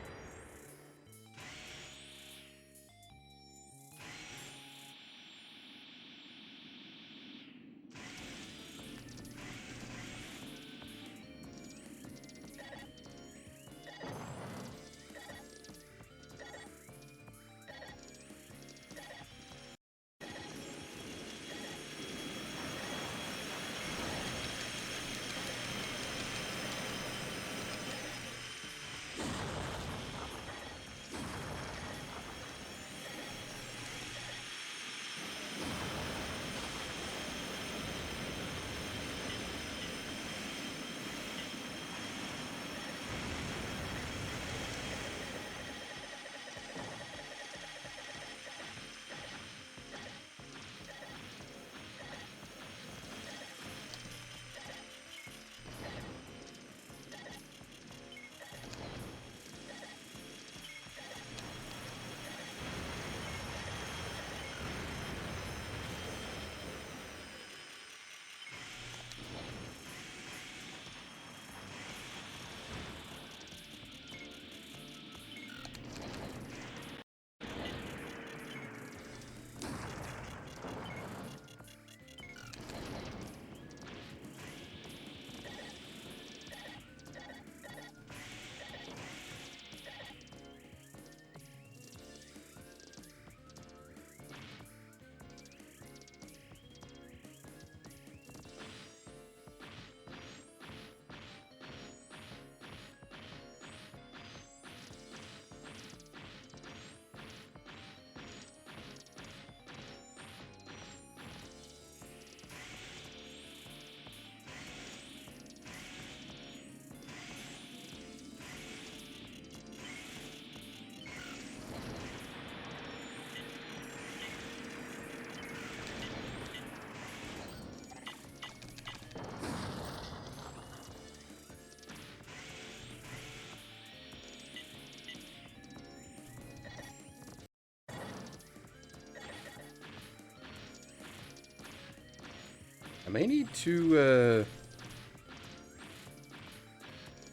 may need to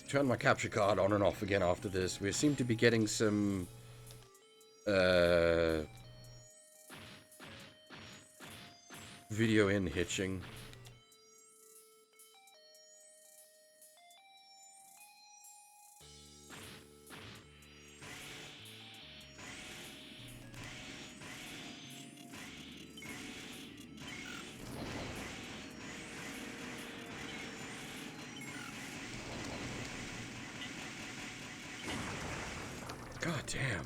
turn my capture card on and off again after this. We seem to be getting some video in hitching. God damn.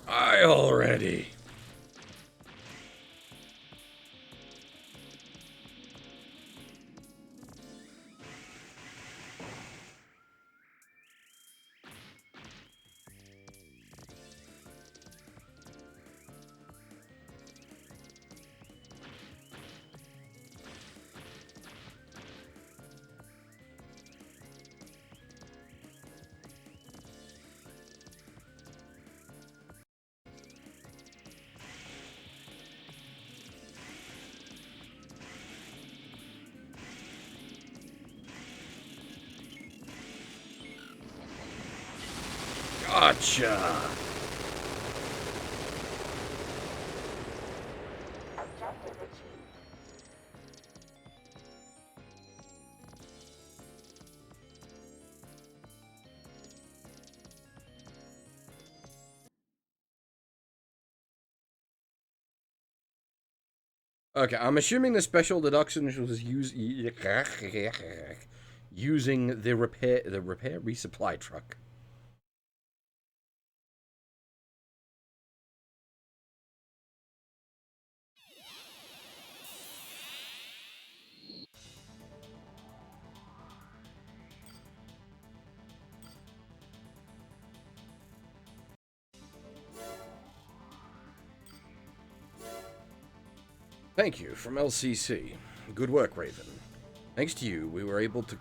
I already. Gotcha. Objective achieved. Okay, I'm assuming the special deduction was using the repair resupply truck. Thank you from LCC. Good work, Raven. Thanks to you, we were able to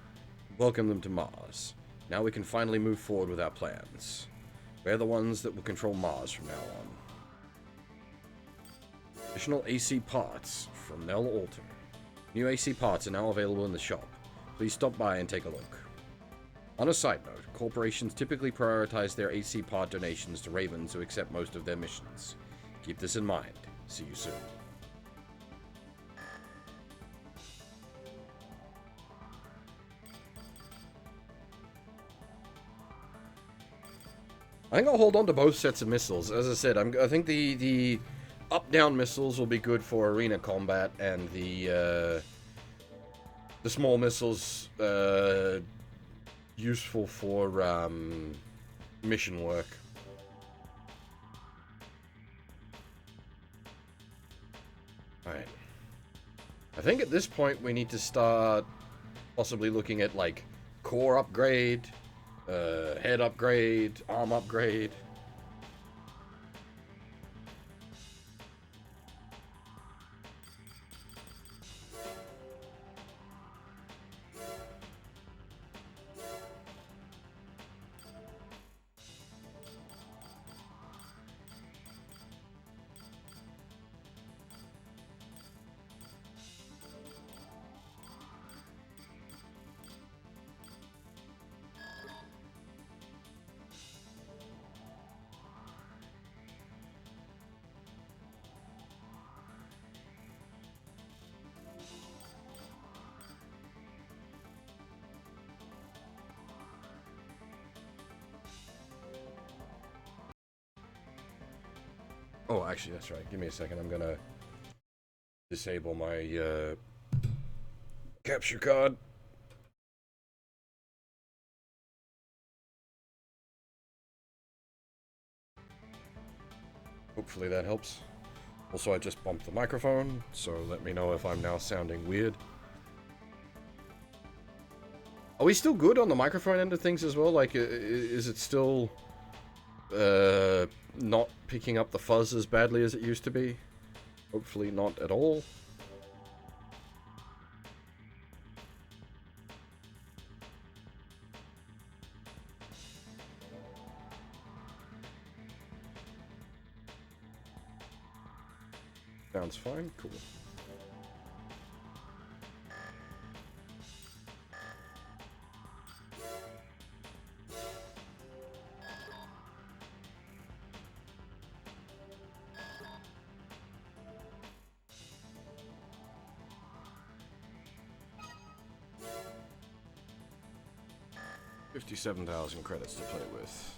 welcome them to Mars. Now we can finally move forward with our plans. We're the ones that will control Mars from now on. Additional AC parts from Nell Alter. New AC parts are now available in the shop. Please stop by and take a look. On a side note, corporations typically prioritize their AC part donations to Ravens who accept most of their missions. Keep this in mind. See you soon. I think I'll hold on to both sets of missiles. As I said, I think the up-down missiles will be good for arena combat, and the small missiles useful for mission work. Alright. I think at this point we need to start possibly looking at, like, core upgrade, head upgrade, arm upgrade. Oh, actually, that's right. Give me a second. I'm gonna disable my capture card. Hopefully that helps. Also, I just bumped the microphone, so let me know if I'm now sounding weird. Are we still good on the microphone end of things as well? Like, is it still not picking up the fuzz as badly as it used to be? Hopefully not at all. Sounds fine. Cool. $57,000 credits to play with.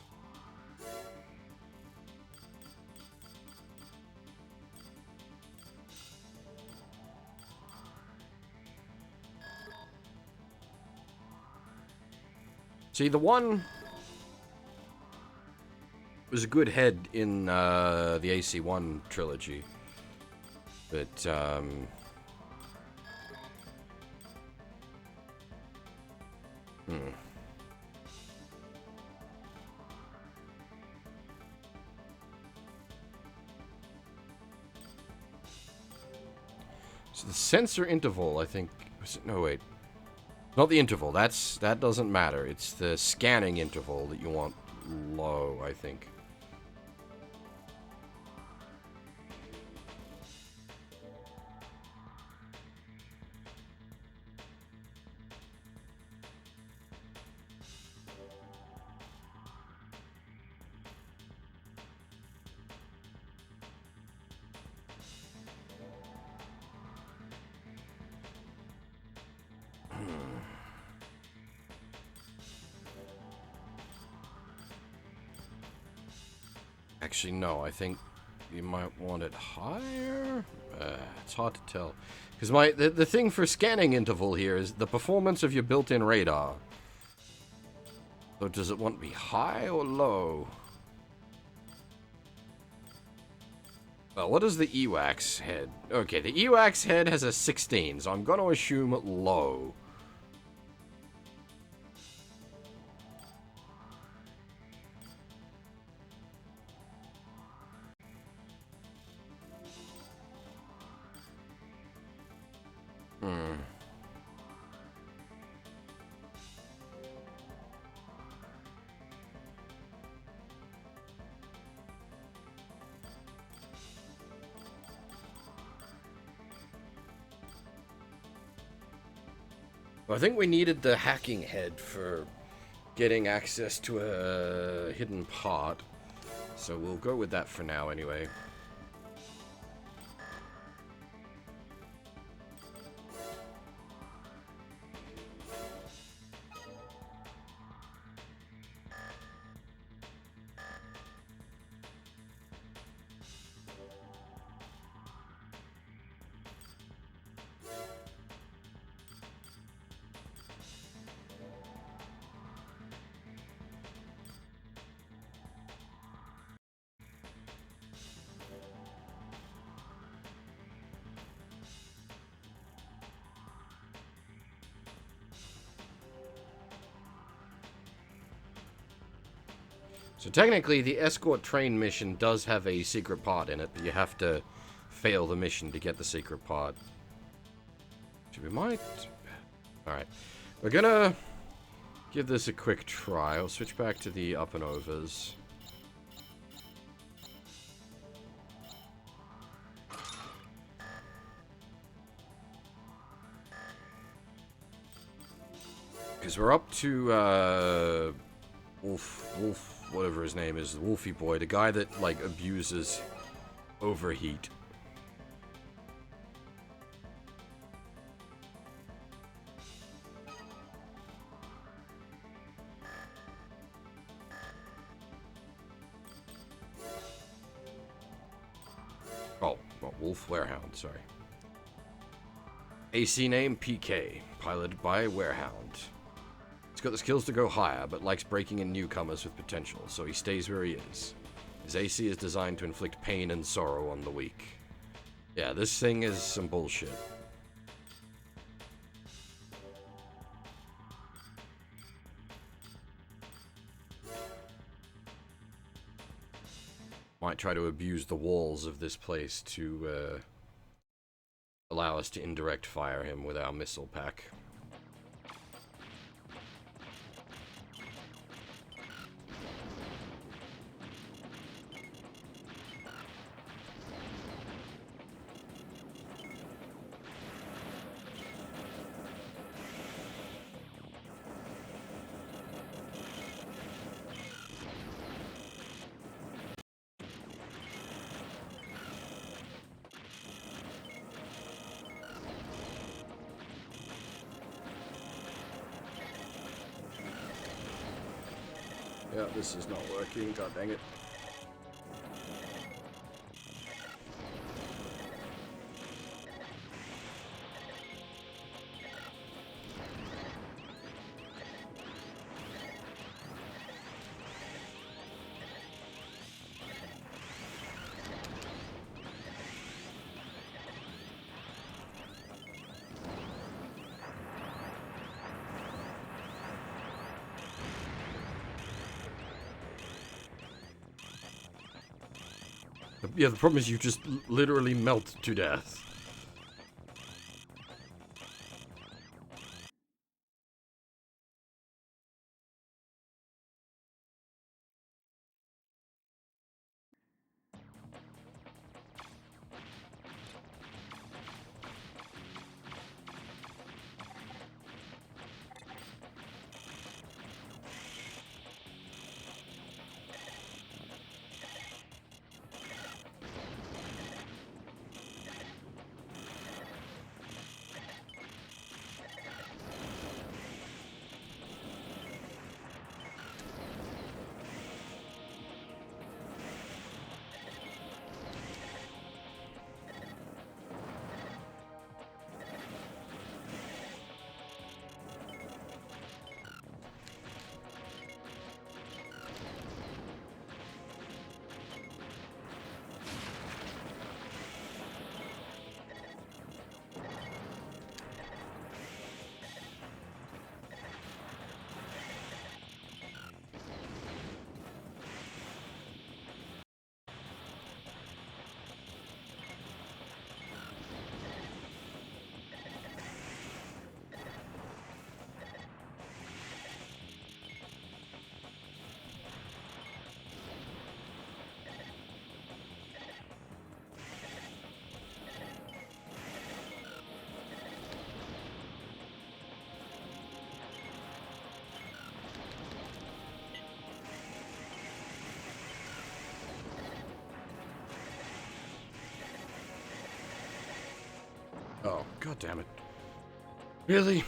See, the one was a good head in the AC1 trilogy, but So the sensor interval, I think, was it? No, wait. Not the interval, that doesn't matter. It's the scanning interval that you want low, I think. Actually, no, I think you might want it higher. It's hard to tell. Because the thing for scanning interval here is the performance of your built-in radar. So does it want to be high or low? Well, what is the EWAX head? Okay, the EWAX head has a 16, so I'm going to assume low. I think we needed the hacking head for getting access to a hidden part, so we'll go with that for now anyway. So technically, the escort train mission does have a secret pod in it, but you have to fail the mission to get the secret pod. So we might... Alright. We're gonna give this a quick try. I'll switch back to the up and overs. Because we're up to, Wolf, whatever his name is, the Wolfie boy, the guy that, like, abuses overheat. Oh, well, Wolf Warehound, sorry. AC name PK, piloted by Warehound. He's got the skills to go higher, but likes breaking in newcomers with potential, so he stays where he is. His AC is designed to inflict pain and sorrow on the weak. Yeah, this thing is some bullshit. Might try to abuse the walls of this place to allow us to indirect fire him with our missile pack. Yeah, this is not working, god dang it. Yeah, the problem is you just literally melt to death. Oh, god damn it. Really?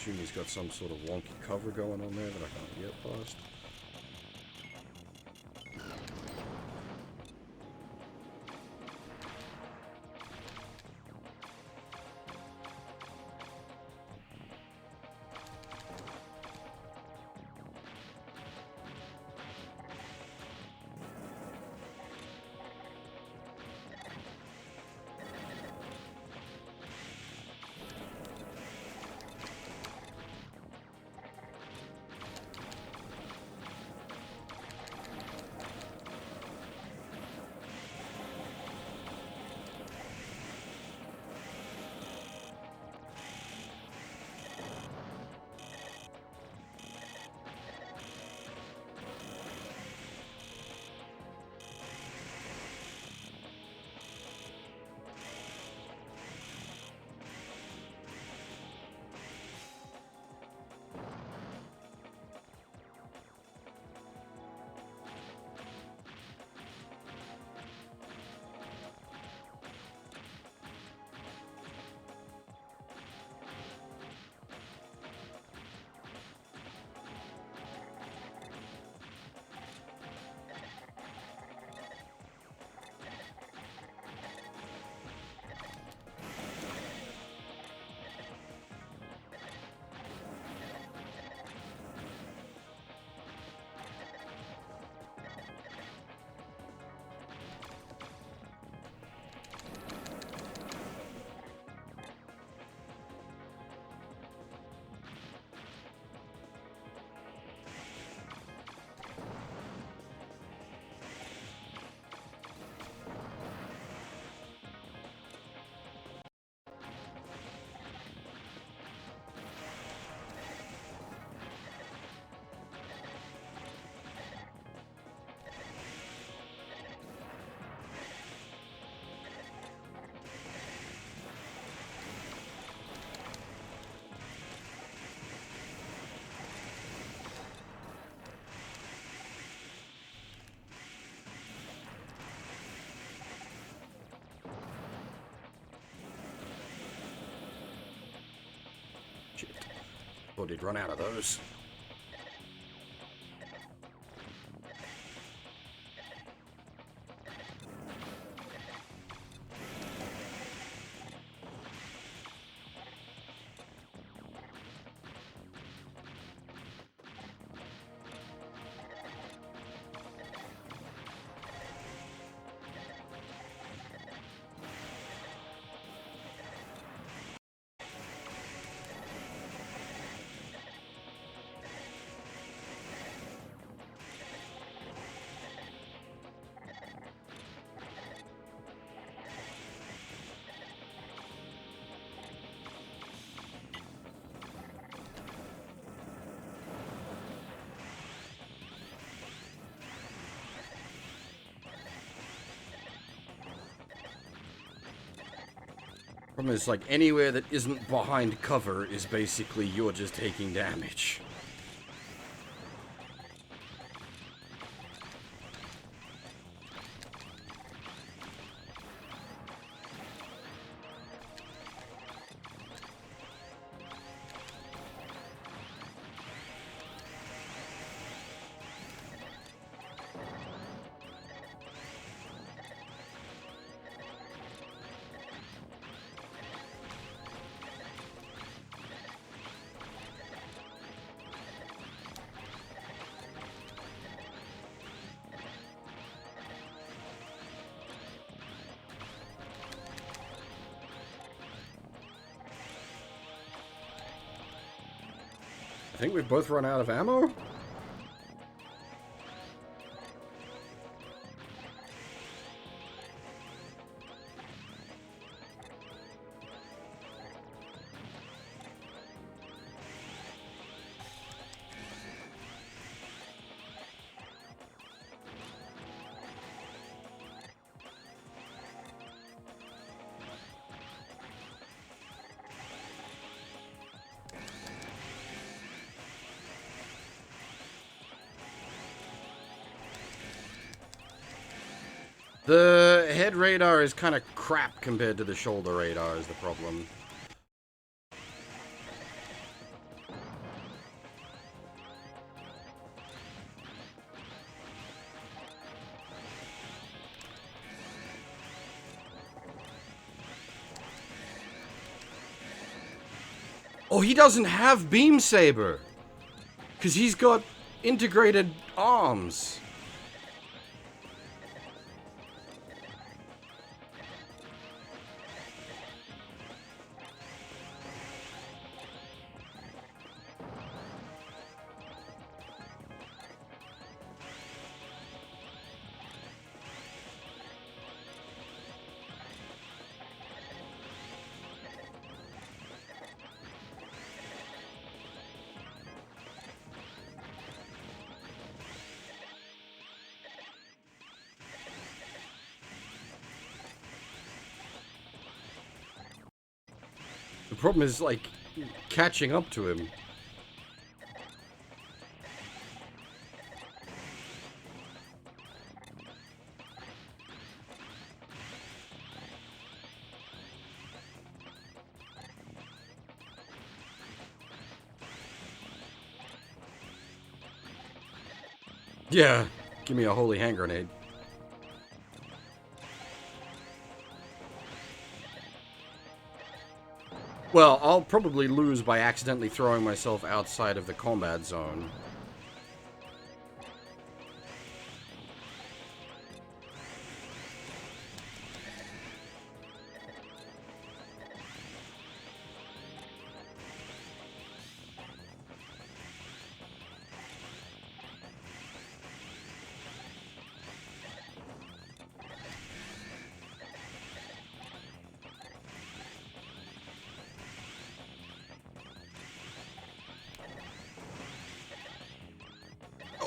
assume he's got some sort of wonky cover going on there that I can't get past. Shit. Thought he'd run out of those. Problem is, like, anywhere that isn't behind cover is basically you're just taking damage. I think we've both run out of ammo? The head radar is kind of crap compared to the shoulder radar is the problem. Oh, he doesn't have Beam Saber. Because he's got integrated arms. The problem is, like, catching up to him. Yeah, give me a holy hand grenade. Well, I'll probably lose by accidentally throwing myself outside of the combat zone.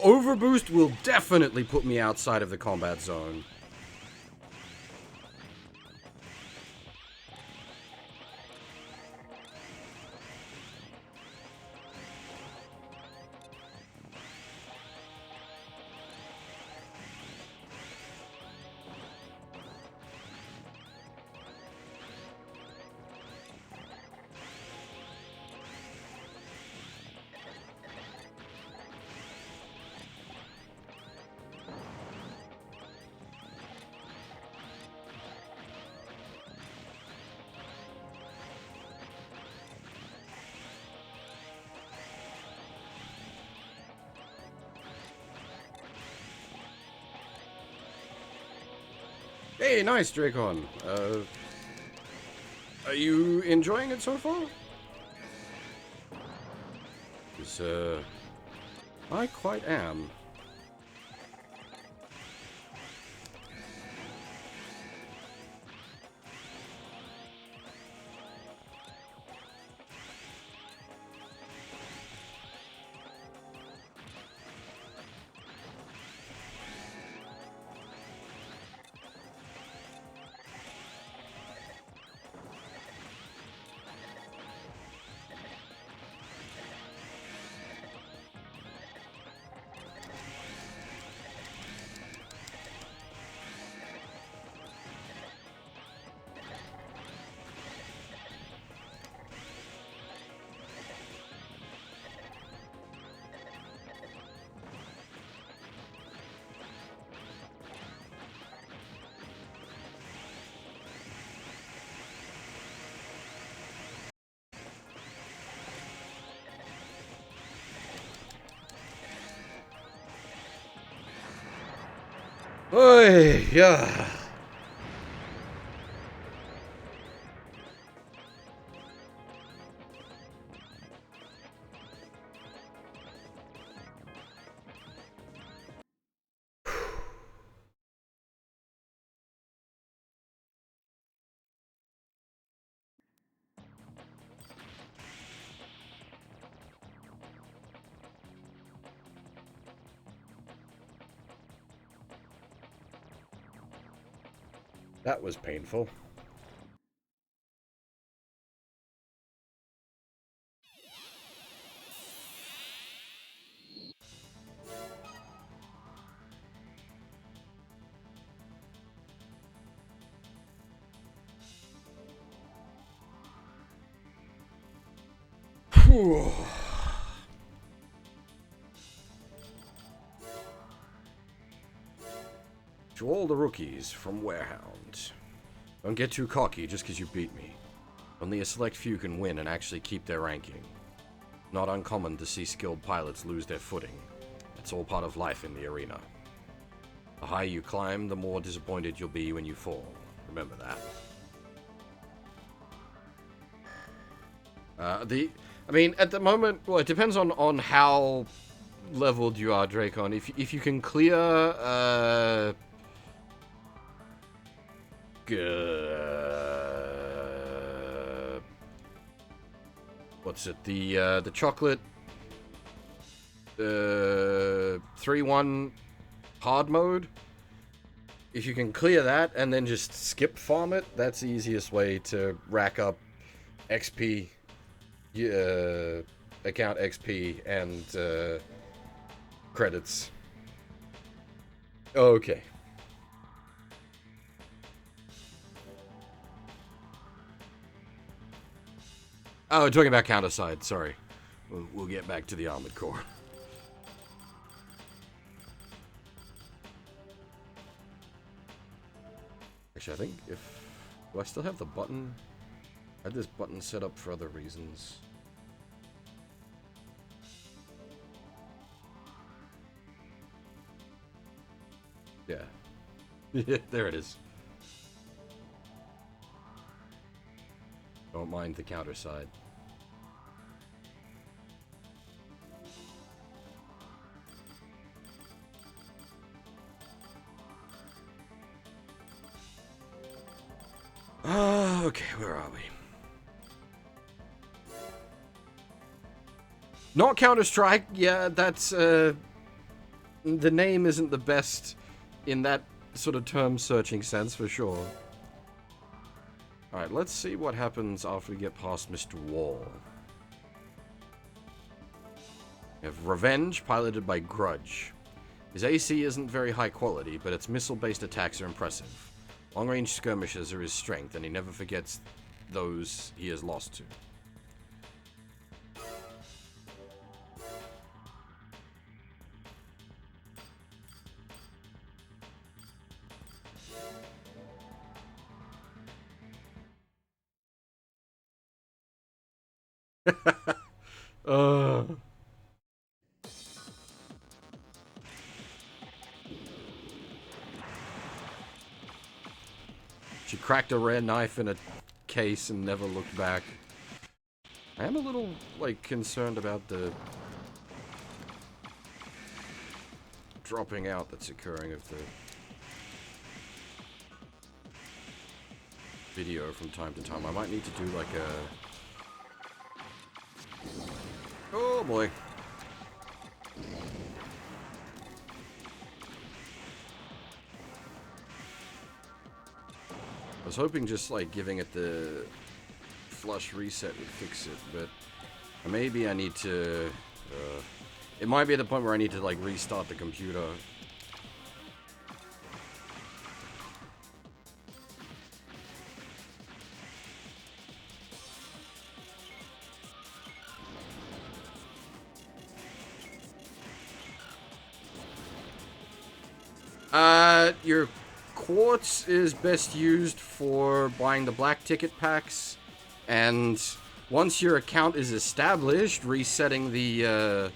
Overboost will definitely put me outside of the combat zone. Hey, nice, Dracon. Are you enjoying it so far? 'Cause, I quite am. Oy, yeah. That was painful. Whew. To all the rookies from Warehound. Don't get too cocky just because you beat me. Only a select few can win and actually keep their ranking. Not uncommon to see skilled pilots lose their footing. It's all part of life in the arena. The higher you climb, the more disappointed you'll be when you fall. Remember that. I mean, at the moment, well, it depends on how leveled you are, Dracon. If you can clear, what's it? The chocolate, 3-1 hard mode. If you can clear that and then just skip farm it, that's the easiest way to rack up XP. Account XP and credits. Okay. Oh, talking about counterside, sorry. We'll get back to the Armored Core. Actually, I think if... Do I still have the button? I had this button set up for other reasons. Yeah. There it is. Don't mind the counter side. Okay, where are we? Not Counter-Strike, yeah, that's, the name isn't the best in that sort of term-searching sense, for sure. Alright, let's see what happens after we get past Mr. Wall. We have Revenge, piloted by Grudge. His AC isn't very high quality, but its missile-based attacks are impressive. Long-range skirmishes are his strength, and he never forgets those he has lost to. She cracked a rare knife in a case and never looked back. I am a little, like, concerned about the dropping out that's occurring of the video from time to time. I might need to do, like, a... Oh, boy. I was hoping just, like, giving it the flush reset would fix it, but maybe I need to... it might be at the point where I need to, like, restart the computer. Your quartz is best used for buying the black ticket packs, and once your account is established, resetting the,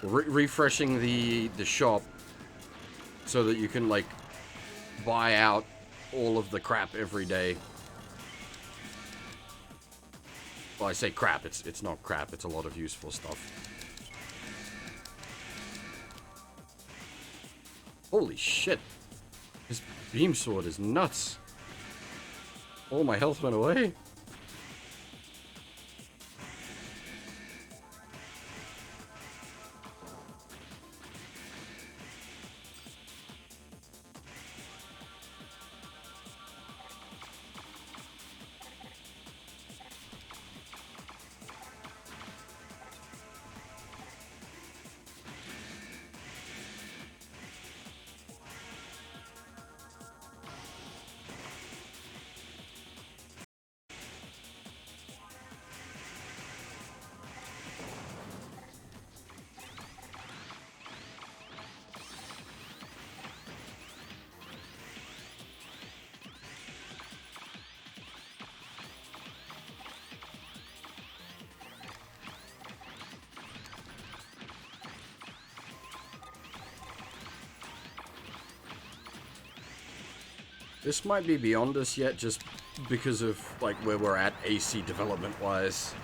refreshing the shop so that you can, like, buy out all of the crap every day. Well, I say crap, it's not crap, it's a lot of useful stuff. Holy shit. This beam sword is nuts. All my health went away. This might be beyond us yet, just because of like where we're at AC development-wise.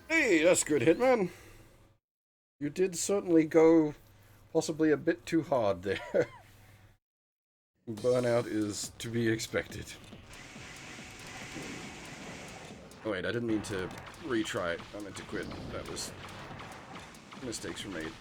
Hey, that's good, Hitman. You did certainly go possibly a bit too hard there. Burnout is to be expected. Oh wait, I didn't mean to retry it. I meant to quit. That was... mistakes were made.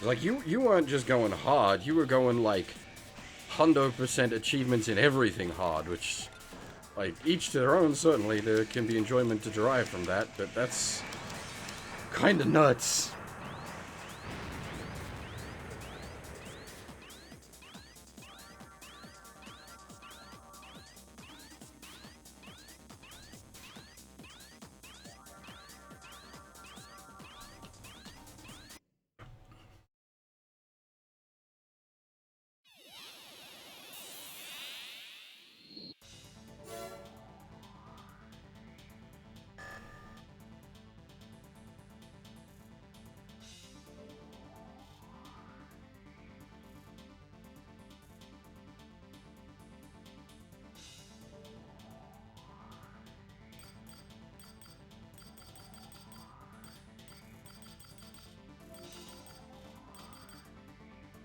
Like, you weren't just going hard, you were going, like, 100% achievements in everything hard, which, like, each to their own, certainly, there can be enjoyment to derive from that, but that's kinda nuts.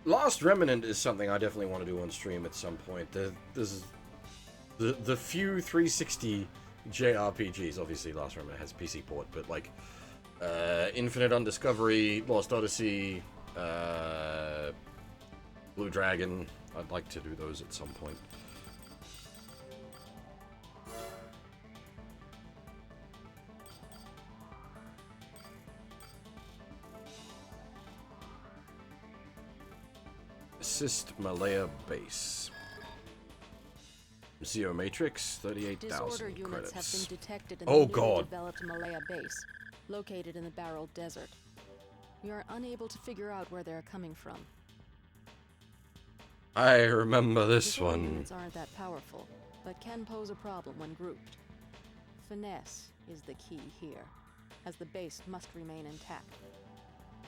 Lost Remnant is something I definitely want to do on stream at some point. There's the few 360 JRPGs, obviously Lost Remnant has PC port, but like Infinite Undiscovery, Lost Odyssey, Blue Dragon, I'd like to do those at some point. Assist Malaya Base. Zero Matrix, 38,000 Disorder units credits. have been detected in Oh, the newly God. developed Malaya base, located in the Barrel Desert. We are unable to figure out where they are coming from. I remember this Disorder one. units aren't that powerful, but can pose a problem when grouped. Finesse is the key here, as the base must remain intact.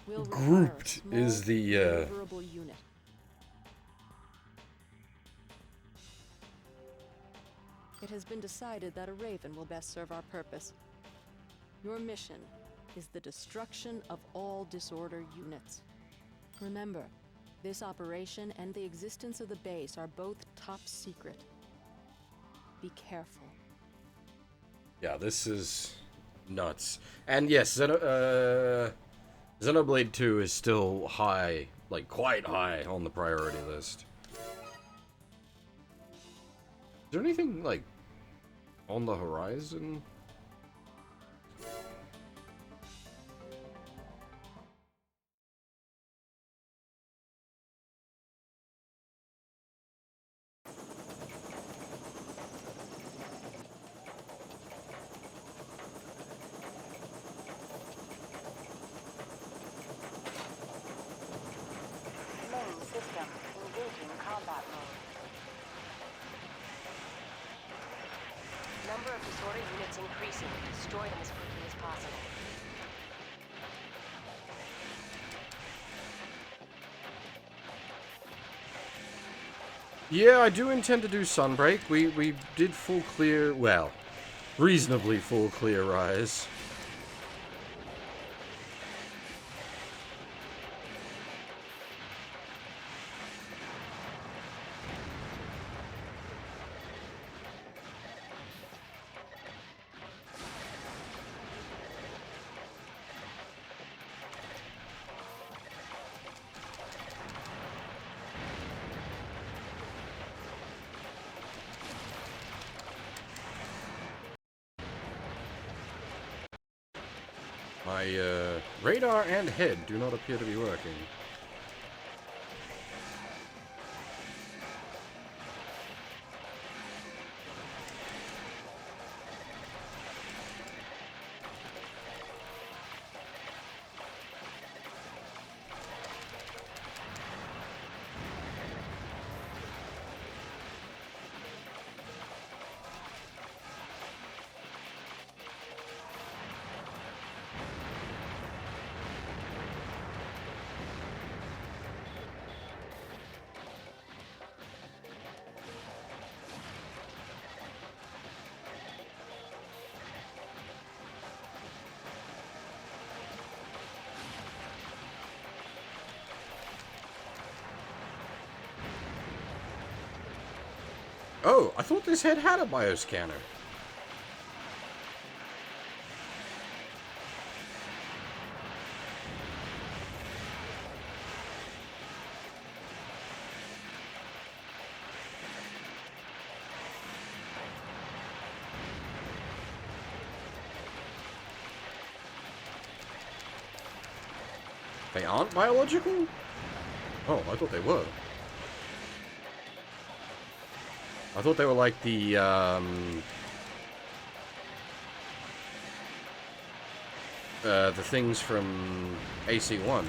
We'll require a Grouped small, is the maneuverable unit. It has been decided that a Raven will best serve our purpose. Your mission is the destruction of all disorder units. Remember, this operation and the existence of the base are both top secret. Be careful. Yeah, this is nuts. And yes, Xenoblade 2 is still high, like quite high on the priority list. Is there anything, like, on the horizon? Main system engaging combat mode. Number of disorder units increasing. Destroy them as quickly as possible. Yeah, I do intend to do Sunbreak. We did full clear, well, reasonably full clear Rise. My radar and head do not appear to be working. Oh, I thought this head had a bioscanner. They aren't biological? Oh, I thought they were. I thought they were like the things from AC1.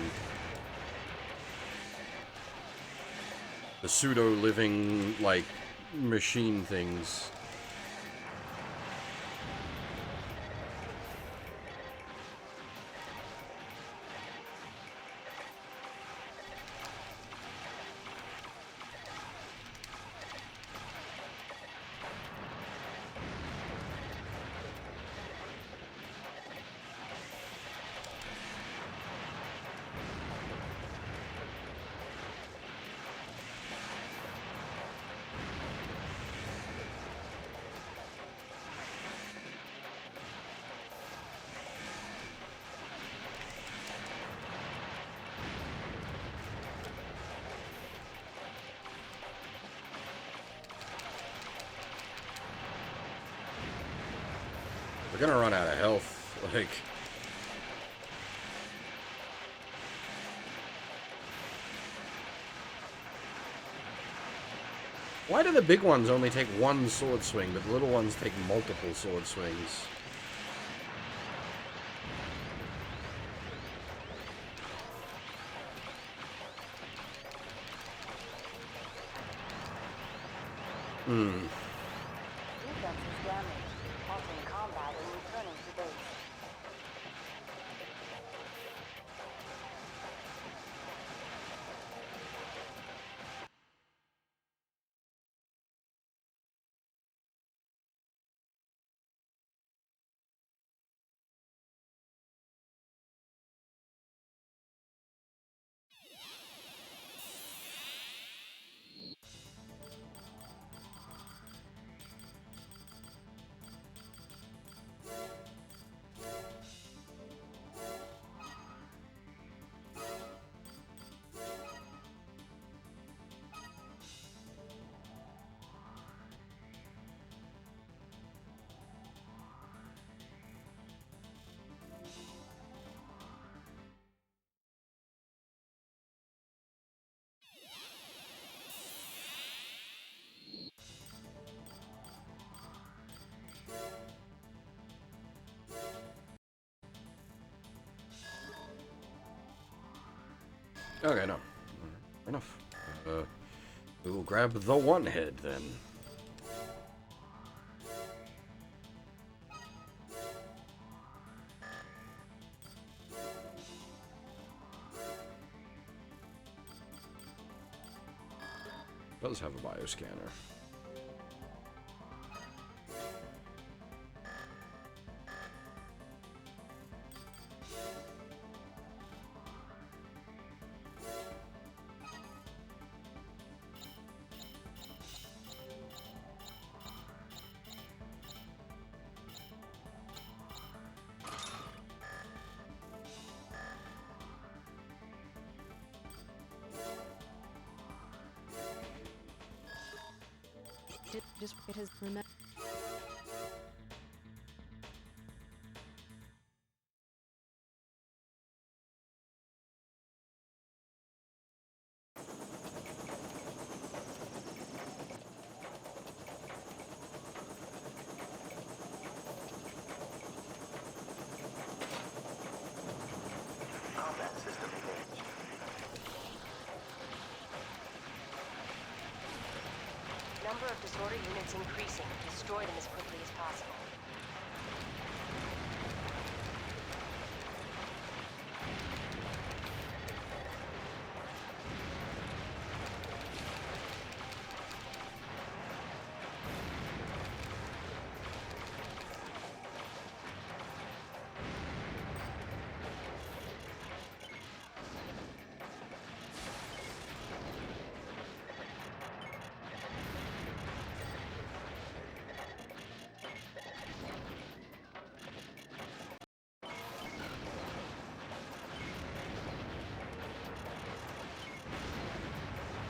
The pseudo-living, like, machine things. We're gonna run out of health, like... Why do the big ones only take one sword swing, but the little ones take multiple sword swings? Defense is damaged. Halting combat and returning to base. Okay, no. Fair enough. We will grab the one head, then. Does have a bioscanner. It has remembered. Combat system engaged. Number of disorder units increasing. Destroy them as quickly as possible.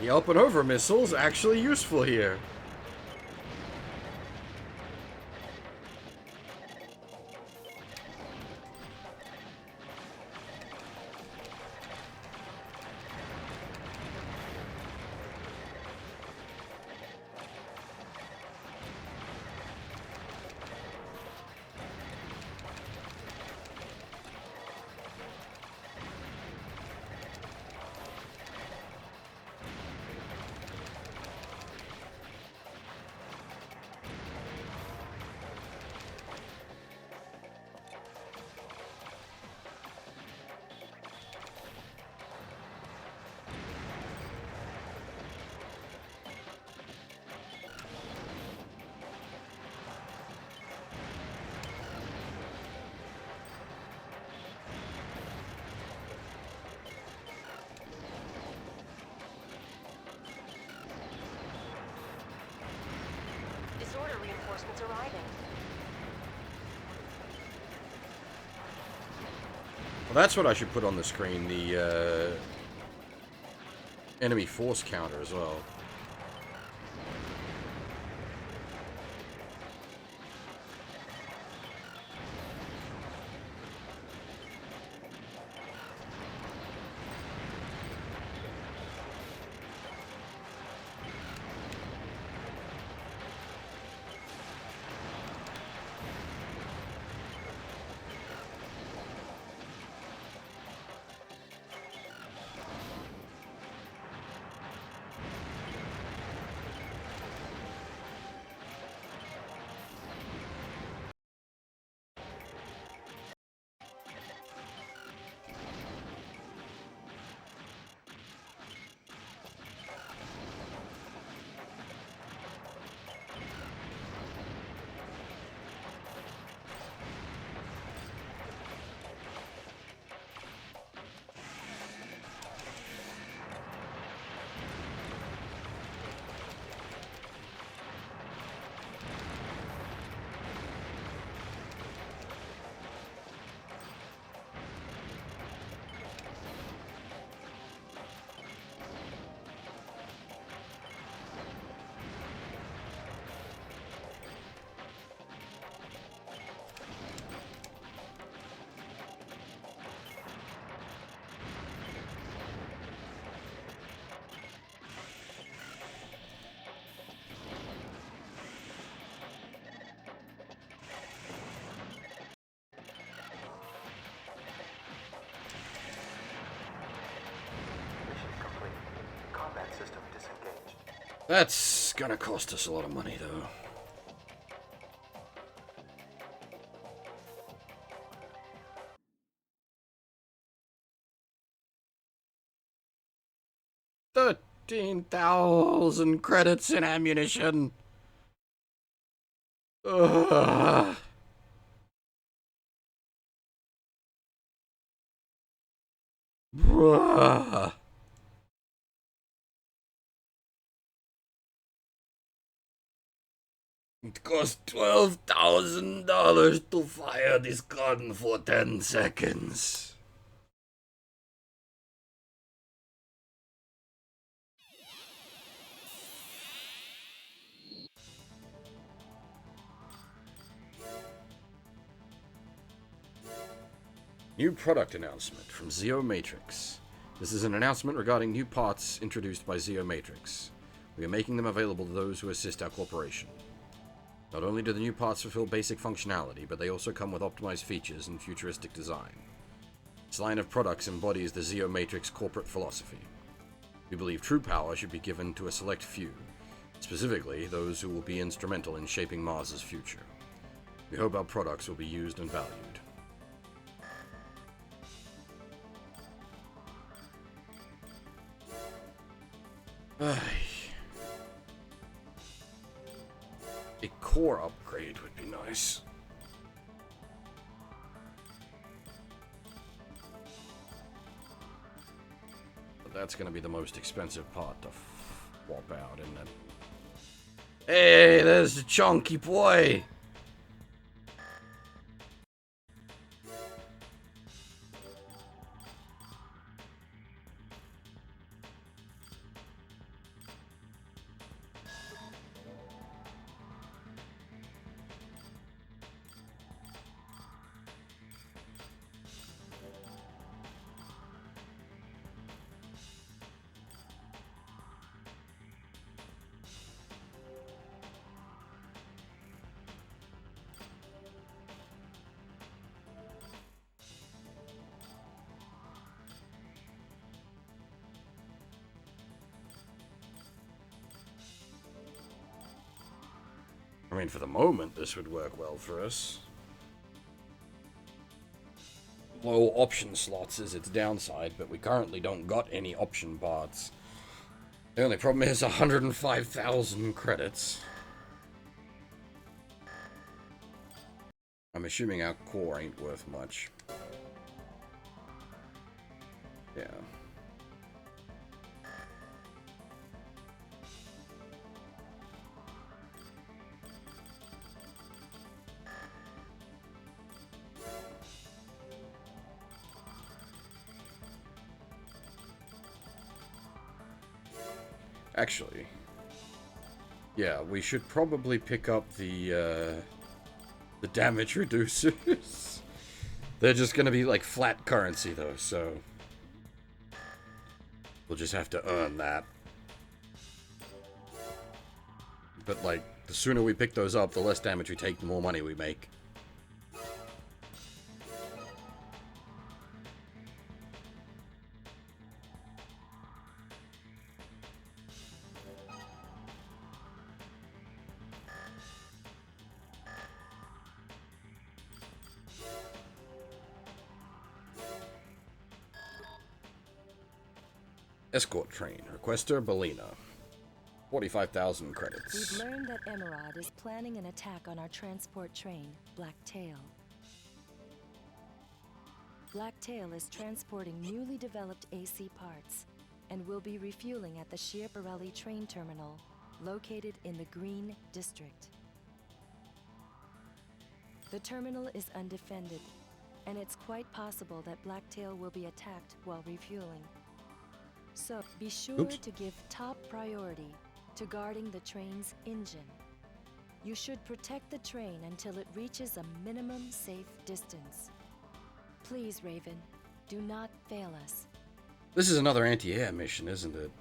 The up and over missile's actually useful here. Disorder reinforcements arriving. Well, that's what I should put on the screen, the enemy force counter as well. Mission complete. Combat system disengaged. That's gonna cost us a lot of money, though. 15,000 credits in ammunition. Ugh. Bruh. It costs $12,000 to fire this gun for 10 seconds. New product announcement from Zeo Matrix. This is an announcement regarding new parts introduced by Zeo Matrix. We are making them available to those who assist our corporation. Not only do the new parts fulfill basic functionality, but they also come with optimized features and futuristic design. This line of products embodies the Zeo Matrix corporate philosophy. We believe true power should be given to a select few, specifically those who will be instrumental in shaping Mars's future. We hope our products will be used and valued. A core upgrade would be nice. But that's going to be the most expensive part to swap out, isn't it? Hey, there's the chunky boy! I mean, for the moment, this would work well for us. Low option slots is its downside, but we currently don't got any option parts. The only problem is 105,000 credits. I'm assuming our core ain't worth much. Yeah. Actually, yeah, we should probably pick up the damage reducers. They're just gonna be like flat currency though, so we'll just have to earn that. But like, the sooner we pick those up, the less damage we take, the more money we make. Escort train. Requester, Belina. 45,000 credits. We've learned that Emerald is planning an attack on our transport train, Blacktail. Blacktail is transporting newly developed AC parts and will be refueling at the Schiaparelli train terminal, located in the Green District. The terminal is undefended, and it's quite possible that Blacktail will be attacked while refueling. So, be sure to give top priority to guarding the train's engine. You should protect the train until it reaches a minimum safe distance. Please, Raven, do not fail us. This is another anti-air mission, isn't it?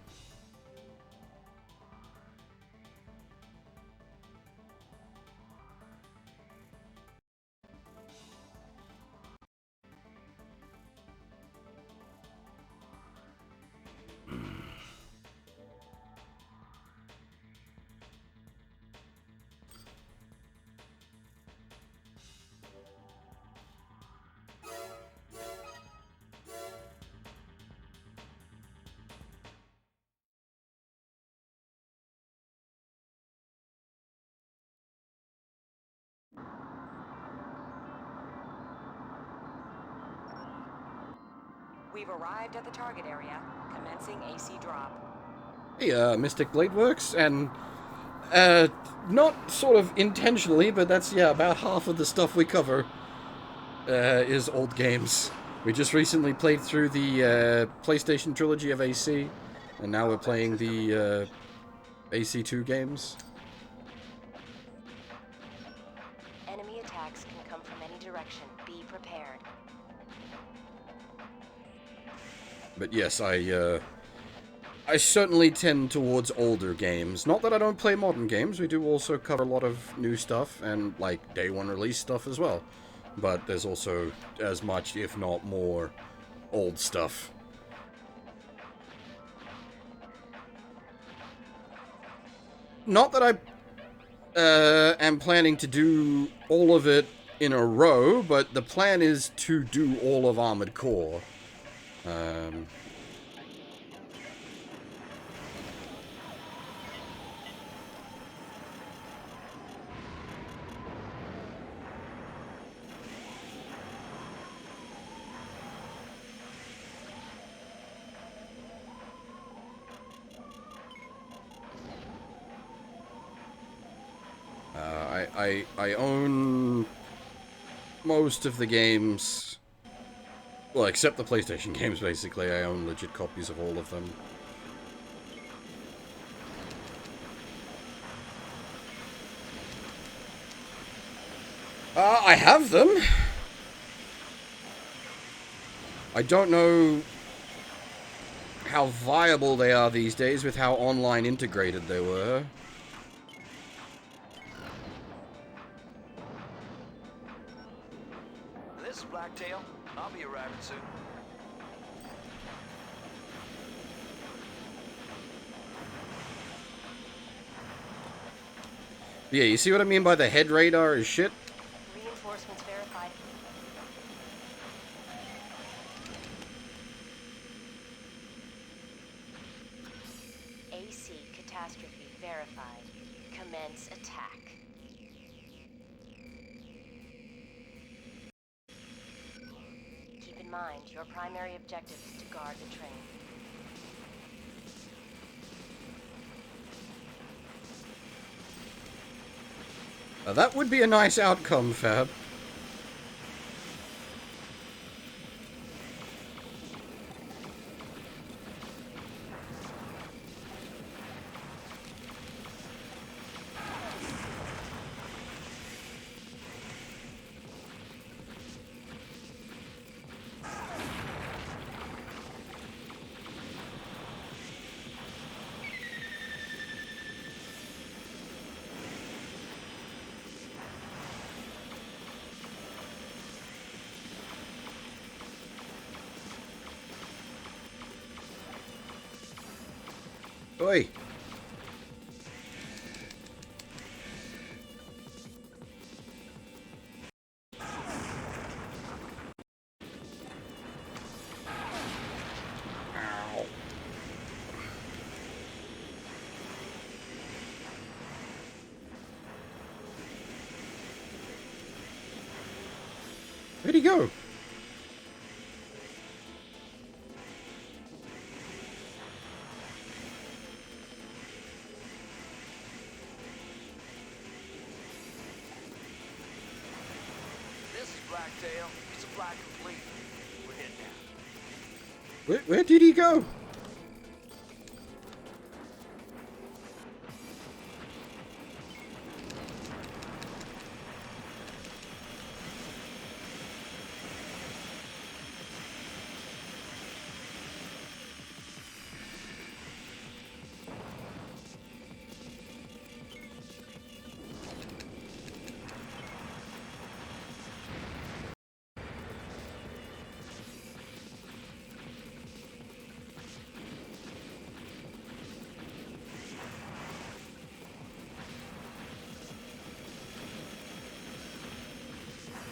We've arrived at the target area, commencing AC drop. Hey, Mystic Blade Works, and not sort of intentionally, but that's, yeah, about half of the stuff we cover is old games. We just recently played through the PlayStation trilogy of AC, and now we're playing the AC2 games. Enemy attacks can come from any direction. Be prepared. But yes, I certainly tend towards older games. Not that I don't play modern games, we do also cover a lot of new stuff, and, like, day one release stuff as well. But there's also as much, if not more, old stuff. Not that I am planning to do all of it in a row, but the plan is to do all of Armored Core. I own most of the games, well, except the PlayStation games, basically. I own legit copies of all of them. I have them. I don't know how viable they are these days with how online integrated they were. This is Blacktail. I'll be arriving soon. Yeah, you see what I mean by the head radar is shit? Reinforcements verified. AC catastrophe verified. Commence attack. Keep in mind, your primary objective is to guard the train. That would be a nice outcome, Fab. Oi! Ow. Where'd he go? Blacktail, supply complete. We're heading out. Where did he go?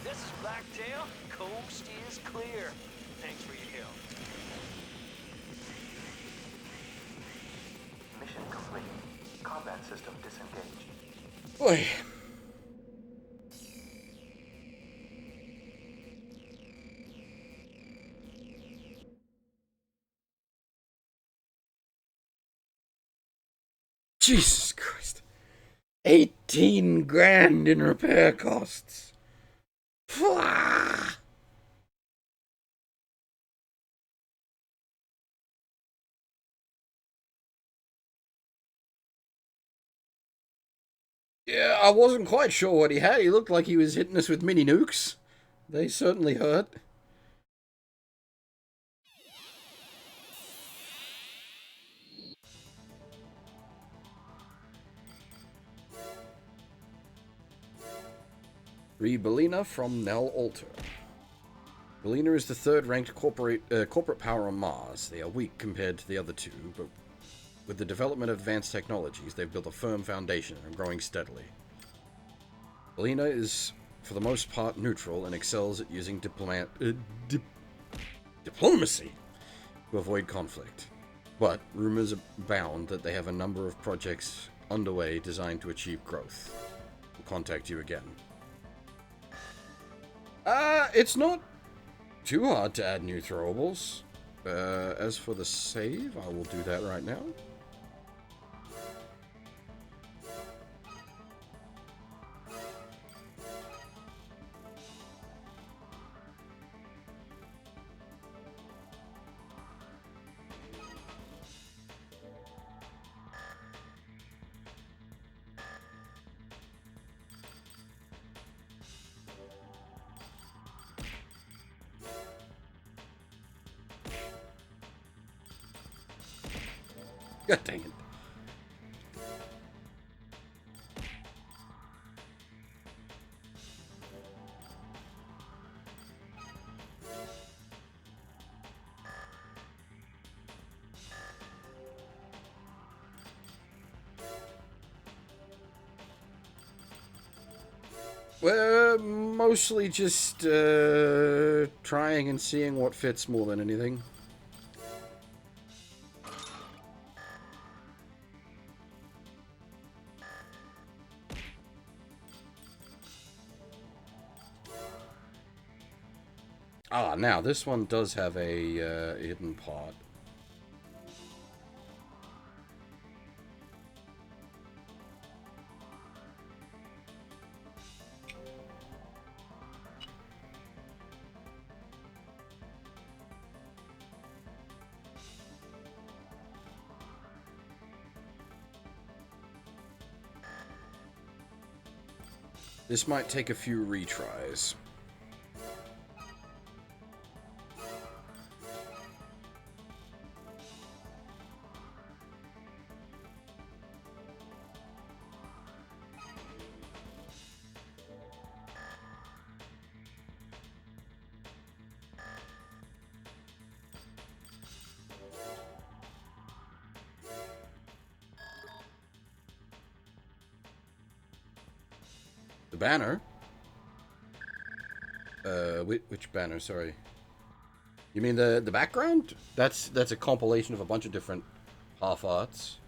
This is Blacktail. Coast is clear. Thanks for your help. Mission complete. Combat system disengaged. Boy. Jesus Christ. 18 grand in repair costs. Fwah! Yeah, I wasn't quite sure what he had. He looked like he was hitting us with mini nukes. They certainly hurt. Read Belina from Nell Alter. Belina is the third-ranked corporate power on Mars. They are weak compared to the other two, but with the development of advanced technologies, they've built a firm foundation and are growing steadily. Belina is, for the most part, neutral and excels at using diplomacy to avoid conflict. But rumors abound that they have a number of projects underway designed to achieve growth. We'll contact you again. It's not too hard to add new throwables. As for the save, I will do that right now. God dang it. We're mostly just trying and seeing what fits more than anything. Ah, now this one does have a hidden part. This might take a few retries. The banner? Which banner? Sorry. You mean the background? That's a compilation of a bunch of different half arts.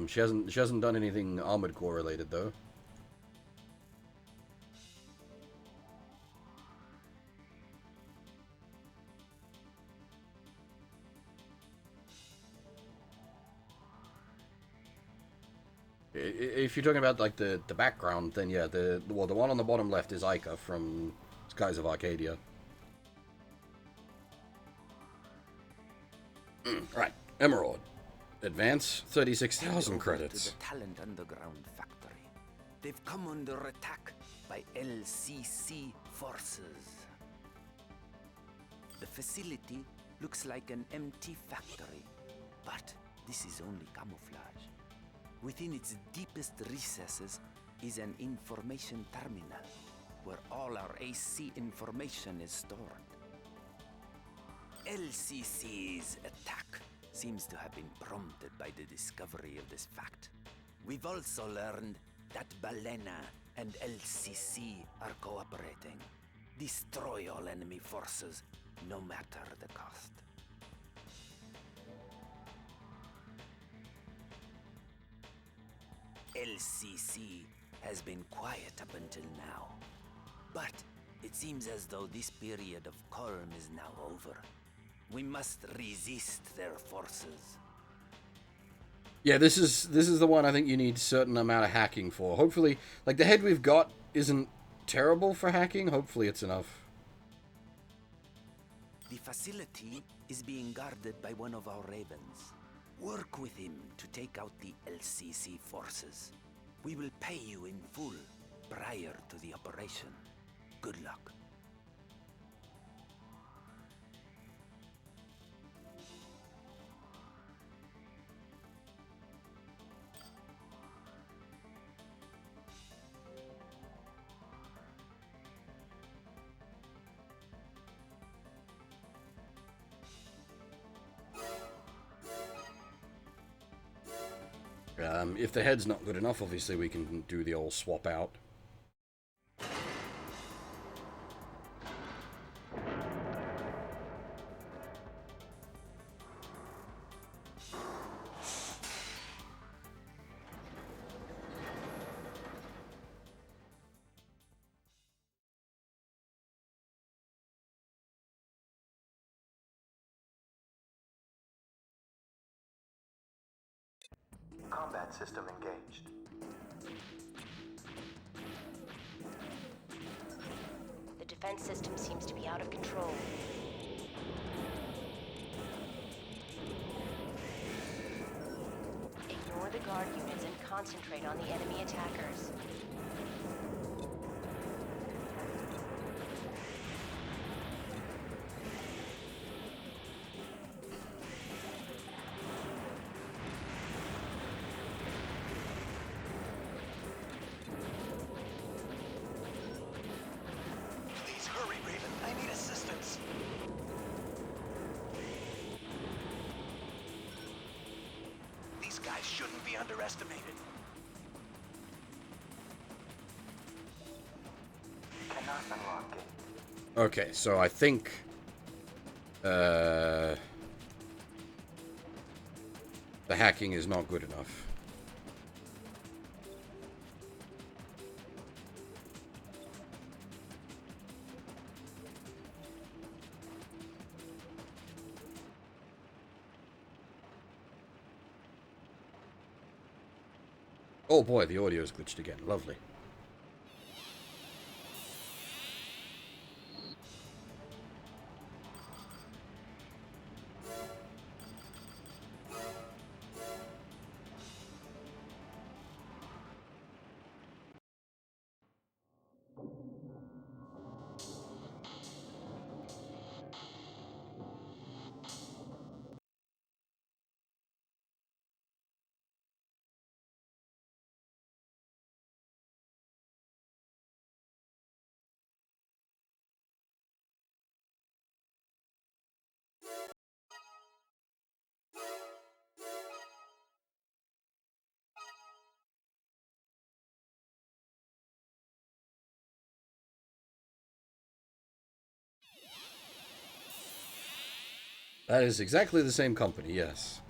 She hasn't done anything Armored Core related though. If you're talking about like the background, then yeah, the one on the bottom left is Ica from Skies of Arcadia. Right, Emerald. Advance 36,000 credits. To the Talent Underground factory. They've come under attack by LCC forces. The facility looks like an empty factory, but this is only camouflage. Within its deepest recesses is an information terminal, where all our AC information is stored. LCC's attack seems to have been prompted by the discovery of this fact. We've also learned that Balena and LCC are cooperating. Destroy all enemy forces, no matter the cost. LCC has been quiet up until now. But it seems as though this period of calm is now over. We must resist their forces. Yeah, this is the one I think you need a certain amount of hacking for. Hopefully, like, the head we've got isn't terrible for hacking. Hopefully it's enough. The facility is being guarded by one of our ravens. Work with him to take out the LCC forces. We will pay you in full prior to the operation. Good luck. If the head's not good enough, obviously we can do the old swap out. Combat system engaged. The defense system seems to be out of control. Ignore the guard units and concentrate on the enemy attackers. Please hurry, Raven. I need assistance. These guys shouldn't be underestimated. Cannot unlock gate. Okay, so I think... the hacking is not good enough. Oh boy, the audio's glitched again. Lovely. That is exactly the same company, yes.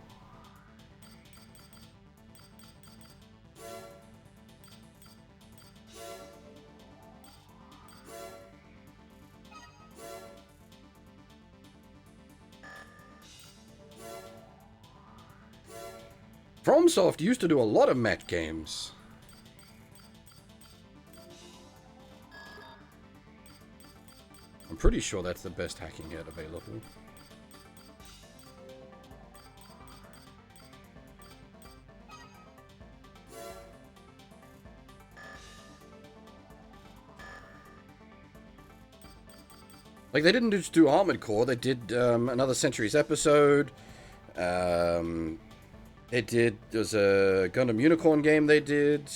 FromSoft used to do a lot of mech games. I'm pretty sure that's the best hacking head available. Like, they didn't just do Armored Core, they did another Centuries episode. They did, there's a Gundam Unicorn game they did.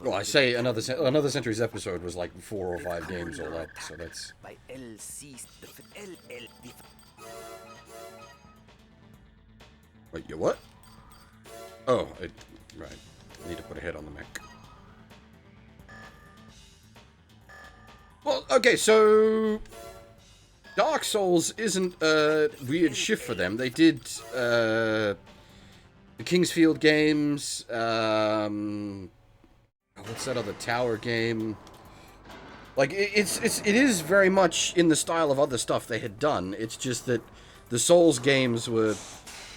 Well, I say another Centuries episode was like 4 or 5 games all up, so that's... By LC... Wait, you what? Oh, right. I need to put a head on the mech. Well, okay, so Dark Souls isn't a weird shift for them. They did the Kingsfield games. What's that other tower game? Like it is very much in the style of other stuff they had done. It's just that the Souls games were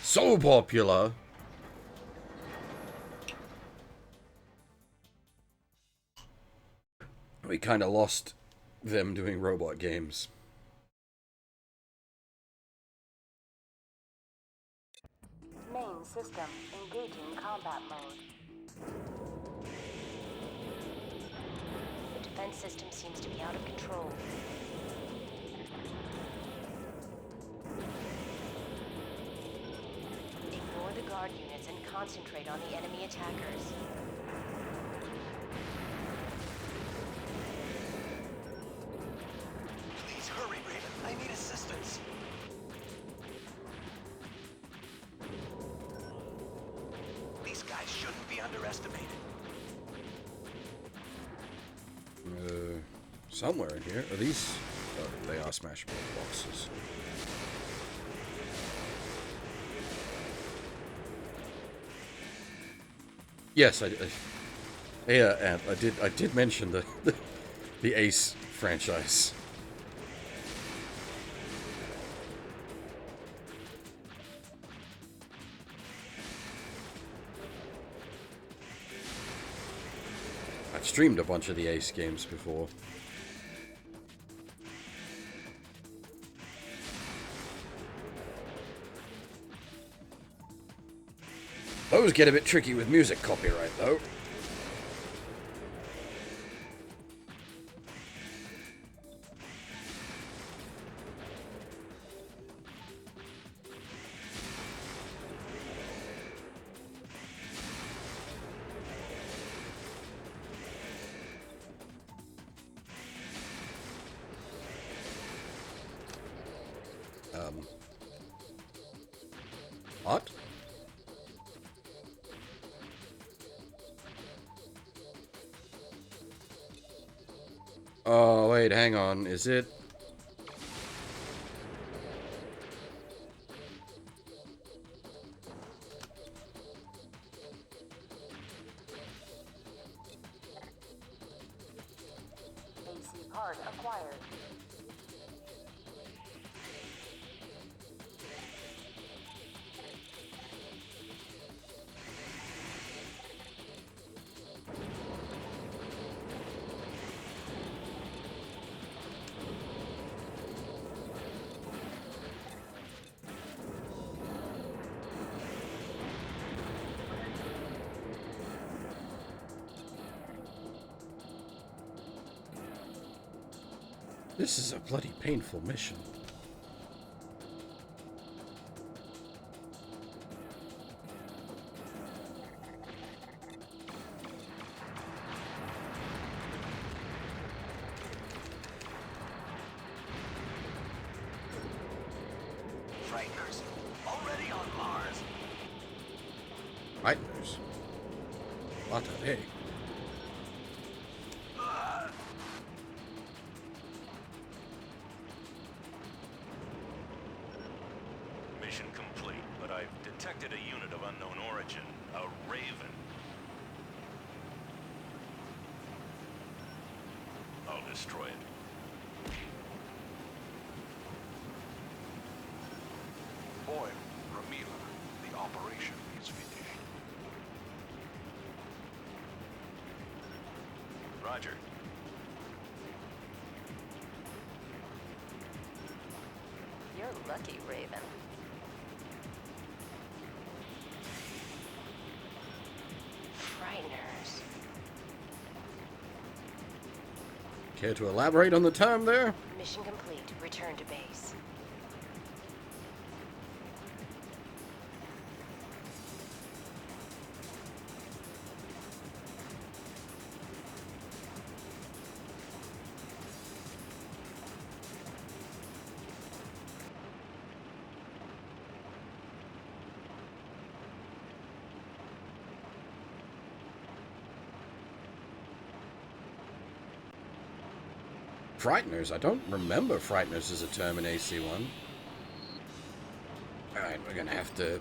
so popular. We kind of lost them doing robot games. Main system engaging combat mode. The defense system seems to be out of control. Ignore the guard units and concentrate on the enemy attackers. Please hurry, Raven. I need assistance. These guys shouldn't be underestimated. Somewhere in here. Are these? Oh, they are smashable boxes. Yes, yeah, and I did mention the Ace franchise. I've streamed a bunch of the Ace games before. Those get a bit tricky with music copyright, though. What? Oh, wait, hang on. Is it? AC part acquired. This is a bloody painful mission. Frighteners, already on Mars. Frighteners. What are they? Mission complete, but I've detected a unit of unknown origin, a Raven. I'll destroy it. Boy, Ramila, the operation is finished. Roger. You're lucky, Raven. Frighteners. Care to elaborate on the term there? Mission complete. Return to base. Frighteners. I don't remember Frighteners as a term in AC1. Alright, we're gonna have to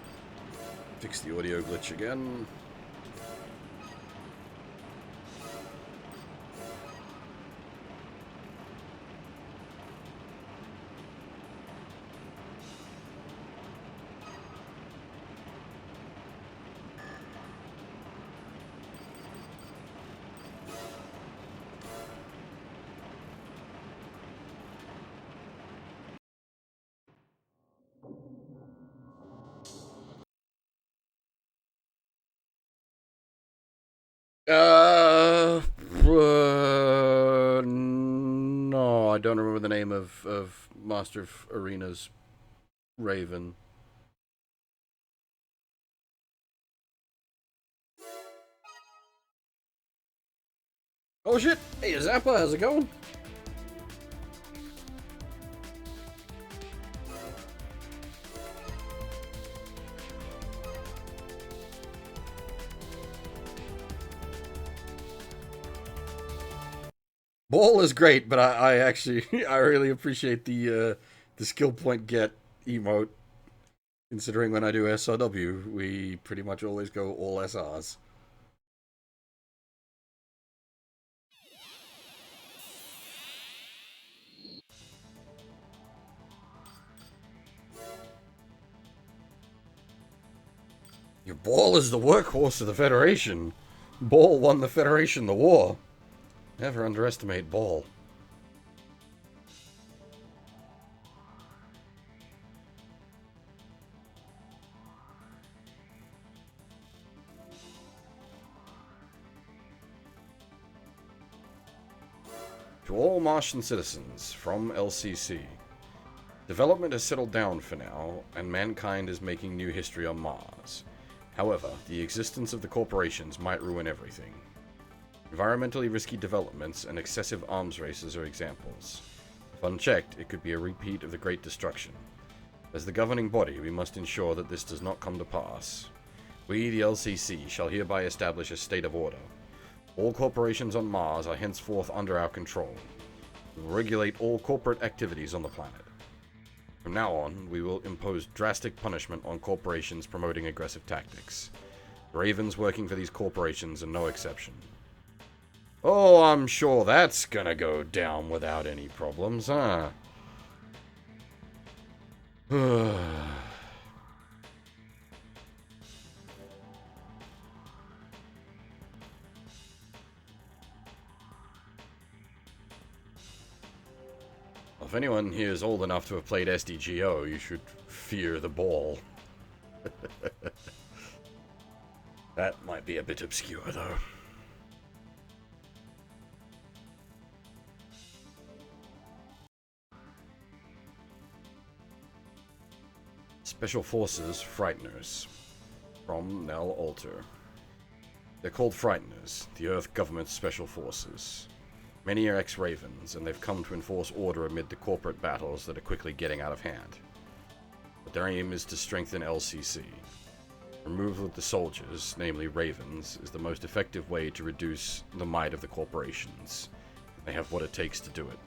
fix the audio glitch again. No, I don't remember the name of Master of Arena's Raven. Oh shit! Hey, Zappa, how's it going? Ball is great, but I actually I really appreciate the skill point get emote. Considering when I do SRW, we pretty much always go all SRs. Your Ball is the workhorse of the Federation. Ball won the Federation the war. Never underestimate Ball. To all Martian citizens, from LCC. Development has settled down for now, and mankind is making new history on Mars. However, the existence of the corporations might ruin everything. Environmentally risky developments and excessive arms races are examples. If unchecked, it could be a repeat of the Great Destruction. As the governing body, we must ensure that this does not come to pass. We, the LCC, shall hereby establish a state of order. All corporations on Mars are henceforth under our control. We will regulate all corporate activities on the planet. From now on, we will impose drastic punishment on corporations promoting aggressive tactics. The Ravens working for these corporations are no exception. Oh, I'm sure that's gonna go down without any problems, huh? If anyone here is old enough to have played SDGO, you should fear the Ball. That might be a bit obscure, though. Special Forces Frighteners. From Nell Alter. They're called Frighteners, the Earth Government's Special Forces. Many are ex-Ravens, and they've come to enforce order amid the corporate battles that are quickly getting out of hand. But their aim is to strengthen LCC. Removal of the soldiers, namely Ravens, is the most effective way to reduce the might of the corporations. They have what it takes to do it.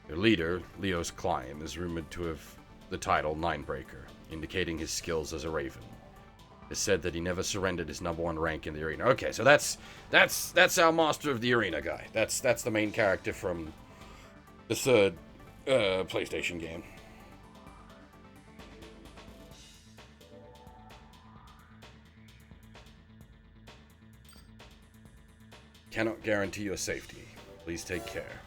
Their leader, Leos Klein, is rumored to have the title Ninebreaker, indicating his skills as a Raven. It's said that he never surrendered his #1 rank in the arena. Okay, so that's our Master of the Arena guy. That's the main character from the third PlayStation game. Cannot guarantee your safety. Please take care.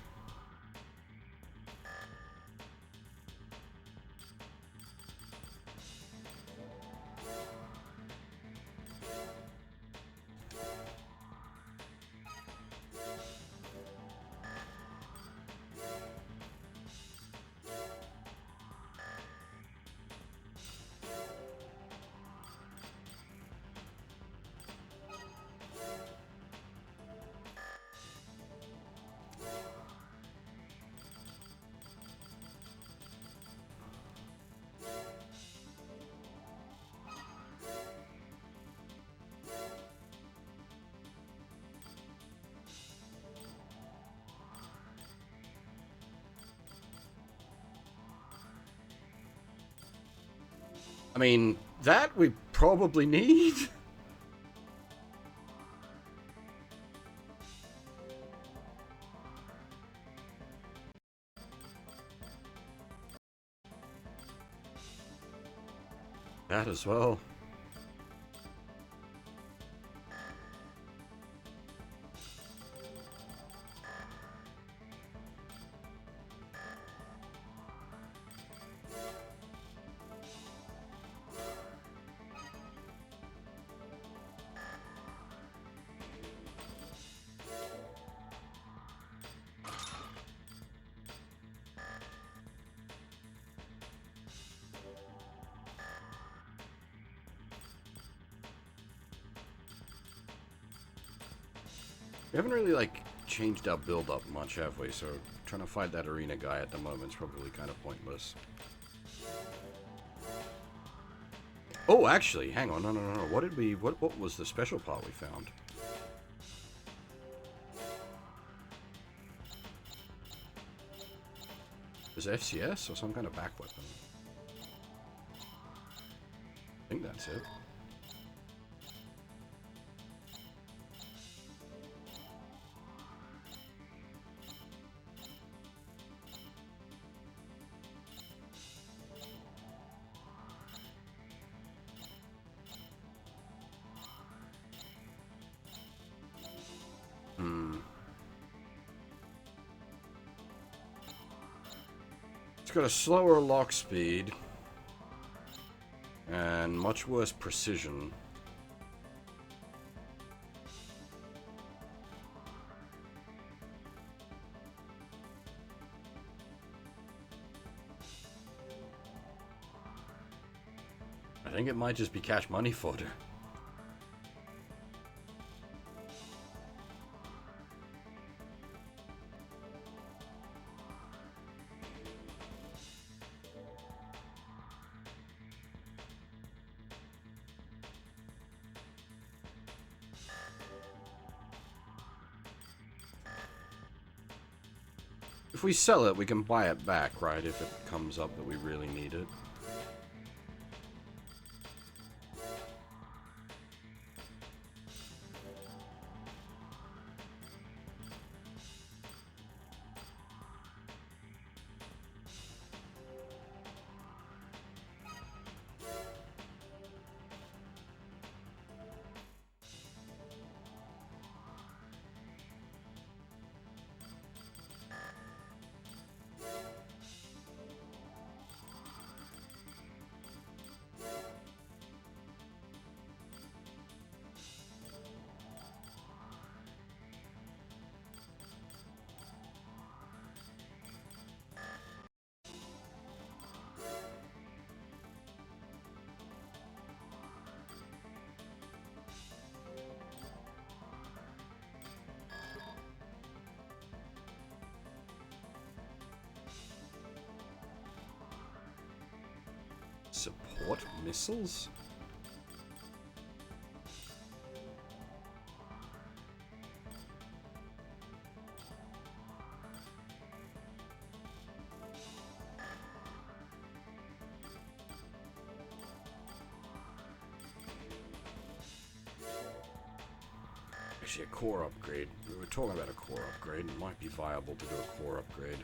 I mean, that we probably need. That as well. We haven't really, like, changed our build-up much, have we? So trying to fight that arena guy at the moment is probably kind of pointless. Oh, actually, hang on, no. What did we, what was the special part we found? Is it FCS or some kind of back weapon? I think that's it. It's got a slower lock speed and much worse precision. I think it might just be cash money fodder. If we sell it, we can buy it back, right? If it comes up that we really need it. Support missiles? Actually, a core upgrade. We were talking about a core upgrade. It might be viable to do a core upgrade.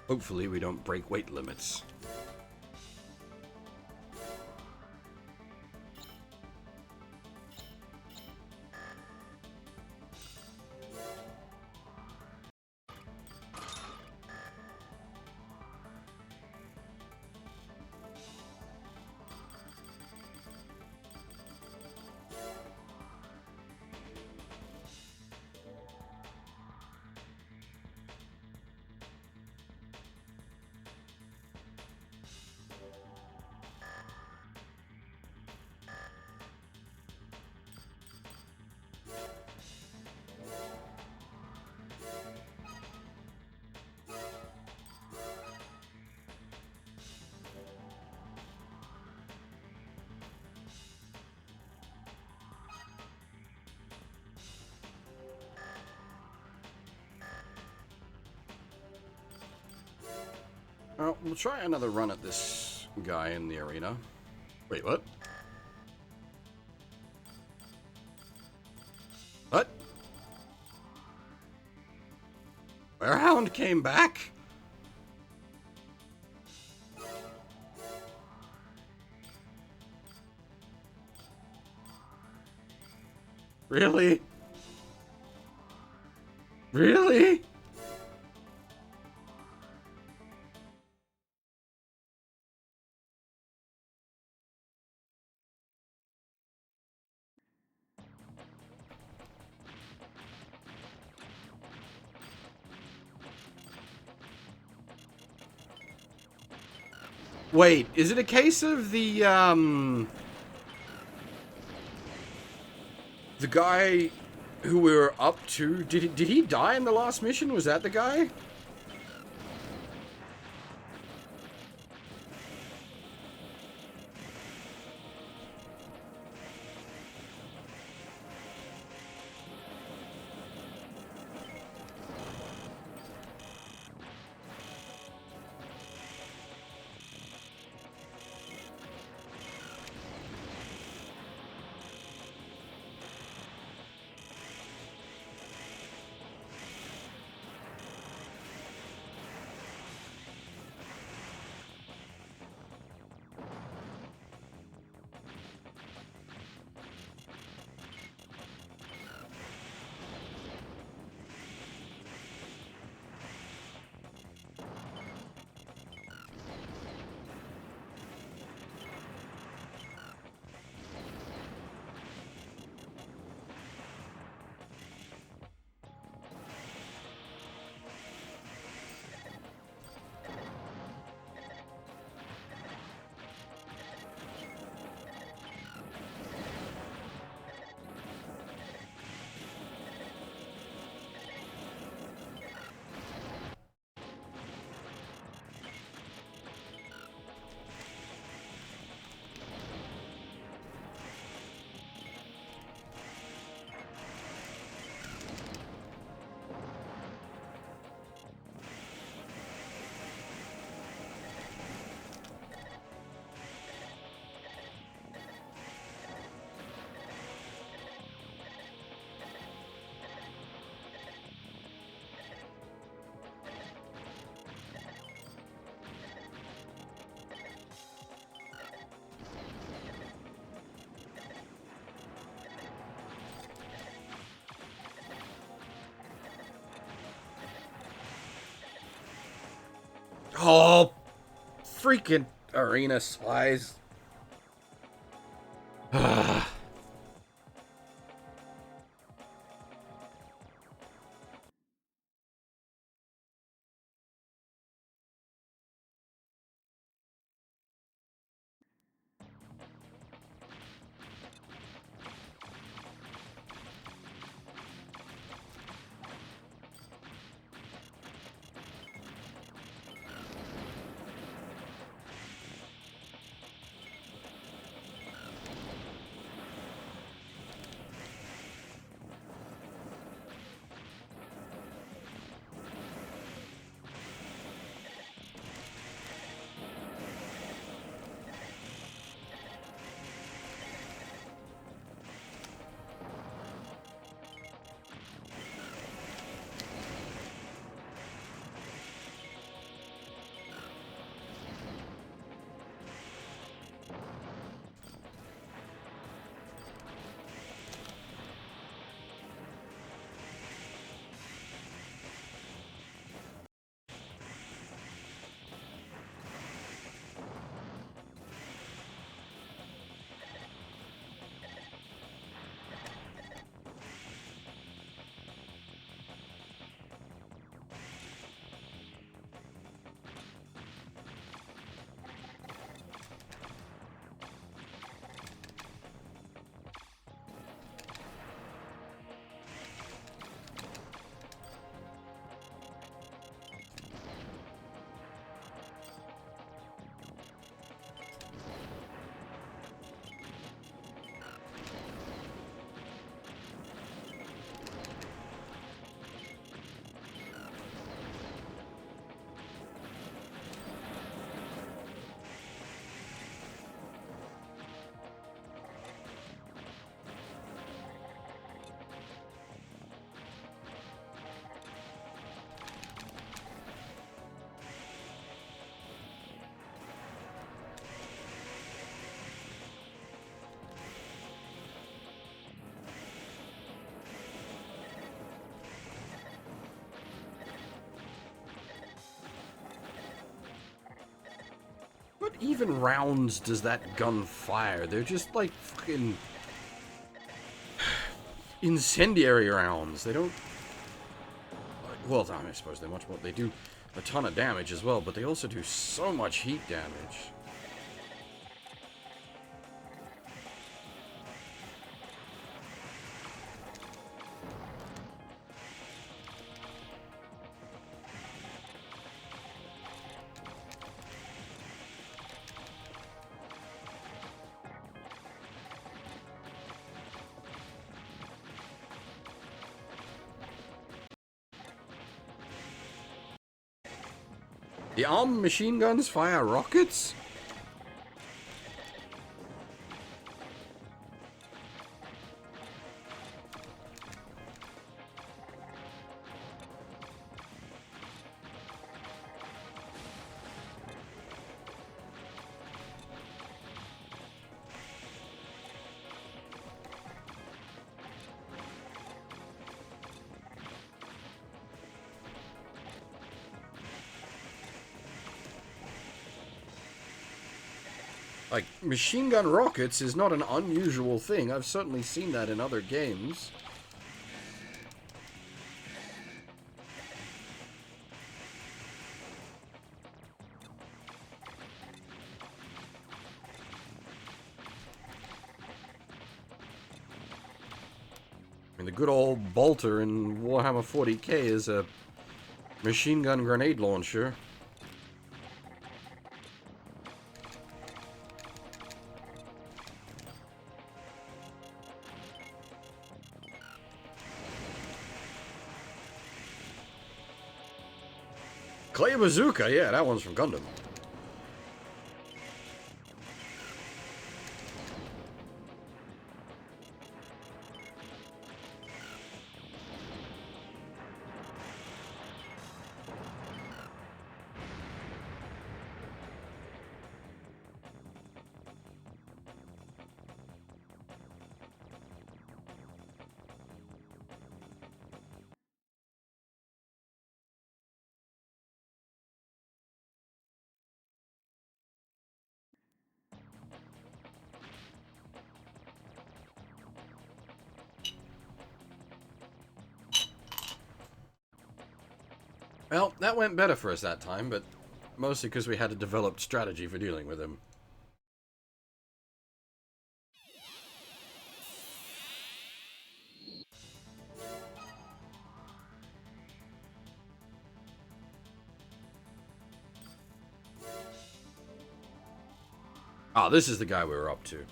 Hopefully we don't break weight limits. We'll try another run at this guy in the arena. Wait, what? What? Bearhound came back? Really? Really? Wait, is it a case of the guy who we were up to, did he die in the last mission? Was that the guy? Oh, freaking arena spies. even rounds does that gun fire? They're just like fucking incendiary rounds. They don't... Well, I suppose they're much more... They do a ton of damage as well, but they also do so much heat damage. The armed machine guns fire rockets? Like, machine gun rockets is not an unusual thing. I've certainly seen that in other games. I mean, the good old bolter in Warhammer 40k is a machine gun grenade launcher. Clay bazooka, yeah, that one's from Gundam. Well, that went better for us that time, but mostly because we had a developed strategy for dealing with him. Ah, this is the guy we were up to.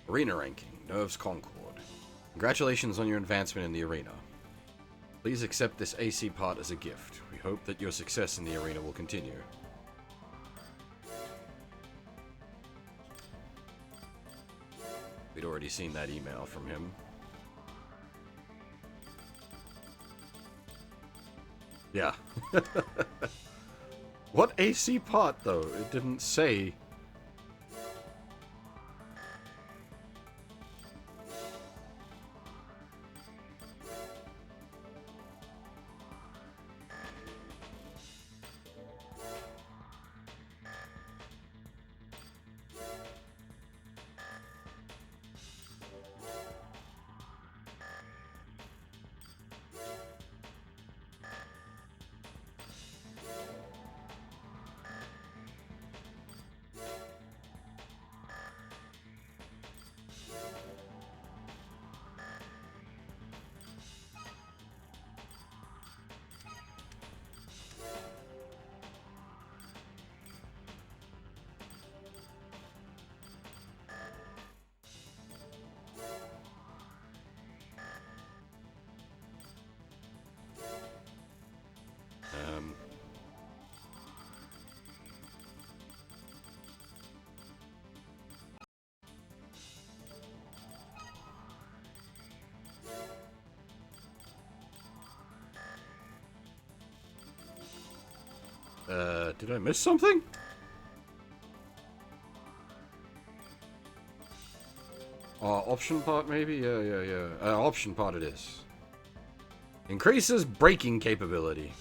Arena ranking, Nerves Concord. Congratulations on your advancement in the arena. Please accept this AC part as a gift. We hope that your success in the arena will continue. We'd already seen that email from him. Yeah. What AC part, though? It didn't say. Did I miss something? Option part maybe? Yeah. Option part it is. Increases braking capability.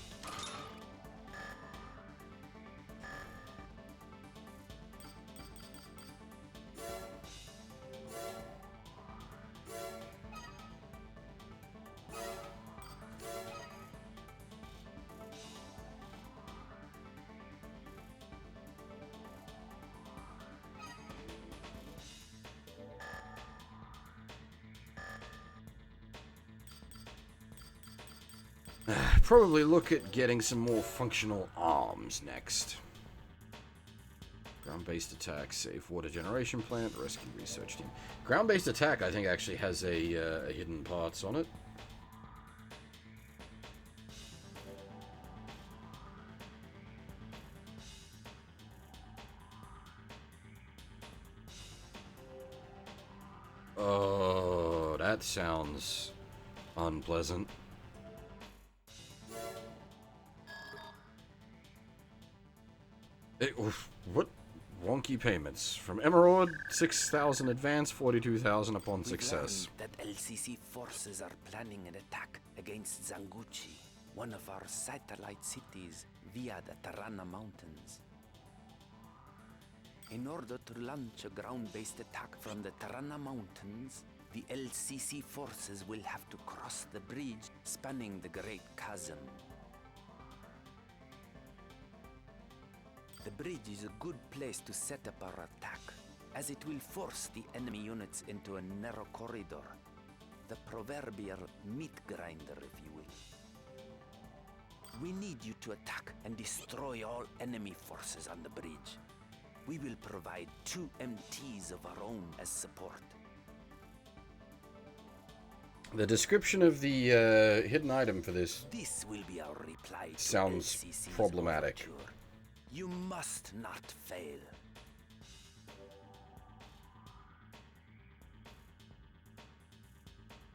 Probably look at getting some more functional arms next. Ground-based attack, safe water generation plant, rescue research team. Ground-based attack, I think, actually has a hidden parts on it. Oh, that sounds unpleasant. What wonky payments? From Emerald, 6,000 advance, 42,000 upon success. We've learned that LCC forces are planning an attack against Zanguchi, one of our satellite cities via the Tarana Mountains. In order to launch a ground-based attack from the Tarana Mountains, the LCC forces will have to cross the bridge spanning the Great Chasm. The bridge is a good place to set up our attack, as it will force the enemy units into a narrow corridor. The proverbial meat grinder, if you will. We need you to attack and destroy all enemy forces on the bridge. We will provide 2 MTs of our own as support. The description of the hidden item for this will be our reply to sounds LCC's problematic. overture. You must not fail.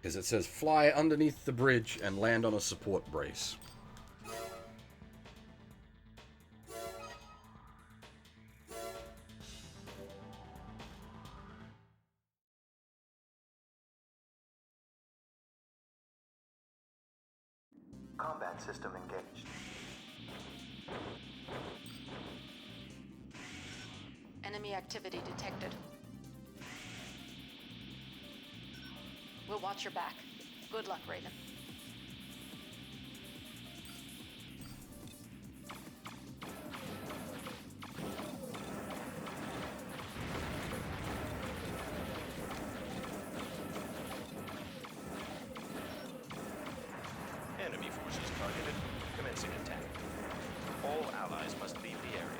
Because it says fly underneath the bridge and land on a support brace. Combat system engaged. Enemy activity detected. We'll watch your back. Good luck, Raven. Enemy forces targeted. Commencing attack. All allies must leave the area.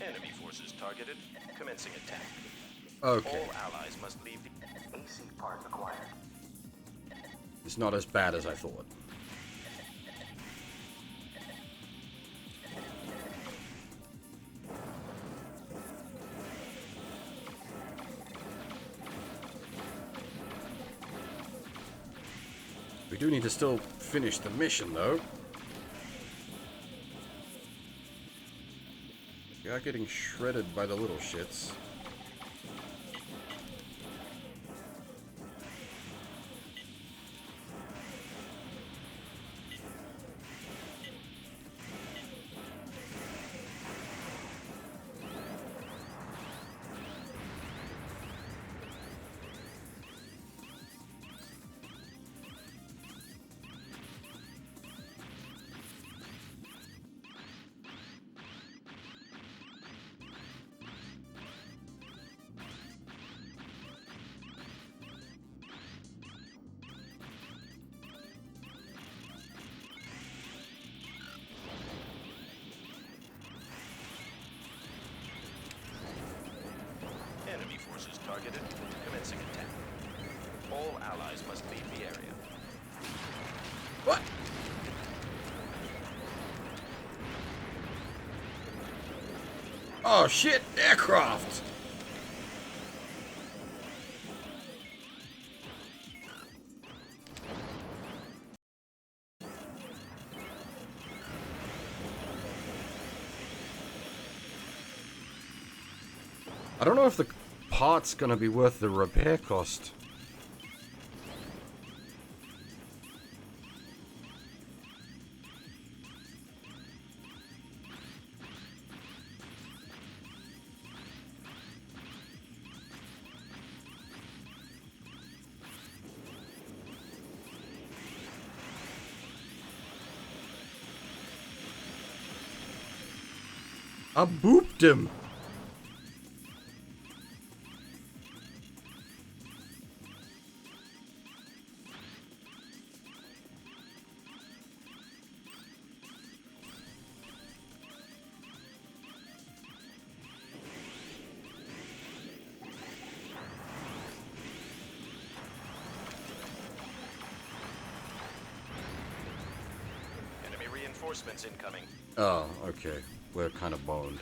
Enemy forces targeted. Commencing attack. Okay. All allies must leave the... AC part acquired. It's not as bad as I thought. We do need to still finish the mission, though. We are getting shredded by the little shits. forces targeted. Commencing attack. All allies must leave the area. What? Oh shit, aircraft! I don't know if the part's gonna be worth the repair cost. I booped him. Enemy reinforcements incoming. Oh, okay. We're kind of boned.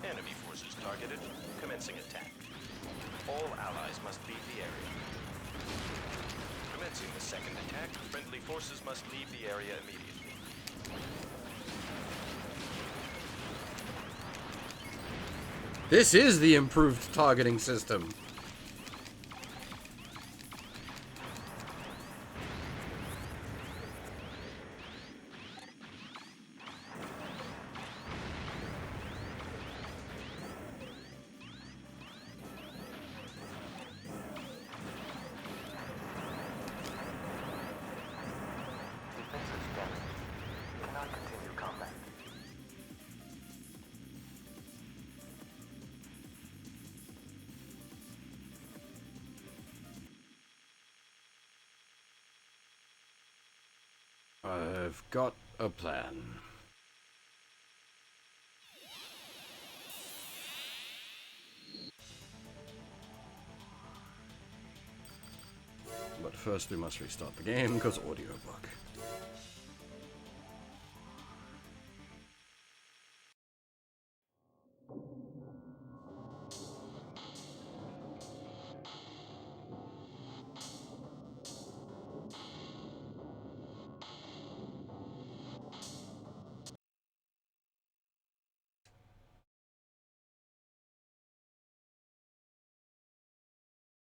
Enemy forces targeted. Commencing attack. All allies must leave the area. Commencing the second attack, friendly forces must leave the area immediately. This is the improved targeting system. Defenses damaged. Cannot continue combat. I've got a plan. But first we must restart the game because audio bug.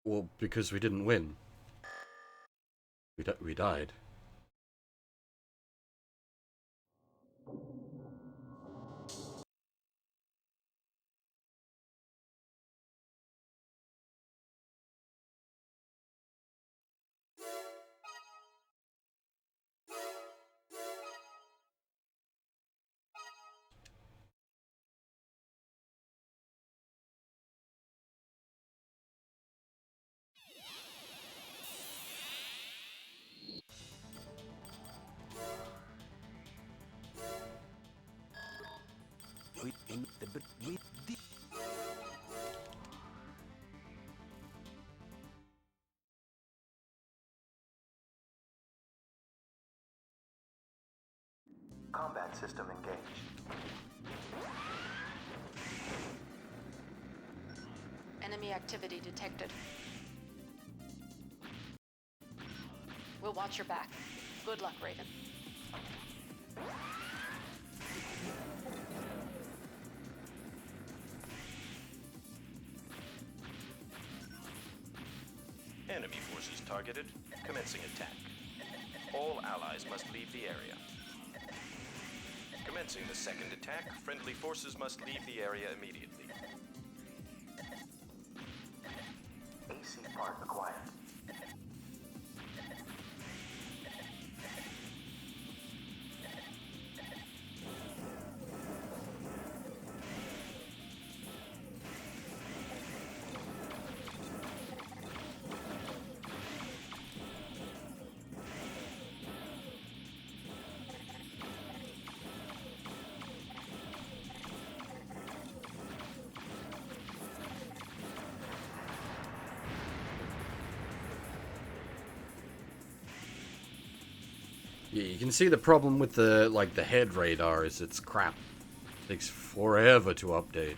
Well, because we didn't win. We died. Combat system engaged. Enemy activity detected. We'll watch your back. Good luck, Raven. Enemy forces targeted. Commencing attack. All allies must leave the area. Commencing the second attack, friendly forces must leave the area immediately. AC part acquired. Yeah, you can see the problem with the the head radar is it's crap. It takes forever to update.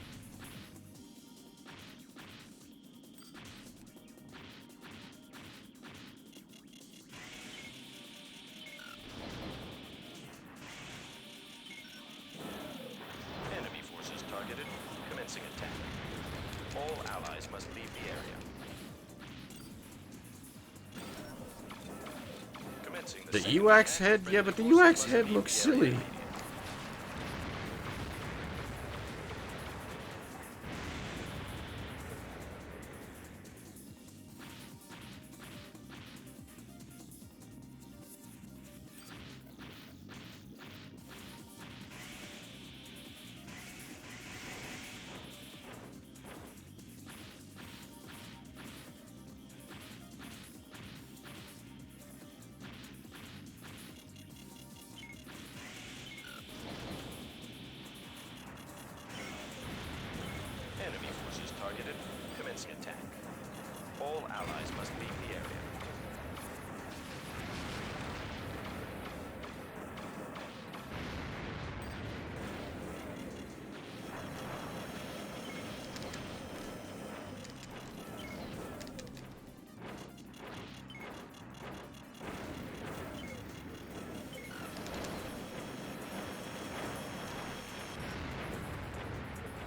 Enemy forces targeted. Commencing attack. All allies must leave the area. Commencing The second UX attack. head? Yeah, but the Friendly forces UX must head leave looks the area silly. immediately. Enemy forces targeted. Commencing attack. All allies must leave the area.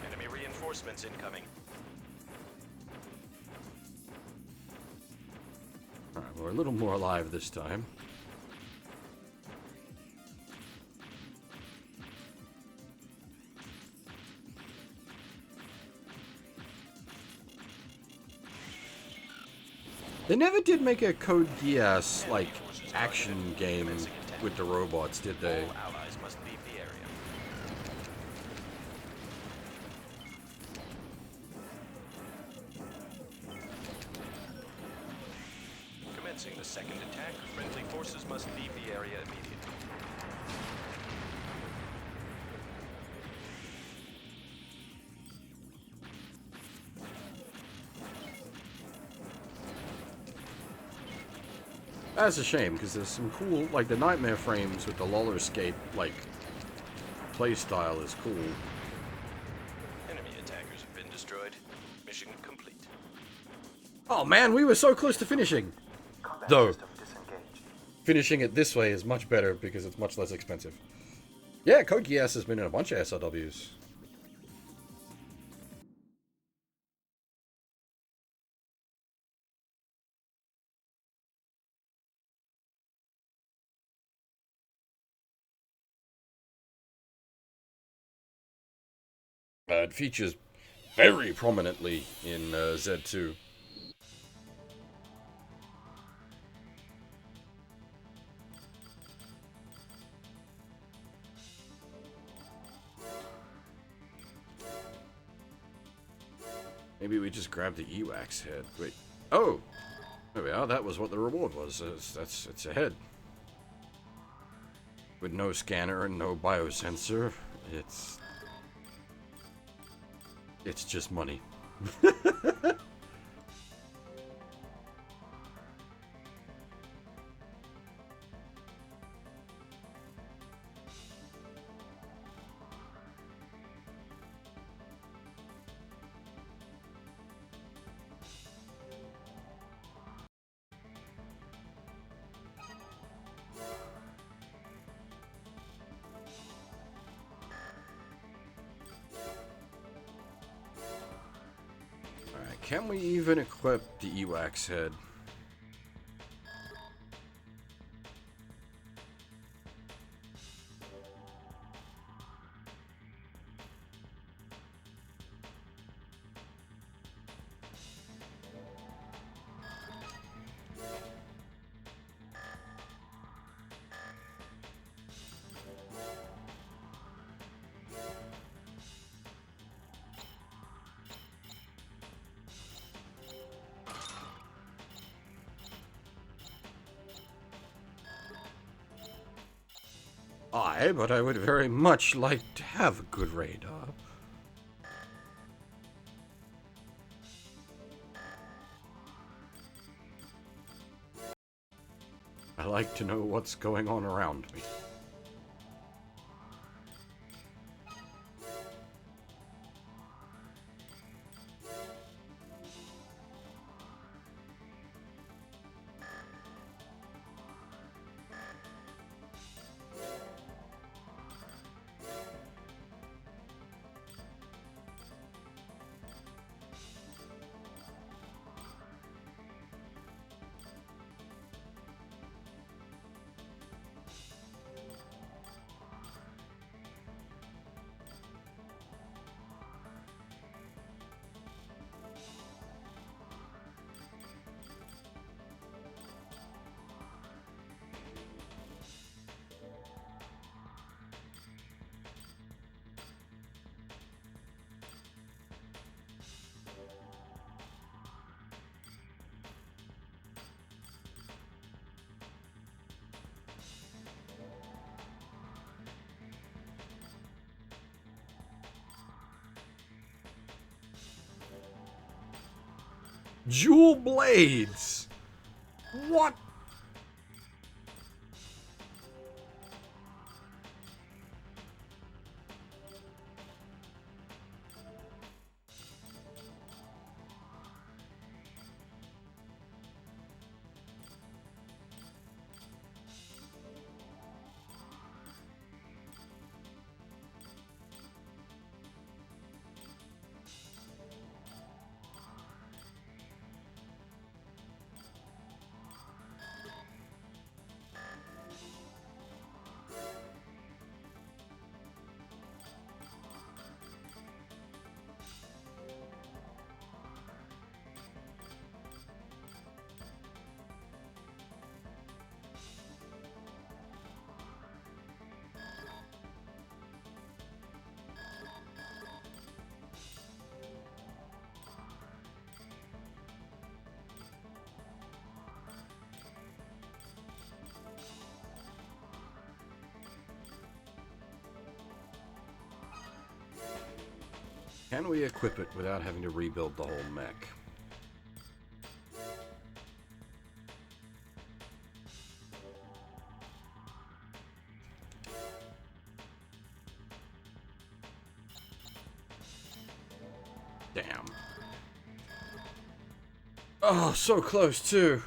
Enemy reinforcements incoming. Alright, we're a little more alive this time. They never did make a Code Geass, action game with the robots, did they? All allies must leave the area. Commencing the second attack. Friendly forces must leave the area immediately. That's a shame, because there's some cool, the Nightmare frames with the roller skate, play style is cool. Enemy attackers have been destroyed. Mission complete. Oh man, we were so close to finishing! Combat Though, system disengaged. finishing it this way is much better because it's much less expensive. Yeah, Code Geass has been in a bunch of SRWs. It features very prominently in Z2. Maybe we just grab the EWAX head. Wait. Oh! There we are. That was what the reward was. It's a head. With no scanner and no biosensor. It's just money. Alright, can we even equip the EWAX head? But I would very much like to have a good radar. I like to know what's going on around me. Jewel blades! What? Can we equip it without having to rebuild the whole mech? Damn. Oh, so close too.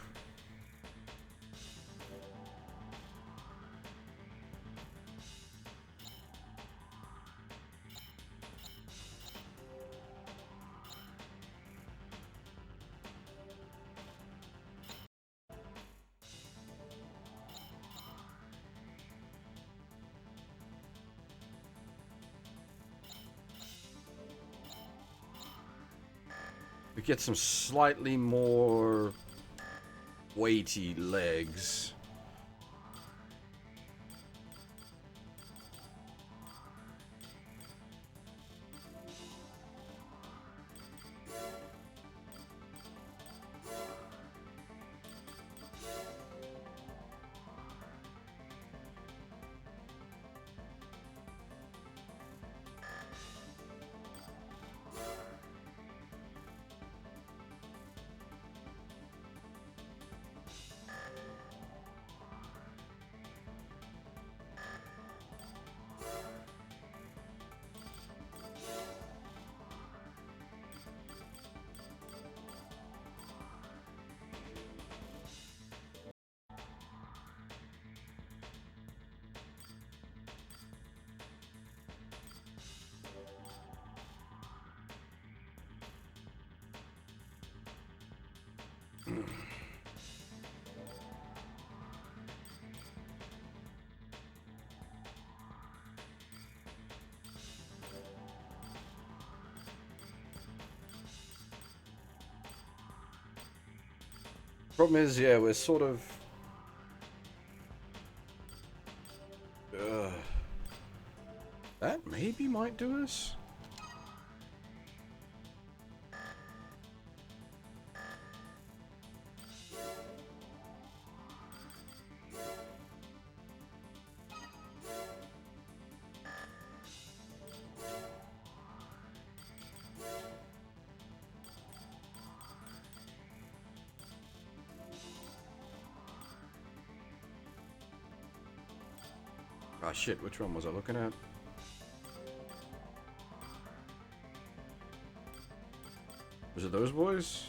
We get some slightly more weighty legs. Problem is, yeah, we're sort of... that maybe might do us? Ah, shit, which one was I looking at? Was it those boys?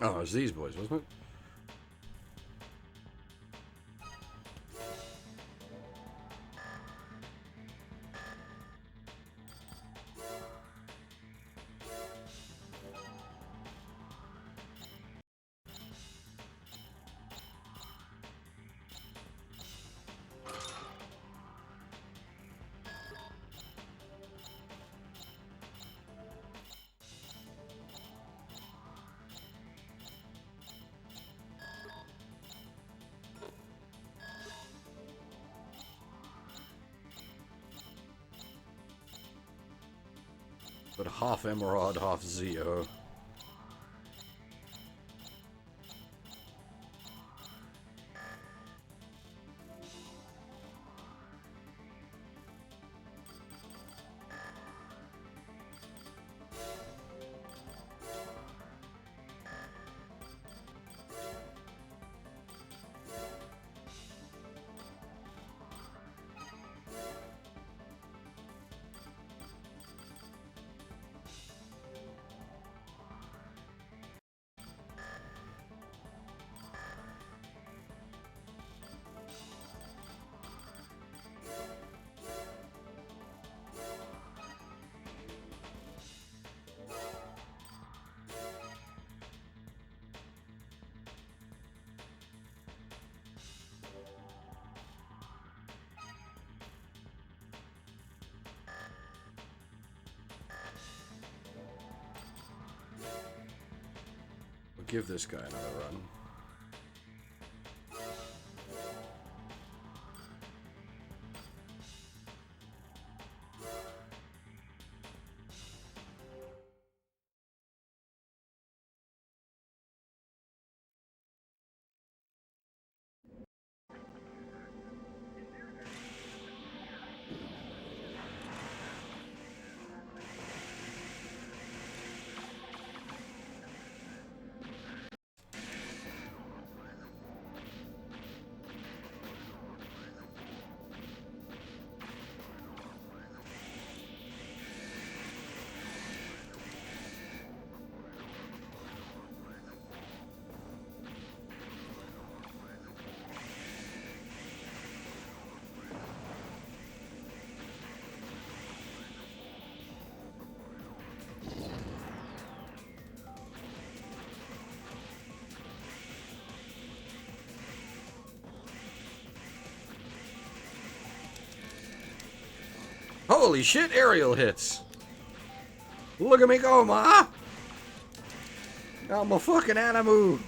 Oh, it was these boys, wasn't it? But half Emerald, half Zeo. We'll give this guy another run. Holy shit, aerial hits! Look at me go, ma! I'm a fucking animal!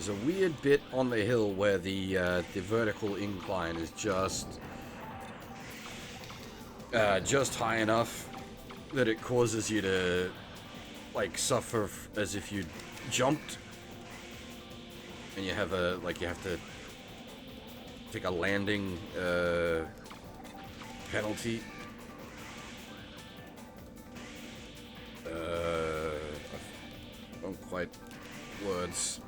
There's a weird bit on the hill where the vertical incline is just high enough that it causes you to like suffer as if you jumped, and you have to take a landing penalty. I don't quite words.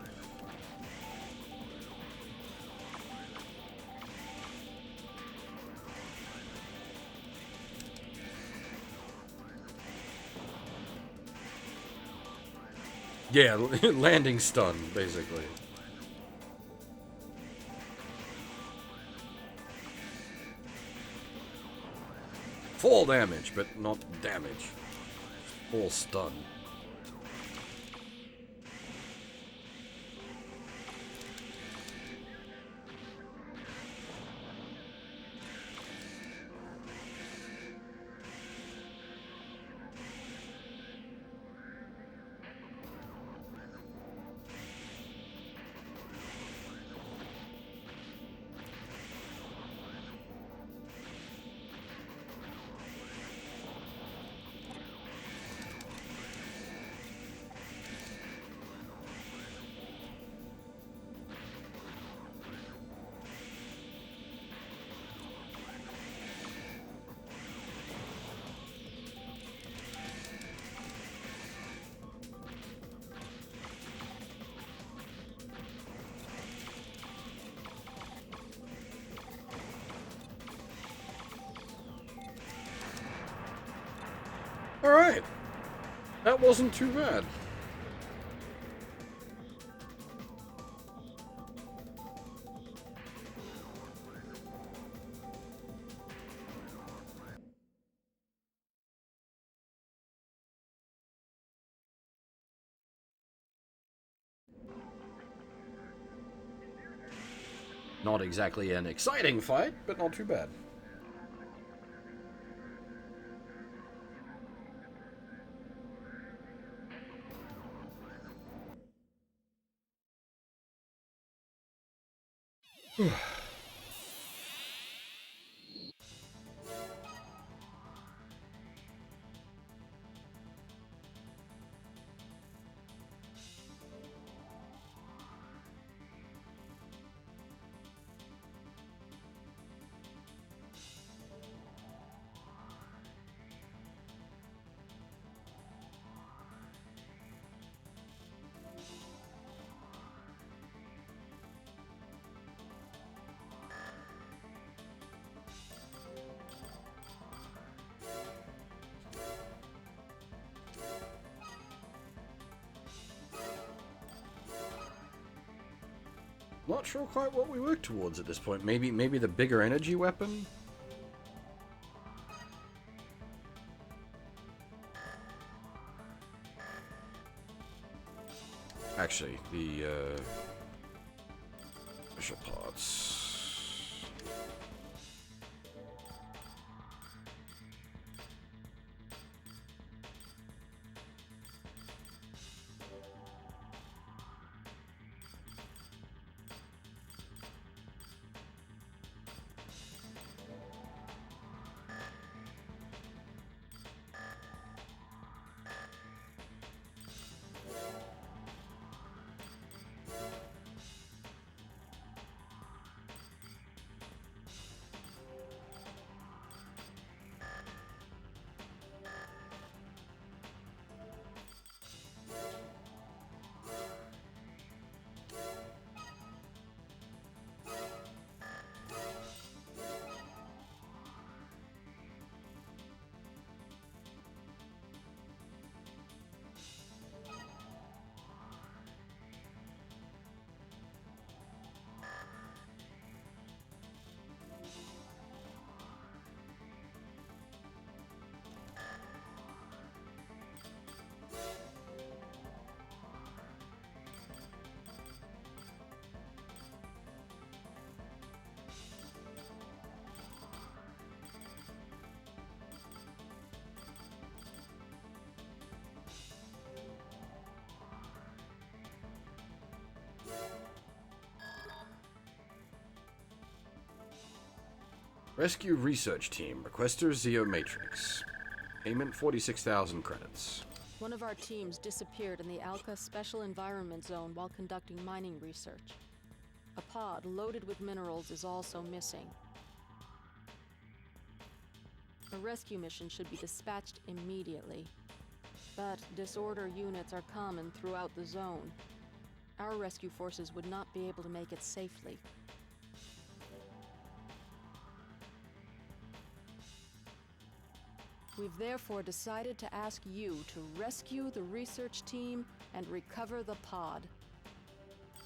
Yeah, landing stun, basically. Fall damage, but not damage. Full stun. Alright. That wasn't too bad. Not exactly an exciting fight, but not too bad. Not sure quite what we work towards at this point. Maybe the bigger energy weapon? Actually, the special parts. Rescue Research Team. Requester Zeo Matrix. Payment 46,000 credits. One of our teams disappeared in the Alka Special Environment Zone while conducting mining research. A pod loaded with minerals is also missing. A rescue mission should be dispatched immediately. But disorder units are common throughout the zone. Our rescue forces would not be able to make it safely. We've therefore decided to ask you to rescue the research team and recover the pod.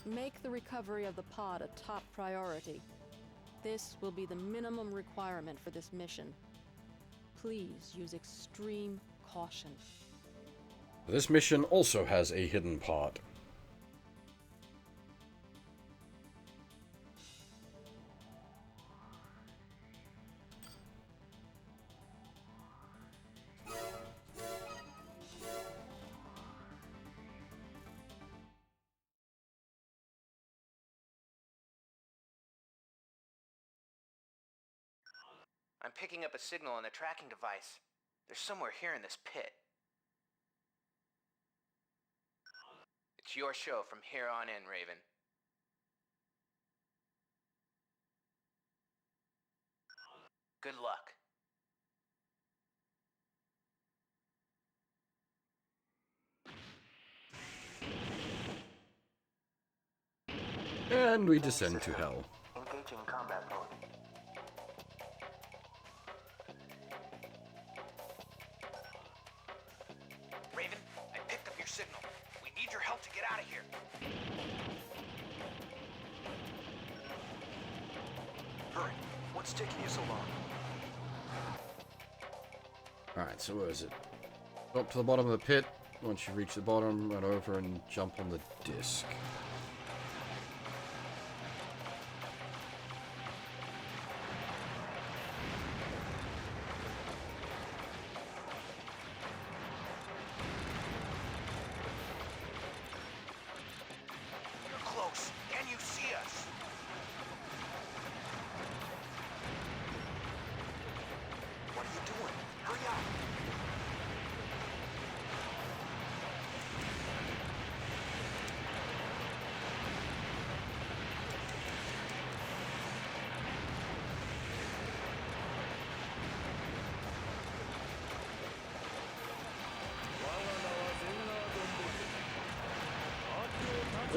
Make the recovery of the pod a top priority. This will be the minimum requirement for this mission. Please use extreme caution. This mission also has a hidden pod. I'm picking up a signal on the tracking device. They're somewhere here in this pit. It's your show from here on in, Raven. Good luck. And we descend to hell. Engaging combat mode. Raven, I picked up your signal. We need your help to get out of here. Hurry. What's taking you so long? Alright, so where is it? Go up to the bottom of the pit. Once you reach the bottom, run over and jump on the disc. You're close. Can you see us? What are you doing? Hurry up!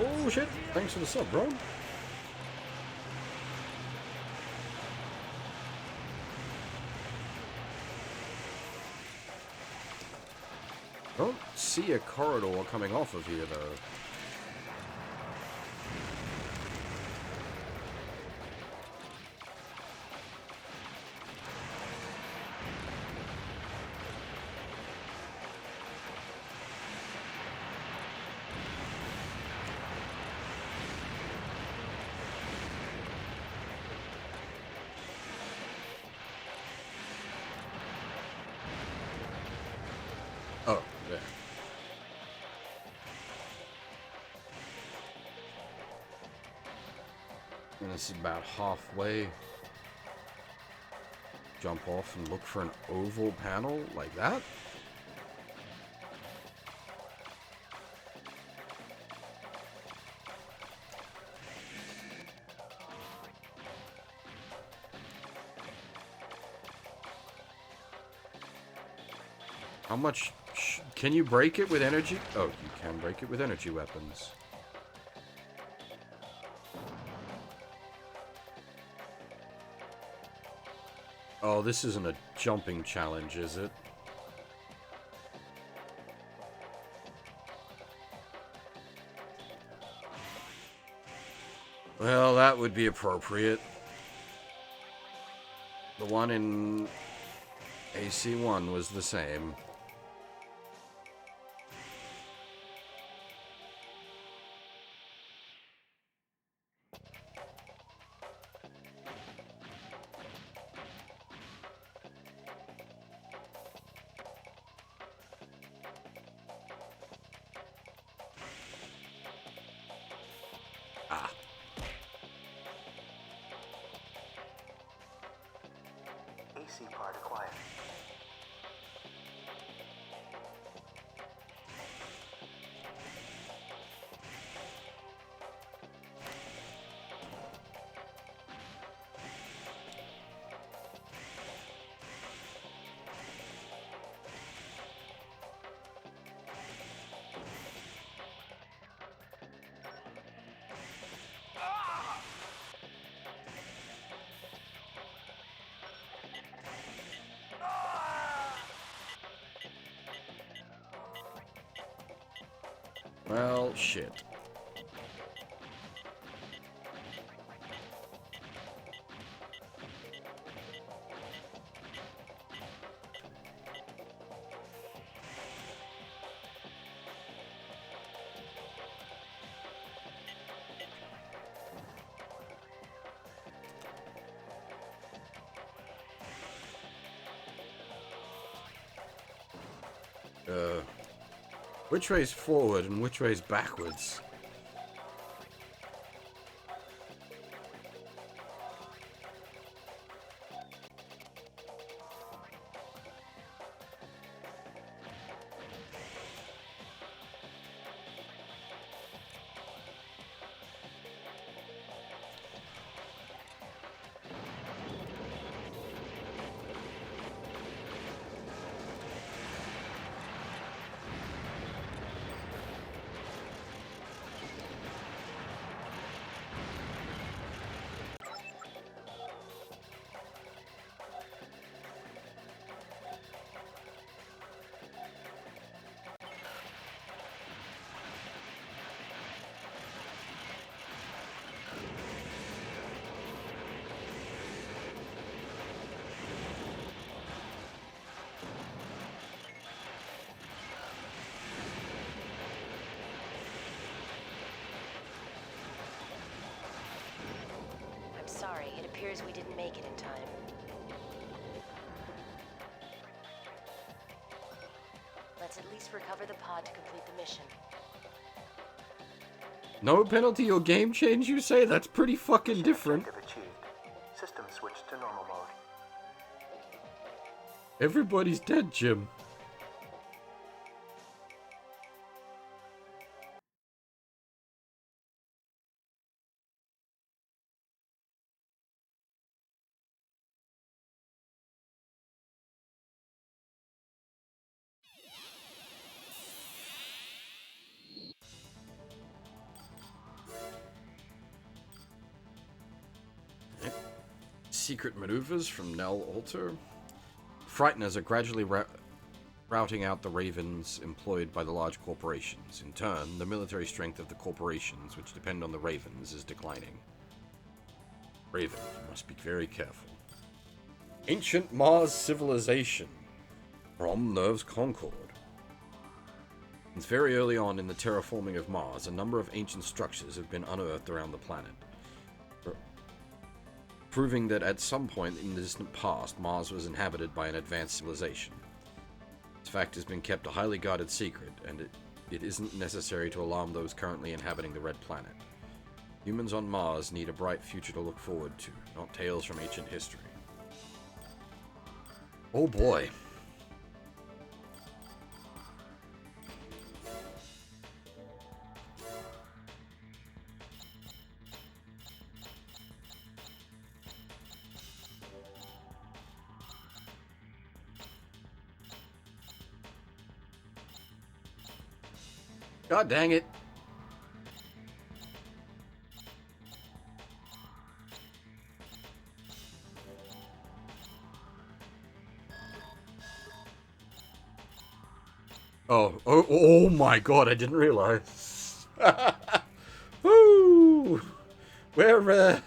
Oh shit! Thanks for the sub, bro. Don't see a corridor coming off of here, though. Oh, there. And this is about halfway. Jump off and look for an oval panel like that. How much can you break it with energy? Oh, you can break it with energy weapons. Oh, this isn't a jumping challenge, is it? Well, that would be appropriate. The one in AC1 was the same. Well, shit. Which way's forward and which way's backwards? I'm sorry, it appears we didn't make it in time. Let's at least recover the pod to complete the mission. No penalty or game change, you say? That's pretty fucking different. Objective achieved. System switched to normal mode. Everybody's dead, Jim. Secret maneuvers from Nell Alter. Frighteners are gradually routing out the ravens employed by the large corporations. In turn, the military strength of the corporations, which depend on the ravens, is declining. Raven, you must be very careful. Ancient Mars civilization from Nerve's Concord. Since very early on in the terraforming of Mars, a number of ancient structures have been unearthed around the planet, proving that at some point in the distant past, Mars was inhabited by an advanced civilization. This fact has been kept a highly guarded secret, and it isn't necessary to alarm those currently inhabiting the Red Planet. Humans on Mars need a bright future to look forward to, not tales from ancient history. Oh boy. God dang it. Oh my god, I didn't realize. Woo! We're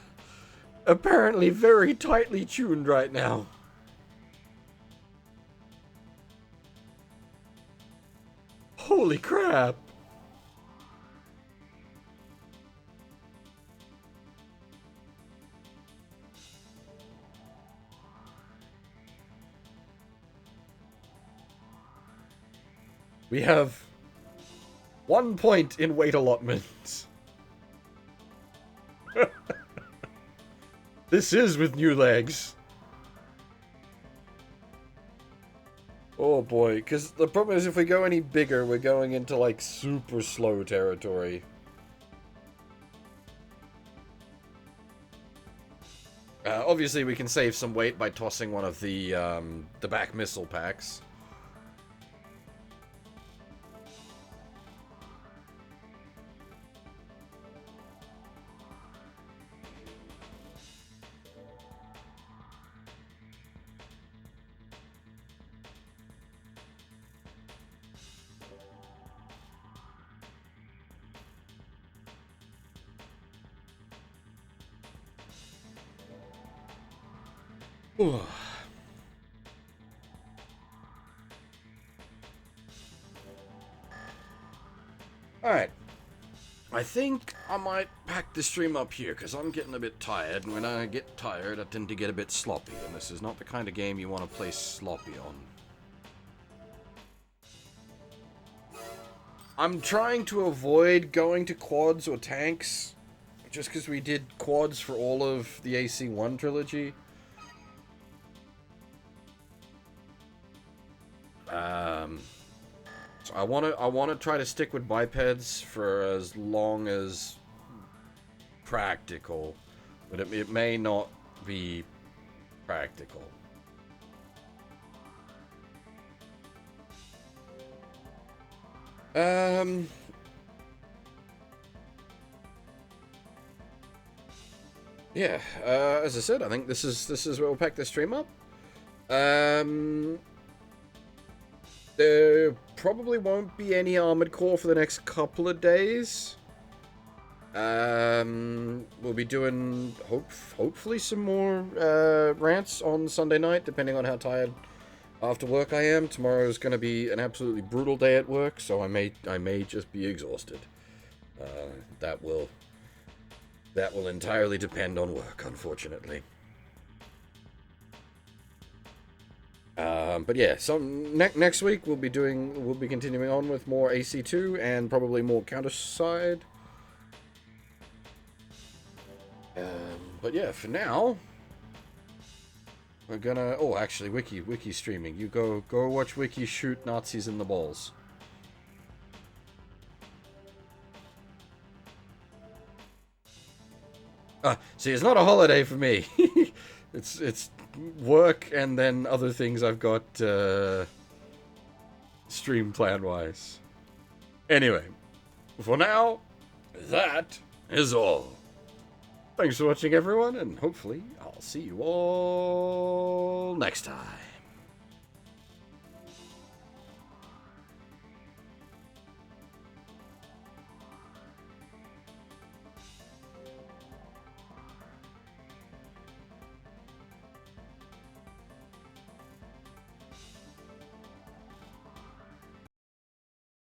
apparently very tightly tuned right now. Holy crap. We have 1 point in weight allotment. This is with new legs. Oh boy, because the problem is if we go any bigger, we're going into like super slow territory. Obviously we can save some weight by tossing one of the back missile packs. Alright. I think I might pack the stream up here, because I'm getting a bit tired, and when I get tired, I tend to get a bit sloppy, and this is not the kind of game you want to play sloppy on. I'm trying to avoid going to quads or tanks, just because we did quads for all of the AC1 trilogy. So I wanna try to stick with bipeds for as long as practical, but it may not be practical. Yeah, as I said, I think this is where we'll pack the stream up. There probably won't be any Armored Core for the next couple of days. We'll be doing hopefully some more rants on Sunday night, depending on how tired after work I am. Tomorrow's going to be an absolutely brutal day at work, so I may just be exhausted. That will entirely depend on work, unfortunately. But yeah, next week we'll be continuing on with more AC2 and probably more Counterside. But yeah, for now, we're gonna. Oh, actually, Wiki streaming. You go watch Wiki shoot Nazis in the balls. See, it's not a holiday for me. It's work and then other things I've got stream plan-wise. Anyway, for now, that is all. Thanks for watching, everyone, and hopefully I'll see you all next time.